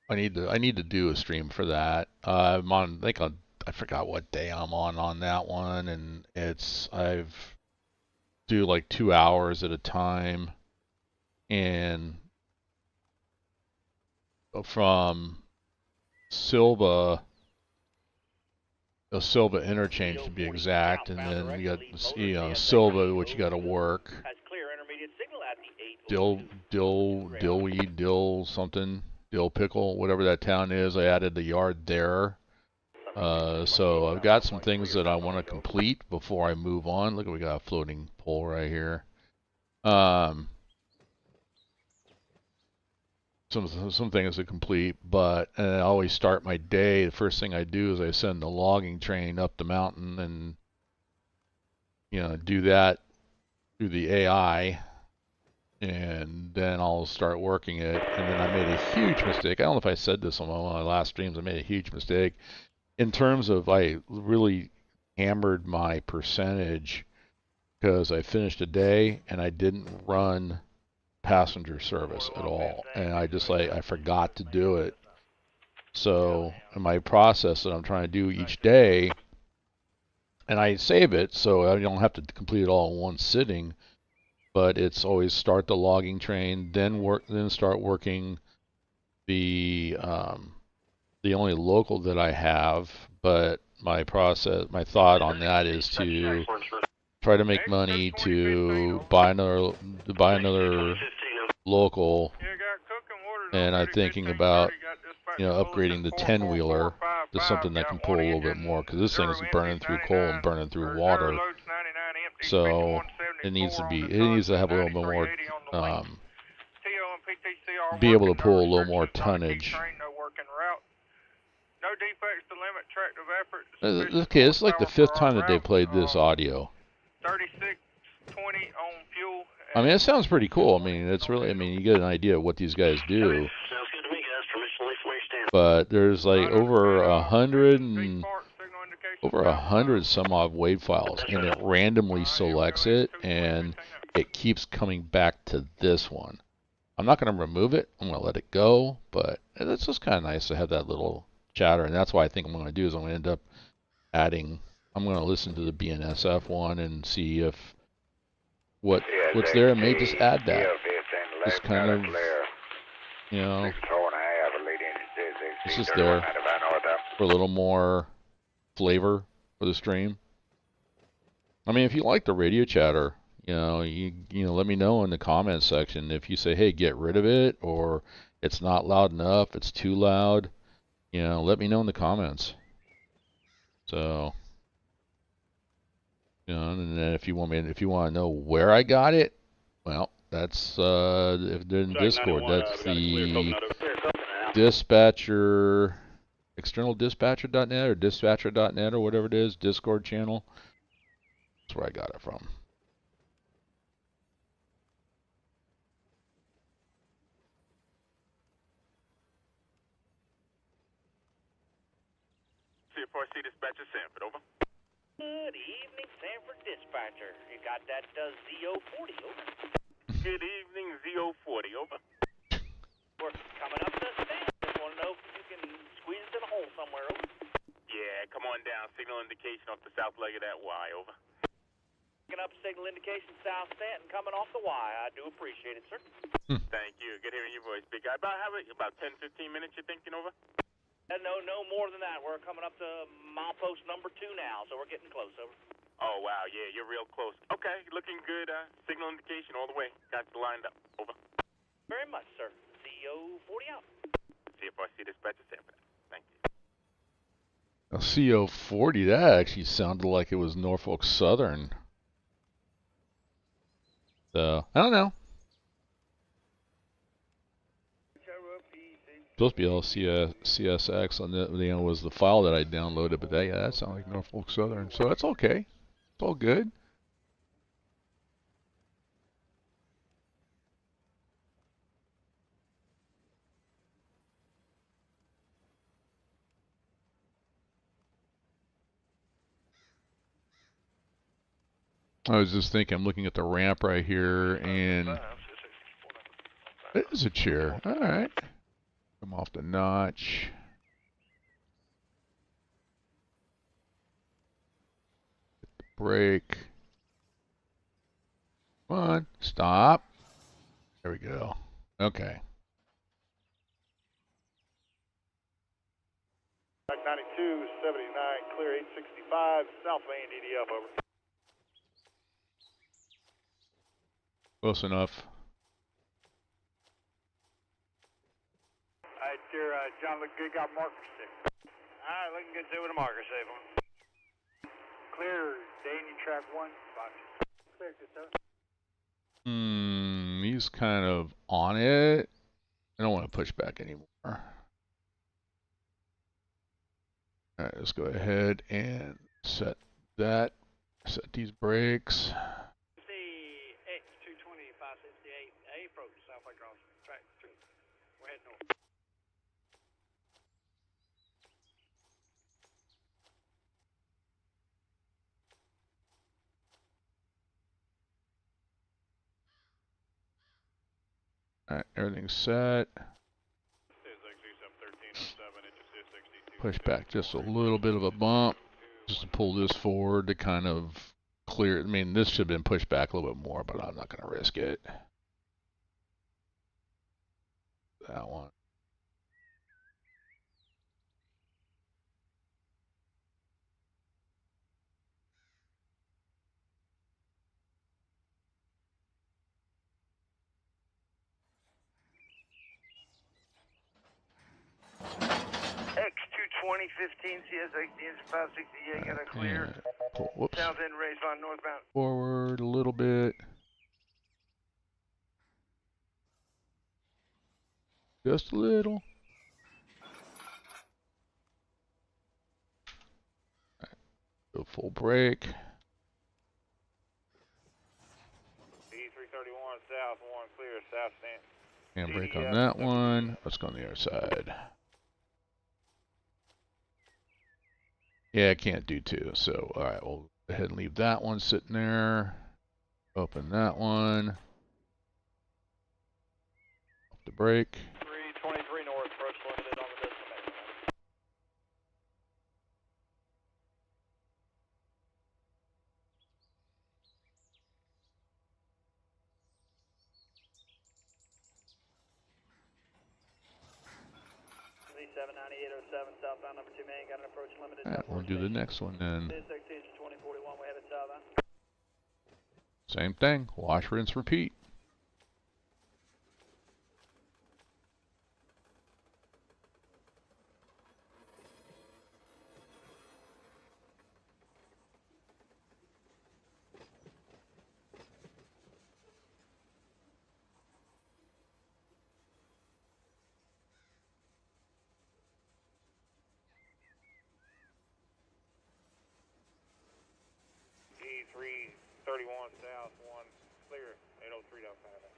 I need to do a stream for that. I'm on, I forgot what day I'm on that one, and I've do like 2 hours at a time, and from Silva interchange to be exact, and then you got Silva, which you got to work. Dill Pickle, whatever that town is. I added the yard there. So I've got some things that I want to complete before I move on. Look, we got a floating pole right here. some things are complete, but I always start my day. The first thing I do is I send the logging train up the mountain and, you know, do that through the AI, and then I'll start working it. And then I made a huge mistake. I don't know if I said this on one of my last streams. I made a huge mistake in terms of I really hammered my percentage because I finished a day and I didn't run passenger service at all, and I just I forgot to do it. So in my process that I'm trying to do each day, and I save it so I don't have to complete it all in one sitting, but it's always start the logging train, then start working the only local that I have. But my thought on that is to try to make money to buy another local, and I'm thinking about, you know, upgrading the 10-wheeler to something that can pull a little bit more, because this thing is burning through coal and burning through water, so it needs to have a little bit more, be able to pull a little more tonnage. Okay, it's like the 5th time that they played this audio. 3620 on fuel. I mean, it sounds pretty cool. I mean, it's really, I mean, you get an idea of what these guys do. Sounds good to me, guys. Permission for your stand. But there's like over 100 some odd WAV files, and it randomly selects it, and it keeps coming back to this one. I'm not going to remove it. I'm going to let it go, but it's just kind of nice to have that little chatter, and that's why I think I'm going to do is I'm going to end up adding. I'm going to listen to the BNSF one and see if what's there. I may just add that. Just kind of, you know, it's just there for a little more flavor for the stream. I mean, if you like the radio chatter, you know, let me know in the comments section. If you say, hey, get rid of it, or it's not loud enough, it's too loud, you know, let me know in the comments. So, you know, and then if you want to know where I got it, well, that's if they're in Discord. That's the dispatcher, external dispatcher.net or dispatcher.net or whatever it is, Discord channel. That's where I got it from. C4C dispatcher Sanford, over. Good evening, Sanford dispatcher. You got that ZO40, over. Good evening, ZO40, over. We're coming up to the stand. Just want to know if you can squeeze it in a hole somewhere, over. Yeah, come on down. Signal indication off the south leg of that Y, over. Picking up signal indication south Stanton coming off the Y. I do appreciate it, sir. Thank you. Good hearing your voice, big guy. About 10, 15 minutes, you thinking, over? No more than that. We're coming up to milepost number 2 now, so we're getting close, over. Oh, wow, yeah, you're real close. Okay, looking good. Signal indication all the way. Got you lined up, over. Very much, sir. CO40 out. C4C dispatcher Sanford. Thank you. A CO40, that actually sounded like it was Norfolk Southern. So, I don't know. Supposed to be all CSX on the was the file that I downloaded, but that sounded like Norfolk Southern, so that's okay. It's all good. I was just thinking, I'm looking at the ramp right here, and it is a chair. All right. Come off the notch. Hit the brake. Come on, stop. There we go. Okay. 92, 79, clear 865, South Main DDF, over. Close enough. Alright, sir, John, look good, got marker safe. Alright, looking good, too, with a marker safe on. Clear, Danny, track 1, boxes. Clear, good, sir. He's kind of on it. I don't want to push back anymore. All right, let's go ahead and set that. Set these brakes. The X220 568A approach southway across track 2. We're heading north. All right, everything's set. Push back just a little bit of a bump, just to pull this forward to kind of clear. I mean, this should have been pushed back a little bit more, but I'm not going to risk it. That one. X220 15 CSX engine 568 got a clear. Whoops. South end race line northbound. Forward a little bit. Just a little. Right. Go full brake. E331 south, 1 clear, south stand. Handbrake on that one. Let's go on the other side. Yeah, I can't do 2. So, all right, we'll go ahead and leave that one sitting there. Open that one. Off the brake. 323 north, approach limited on the destination. Z79807 southbound number 2 main, got an approach limited. All right, we'll do the next one then. CSX engine 2041, we headed southbound. Same thing. Wash, rinse, repeat. E331 south, 1 clear, 803 down Saturday.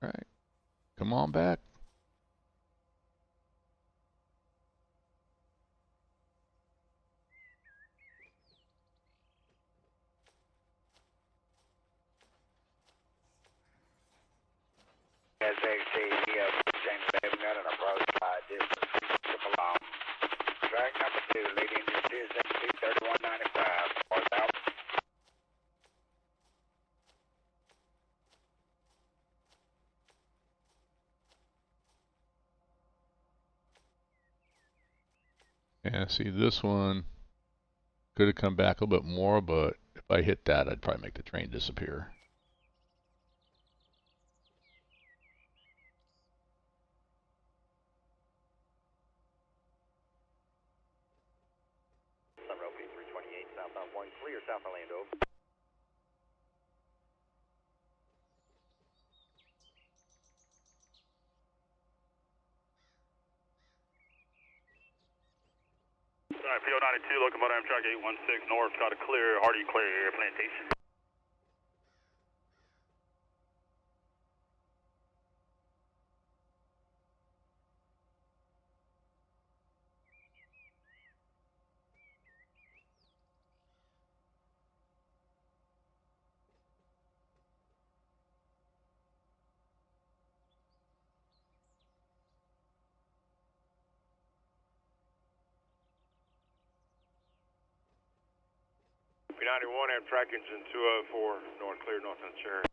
All right. Come on back. SXT, James Baby got an approach by distance, keep along. Track number 2, leading to SXT 3195, north out. Yeah, see, this one could have come back a little bit more, but if I hit that, I'd probably make the train disappear. Sunrow P328 southbound 1 clear, south Orlando. Alright, PO92, locomotive Amtrak 816 north, got a clear, Hardy clear air plantation. P91 Amtrak engine 204, north clear, north end Cherry.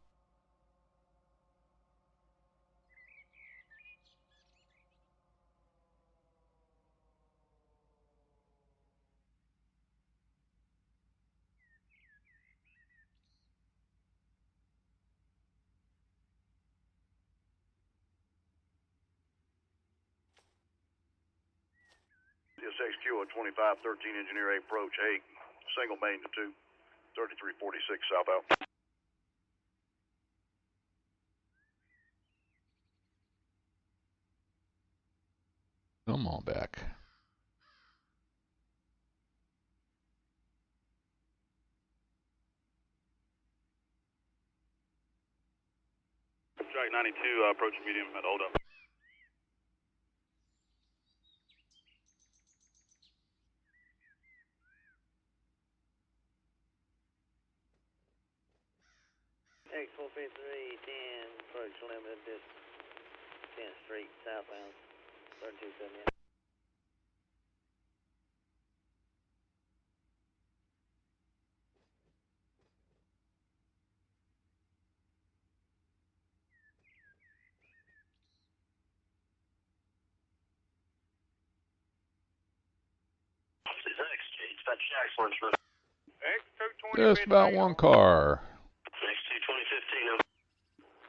CSXQ 2513 engineer approach 8, single main to 2, 3346 southbound. Come on back. Track 92, approaching medium at hold up. X453, 10, approach limited distance, 10th Street, southbound, 3278. Just about one car.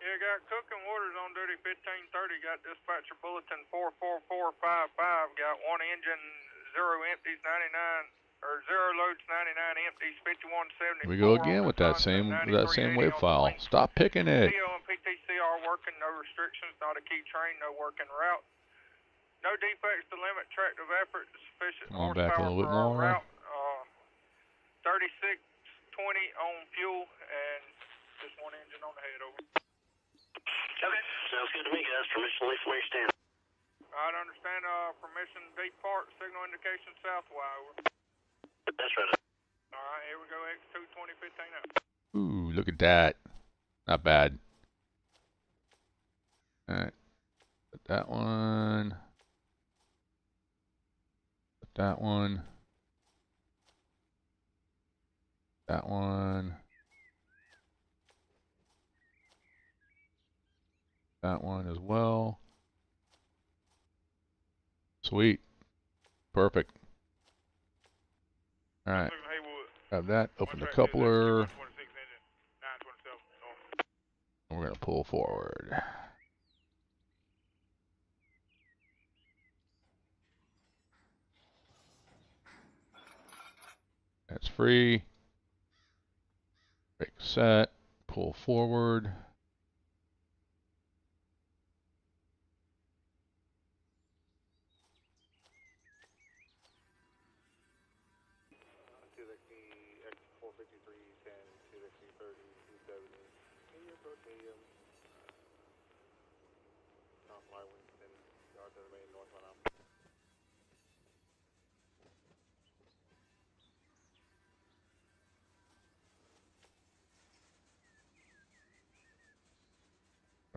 Yeah, got cooking waters on duty 1530. Got dispatcher bulletin 44455. Got one engine, 0 empties, 99 or 0 loads, 99 empties, 5174. Here we go again with that same wave file. Stop picking it. CO and PTC are working. No restrictions. Not a key train. No working route. No defects to limit tractive effort. Sufficient Come on back a little bit more. Route. 3620 on fuel and just one engine on the head. Over. Okay, sounds good to me, guys. Permission to leave from where you stand. I understand. Permission to depart. Signal indication south Y. Over. That's right. All right, here we go. X220 15 up. Ooh, look at that. Not bad. All right. Put that one. Put that one. That one. That one as well. Sweet. Perfect. All right. Have that. Open the coupler. And we're going to pull forward. That's free. Brake set. Pull forward.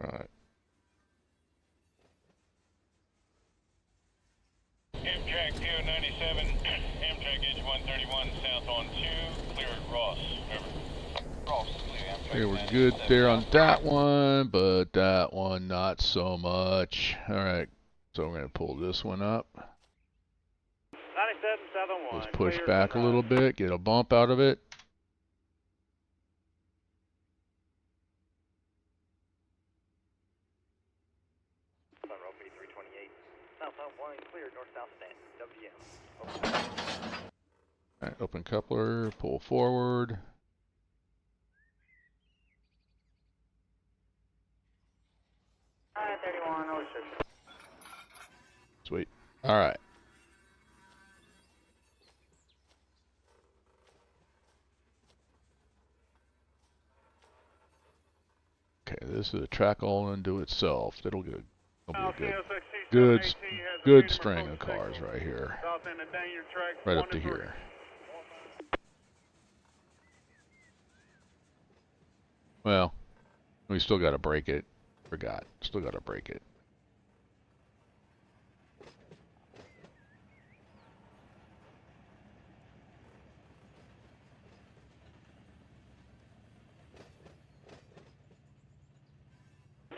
Right. Amtrak PO 97, Amtrak engine 131, south on 2, clear at Ross. Over. Ross, clear Amtrak. Okay, we're good there on that one, but that one not so much. All right, so we're going to pull this one up. 97 south on 1. Let's push back a little bit, get a bump out of it. All right, open coupler, pull forward. Sweet. All right. Okay, this is a track all unto itself. That'll be a good string of cars right here. Right up to here. Well, we still got to break it. Forgot. Still got to break it.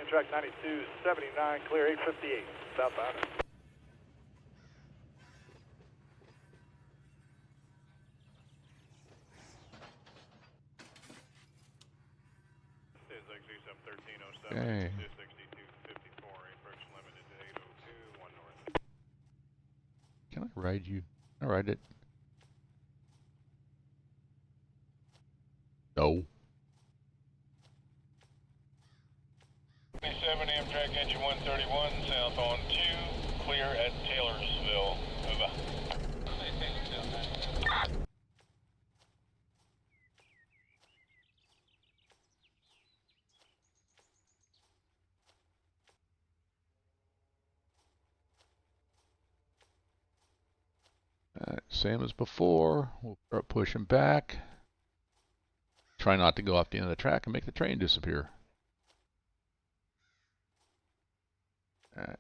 Track 92, 79, clear 858, southbound. Okay. Can I ride you? Can I ride it? No. 27 Amtrak engine 131, south on 2, clear at Taylorsville. Over. Alright, same as before. We'll start pushing back. Try not to go off the end of the track and make the train disappear. Alright.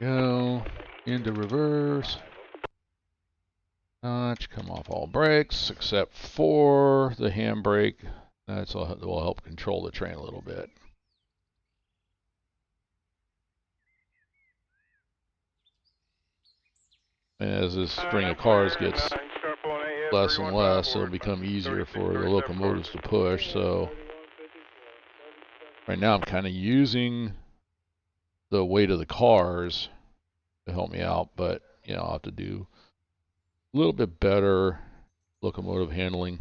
Go into reverse. Notch, come off all brakes except for the handbrake. That will help control the train a little bit. As this string of cars gets less and less, it'll become easier for the locomotives to push. So right now I'm kind of using the weight of the cars to help me out, but you know, I'll have to do a little bit better locomotive handling.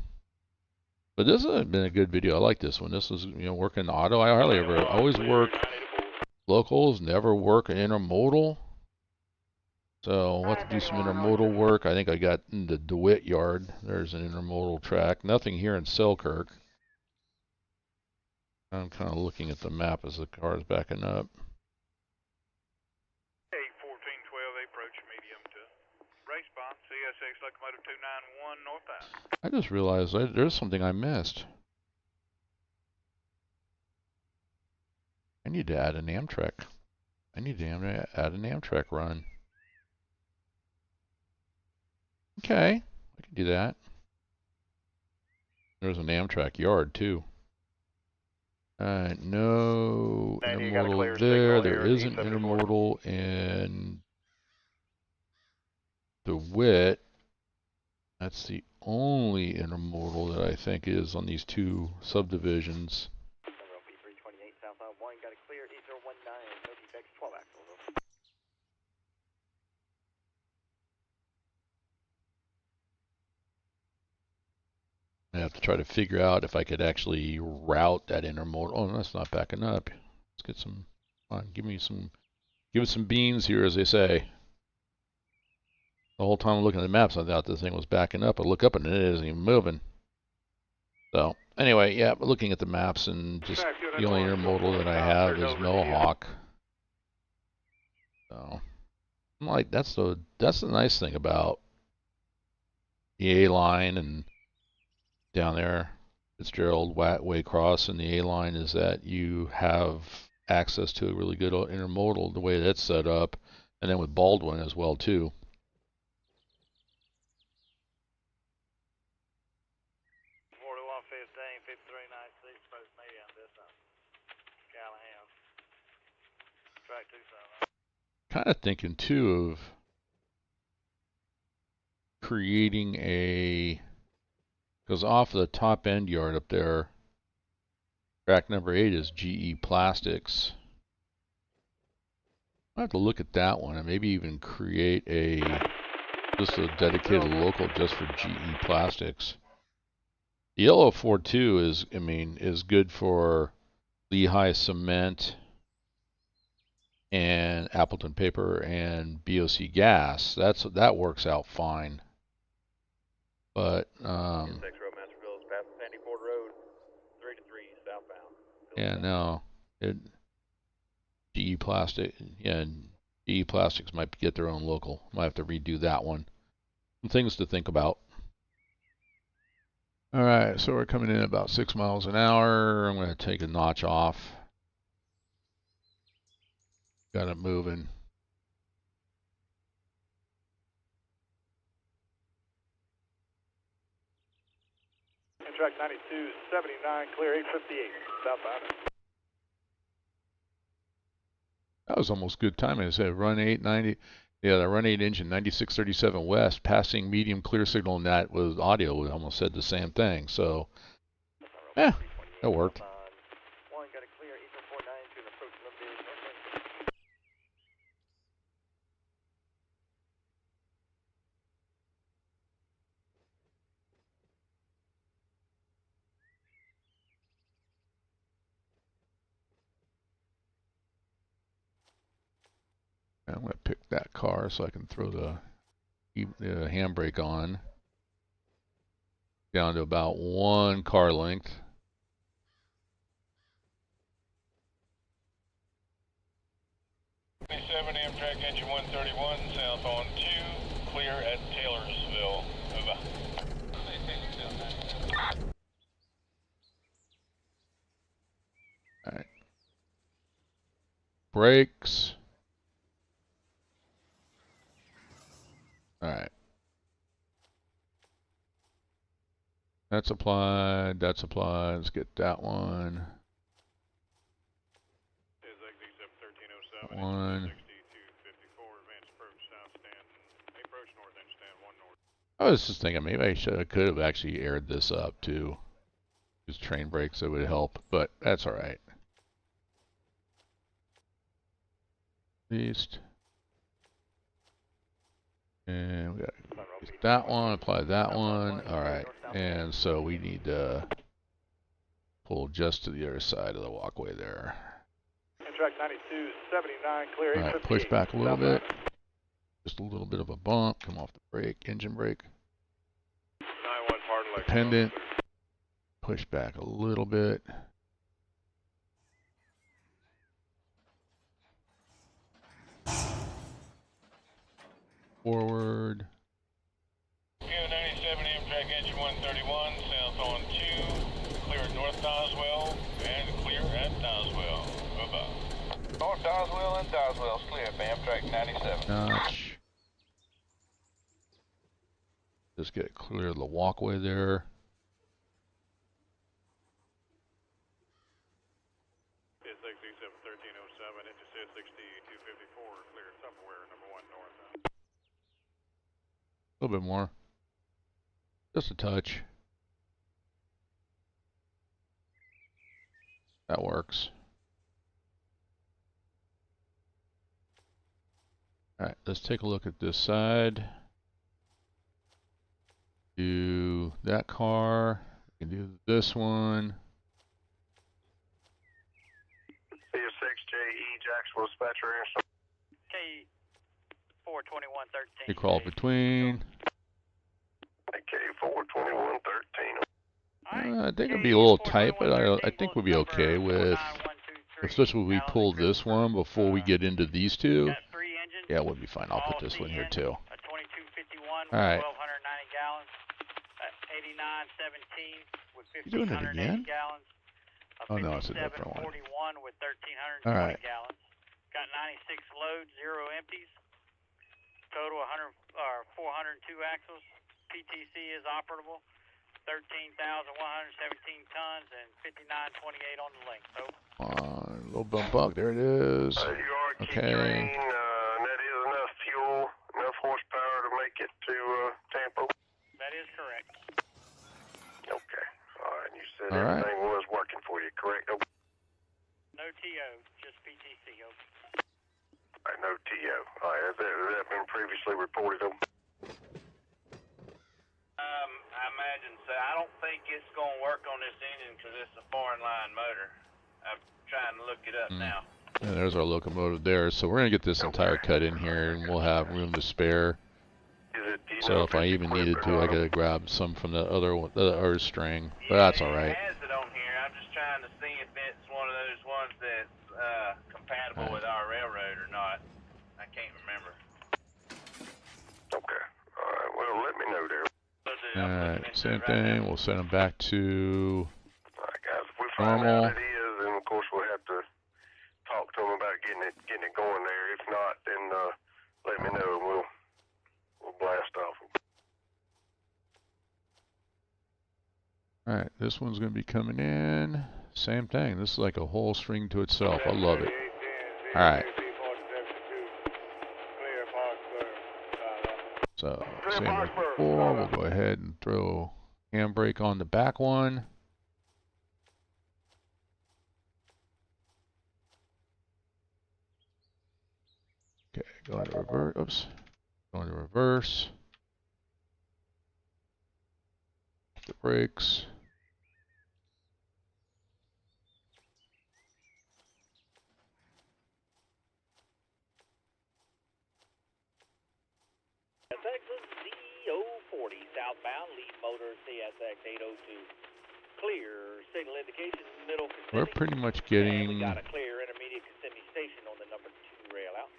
But this has been a good video. I like this one. This is, you know, working auto. I always work locals, never work intermodal. So we'll have to do some intermodal work. I think I got in the DeWitt Yard. There's an intermodal track. Nothing here in Selkirk. I'm kind of looking at the map as the car is backing up. 81412, approach medium to race bond, CSX locomotive 291 northbound. I just realized there's something I missed. I need to add an Amtrak. I need to add an Amtrak run. Okay, I can do that. There's an Amtrak yard too. Alright, no intermodal there. There is an intermodal in DeWitt. That's the only intermodal that I think is on these two subdivisions. P328 southbound 1, got a clear 8019, no defects, 12 axles. I have to try to figure out if I could actually route that intermodal. Oh, that's not backing up. Let's get some. Come on, give it some beans here, as they say. The whole time I'm looking at the maps, I thought this thing was backing up. I look up and it isn't even moving. So anyway, yeah, but looking at the maps and just the only intermodal that I have is Mohawk. So I'm like, that's the nice thing about the A line and down there, Fitzgerald, Waycross, and the A line is that you have access to a really good intermodal the way that's set up, and then with Baldwin as well too. Kind of thinking too of creating because off the top end yard up there, track number 8 is GE Plastics. I'll have to look at that one and maybe even create just a dedicated local just for GE Plastics. The yellow 42 is good for Lehigh Cement and Appleton Paper and BOC Gas. That works out fine. But yeah, no, GE Plastic, yeah, GE Plastics might get their own local. Might have to redo that one. Some things to think about. All right, so we're coming in about 6 miles an hour. I'm going to take a notch off. Got it moving. Track 9279, clear 858, southbound. That was almost good timing. I said run 890. Yeah, the run 8 engine 9637 west, passing medium clear signal, and that was audio. It almost said the same thing. So, yeah, that worked. I'm going to pick that car so I can throw the handbrake on. Down to about 1 car length. Amtrak engine 131, south on 2, clear at Taylorsville. Over. Alright. Brakes. Alright. That's applied. That's applied. Let's get that one. One. I was just thinking maybe I could have actually aired this up too. Use train brakes, it would help, but that's all right. Least. And we got that one, apply that one. All right, and so we need to pull just to the other side of the walkway there. Track 92, 79, clear. All right, push back a little bit. Just a little bit of a bump. Come off the brake, engine brake. Dependent. Push back a little bit. Forward. PO97 Amtrak engine 131, south on 2, clear at North Doswell, and clear at Doswell. Over. North Doswell and Doswell's clear for Amtrak 97. Notch. Just get clear of the walkway there. A little bit more. Just a touch. That works. Alright, let's take a look at this side. Do that car. We can do this one. CSXJE Jacksonville dispatcher. K 42113. We crawl between. AK 42113. I think it'd be a little tight, but I think we'll be okay with, especially when we pull this one before we get into these two. Yeah, we'll be fine. I'll put this one here too. All right. 1,290 gallons. 8917 with You doing it 1,580 again? gallons. Oh no, it's a different one. 41 with 1,320 All right. gallons. Got 96 loads, 0 empties. Total 402 axles. PTC is operable. 13,117 tons and 5928 on the length. So. A little bump up. There it is. Okay. That is enough fuel, enough horsepower to make it to Tampa. That is correct. Okay. All right. You said All right. everything was working for you, correct? Okay. No TO, just PTC. Okay. All right, no TO. All right. Has that been previously reported? I imagine so. I don't think it's going to work on this engine because it's a foreign line motor. I'm trying to look it up now. And there's our locomotive there. So we're gonna get this entire cut in here, and we'll have room to spare. So if I even needed to, I could grab some from the other string, but that's all right. It has it on here. I'm just trying to see if it's one of those ones that's compatible with our railroad or not. I can't remember. Okay. All right. Well, let me know there. Alright, same thing. We'll send them back to All right, guys. If we find normal. out it is, then of course we'll have to talk to them about getting it going there. If not, then let me know and we'll blast off. Alright, this one's going to be coming in. Same thing. This is like a whole string to itself. I love it. Alright. So, same as before. We'll go ahead and throw handbrake on the back one. Okay, go into reverse. Oops. Go into reverse. The brakes. Texas, Z040 southbound, lead motor CSX 802. Clear, signal indication, middle Kissimmee. We're pretty much And getting... we got a clear intermediate Kissimmee station on the number 2 rail out.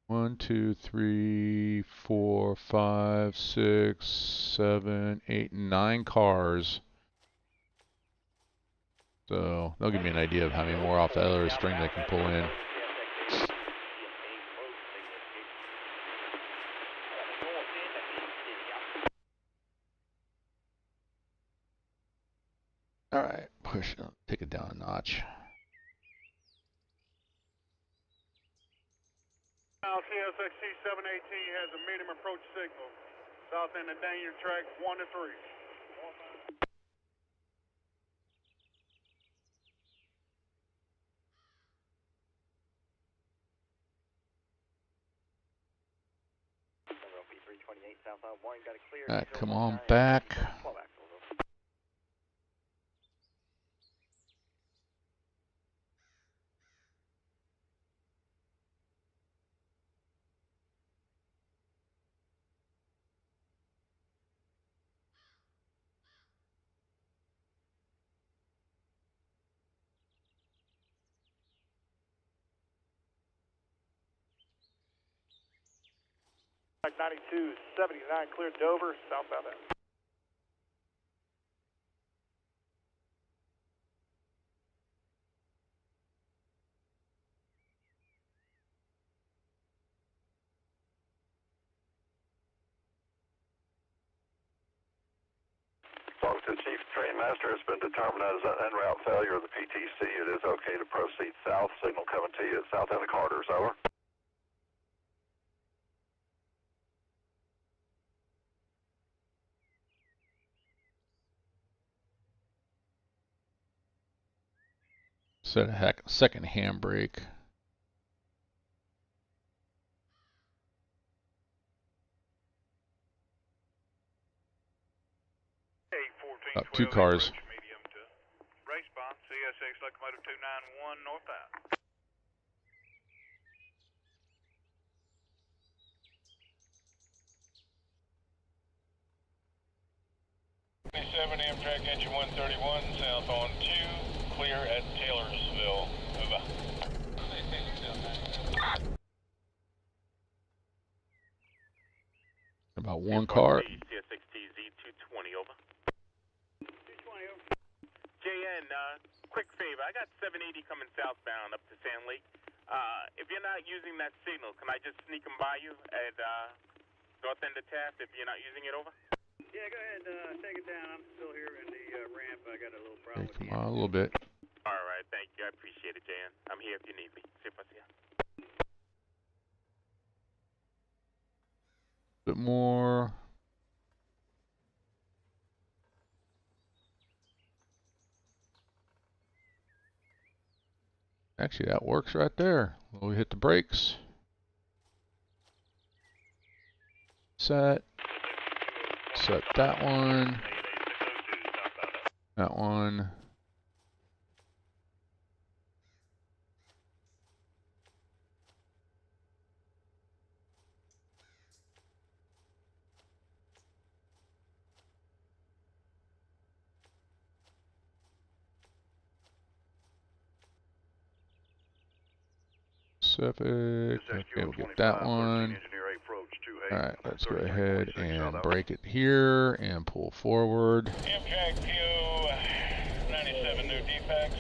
1, 2, 3, 4, 5, 6, 7, 8, 9 cars. So that'll give me an idea of how many more off that other string they can pull in. All right, push it, take it down a notch. Now CSX C718 has a medium approach signal. South end of Daniel track 1 to 3. Come on back. Y393 clear Dover, southbound end. Talking to Chief Trainmaster, it's been determined as an en route failure of the PTC. It is okay to proceed south. Signal coming to you at south end of Carter's, over. Set a second handbrake. Oh, 2 cars. Medium to respawn, CSX locomotive 291 northbound. Amtrak engine 131 south on 2, clear at Taylorsville. Over. About 1 car. CSXT Z220, over. 220 over. JN, quick favor. I got 780 coming southbound up to Sand Lake. If you're not using that signal, can I just sneak them by you at north end of Taft if you're not using it, over? Yeah, go ahead, take it down. I'm still here in the ramp. I got a little problem with Come on, a little bit. All right, thank you. I appreciate it, JN. I'm here if you need me. See if I see you. Bit more. Actually, that works right there. We hit the brakes. Set that one. That one. Pacific. Okay, we'll get that one. Alright, let's go ahead and break it here and pull forward. Amtrak PO 97, no defects.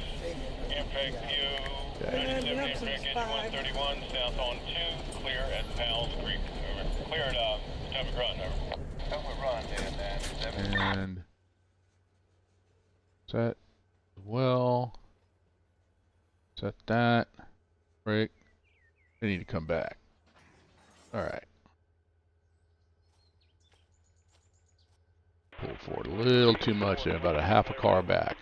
Amtrak PO 97, Amtrak engine 131 south on 2, clear at Powell's Creek. Over. Clear at Potomac Run, over. Potomac Run, And set as well. Set that. Break. They need to come back. Alright. Pull forward a little too much there, about a half a car back.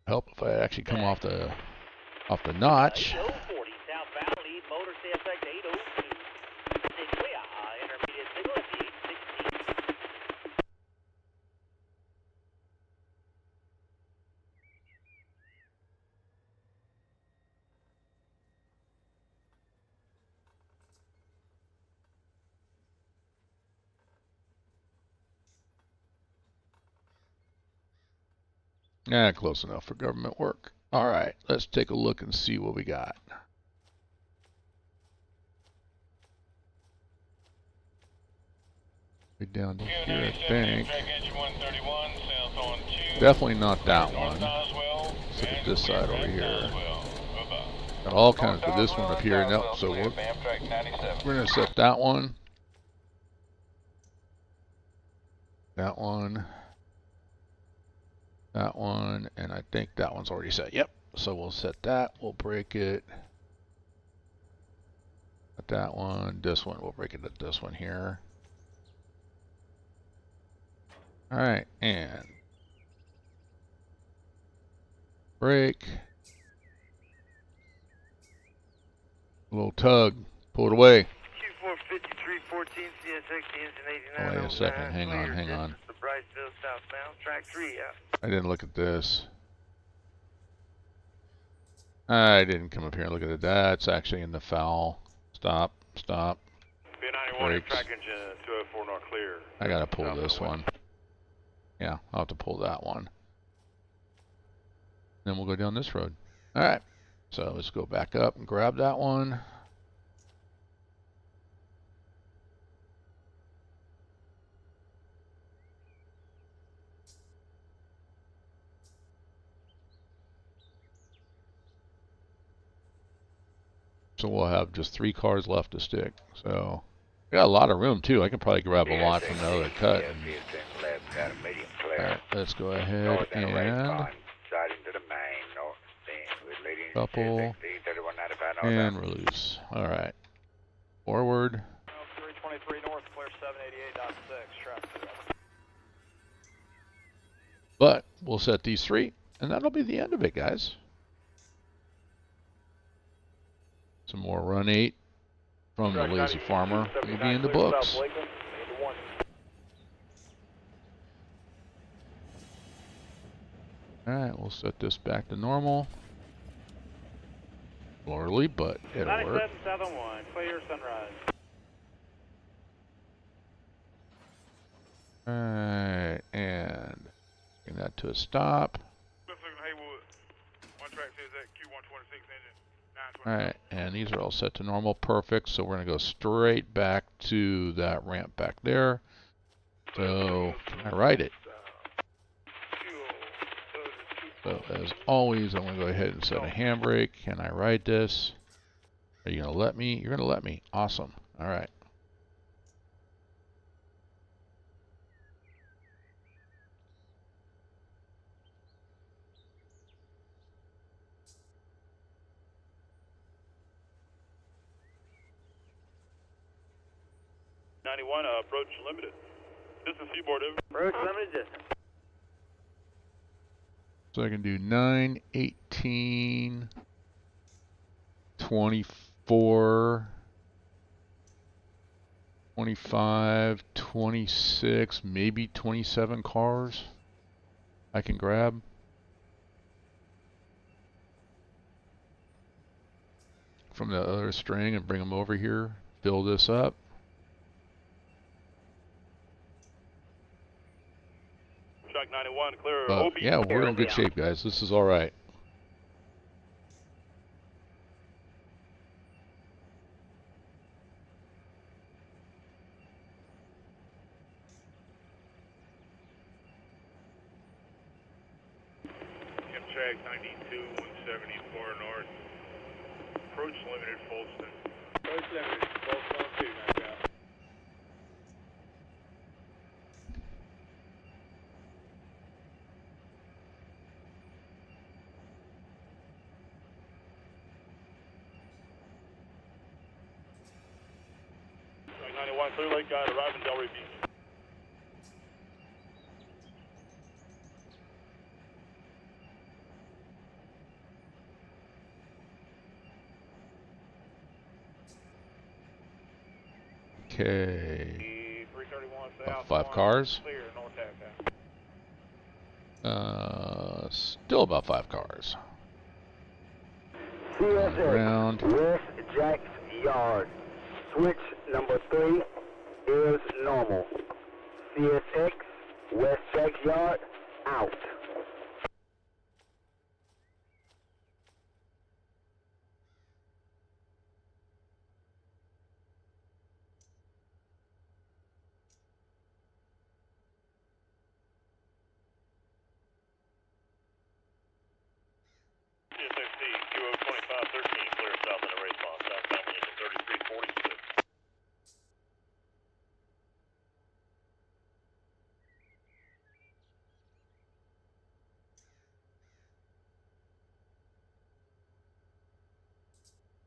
Help if I actually come off the notch. Yeah, close enough for government work. All right, let's take a look and see what we got. Way down to here, I think. Definitely not that one. Let's look at this side over here. Got all kinds of this one up here. Nope, so we're going to set that one. That one. That one. And I think that one's already set. Yep. So we'll set that. We'll break it. At that one. This one. We'll break it at this one here. All right. And break. A little tug. Pull it away. Q45314 CSX, engine 89. Oh, wait a second. Hang on. The Briceville southbound, track 3 out. I didn't look at this. I didn't come up here and look at it. That's actually in the foul. Stop. B91 Brakes. track engine 204 not clear. I gotta pull this one. Yeah, I'll have to pull that one. Then we'll go down this road. Alright. So let's go back up and grab that one. So we'll have just 3 cars left to stick. So we got a lot of room too. I can probably grab a lot from the other cut. Alright, let's go ahead and couple and release. Alright. Forward. 323 north, clear 788.6, traffic. But we'll set these 3 and that'll be the end of it, guys. Some more Run 8 from the Lazy Farmer will be in the books. Alright, we'll set this back to normal. Early, but it'll work. 9771, clear sunrise. Alright, and bring that to a stop. Alright, and these are all set to normal. Perfect. So we're going to go straight back to that ramp back there. So, can I ride it? So, as always, I'm going to go ahead and set a handbrake. Can I ride this? Are you going to let me? You're going to let me. Awesome. Alright. Approach limited. Distance seaboard over. Approach limited distance. So I can do 9, 18, 24, 25, 26, maybe 27 cars I can grab. From the other string and bring them over here. Fill this up. Track 91, clear. But yeah, we're in good shape, guys. This is all right. Track 92, 174 north. Approach limited, Folston. Approach limited, Folston on 2, knock out. Track 91, Clear Lake Guide, arriving Delray Beach. Okay. About 5 cars. Still about 5 cars. CSX West Jack's Yard. Switch number 3 is normal. CSX West Jack's Yard out. CSXT QO2513, clear south in a race line, southbound engine 3346.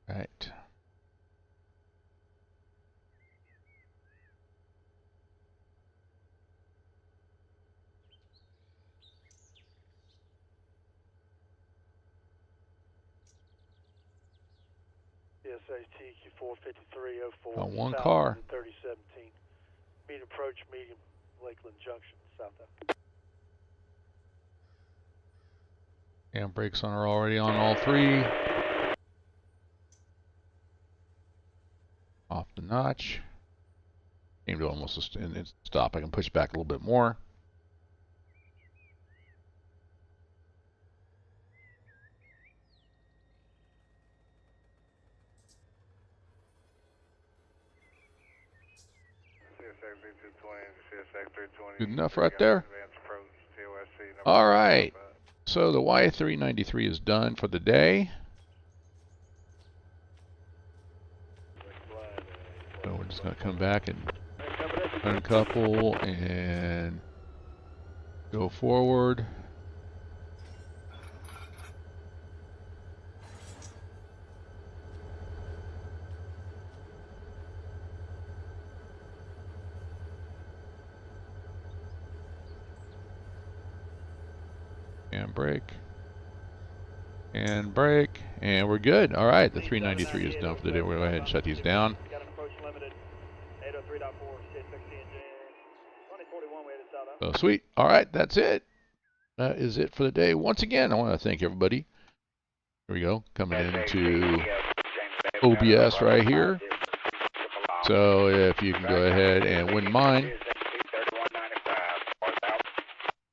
Right. CSHT Q45304. Got one south car. 3017. Mean approach, medium, Lakeland Junction, southbound. And brakes are already on all three. Off the notch. Came to almost a stop. I can push back a little bit more. Good enough right there. All right. So the Y393 is done for the day. So we're just going to come back and uncouple and go forward. And brake. And brake. And we're good. All right, the 393 is done for the day. We'll go ahead and shut these down. So sweet. All right, that's it. That is it for the day. Once again, I want to thank everybody. Here we go. Coming into OBS right here. So if you can go ahead and wouldn't mind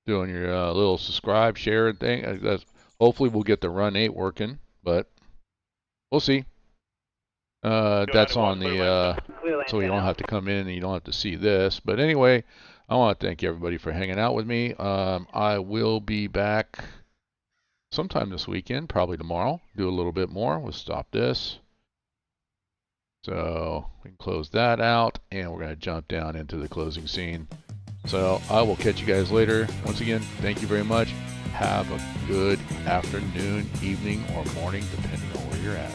doing your little subscribe, share thing. Hopefully we'll get the Run8 working, but we'll see. That's on the, so you don't have to come in and you don't have to see this. But anyway, I want to thank everybody for hanging out with me. I will be back sometime this weekend, probably tomorrow. Do a little bit more. We'll stop this. So we can close that out, and we're going to jump down into the closing scene. So I will catch you guys later. Once again, thank you very much. Have a good afternoon, evening, or morning, depending on where you're at.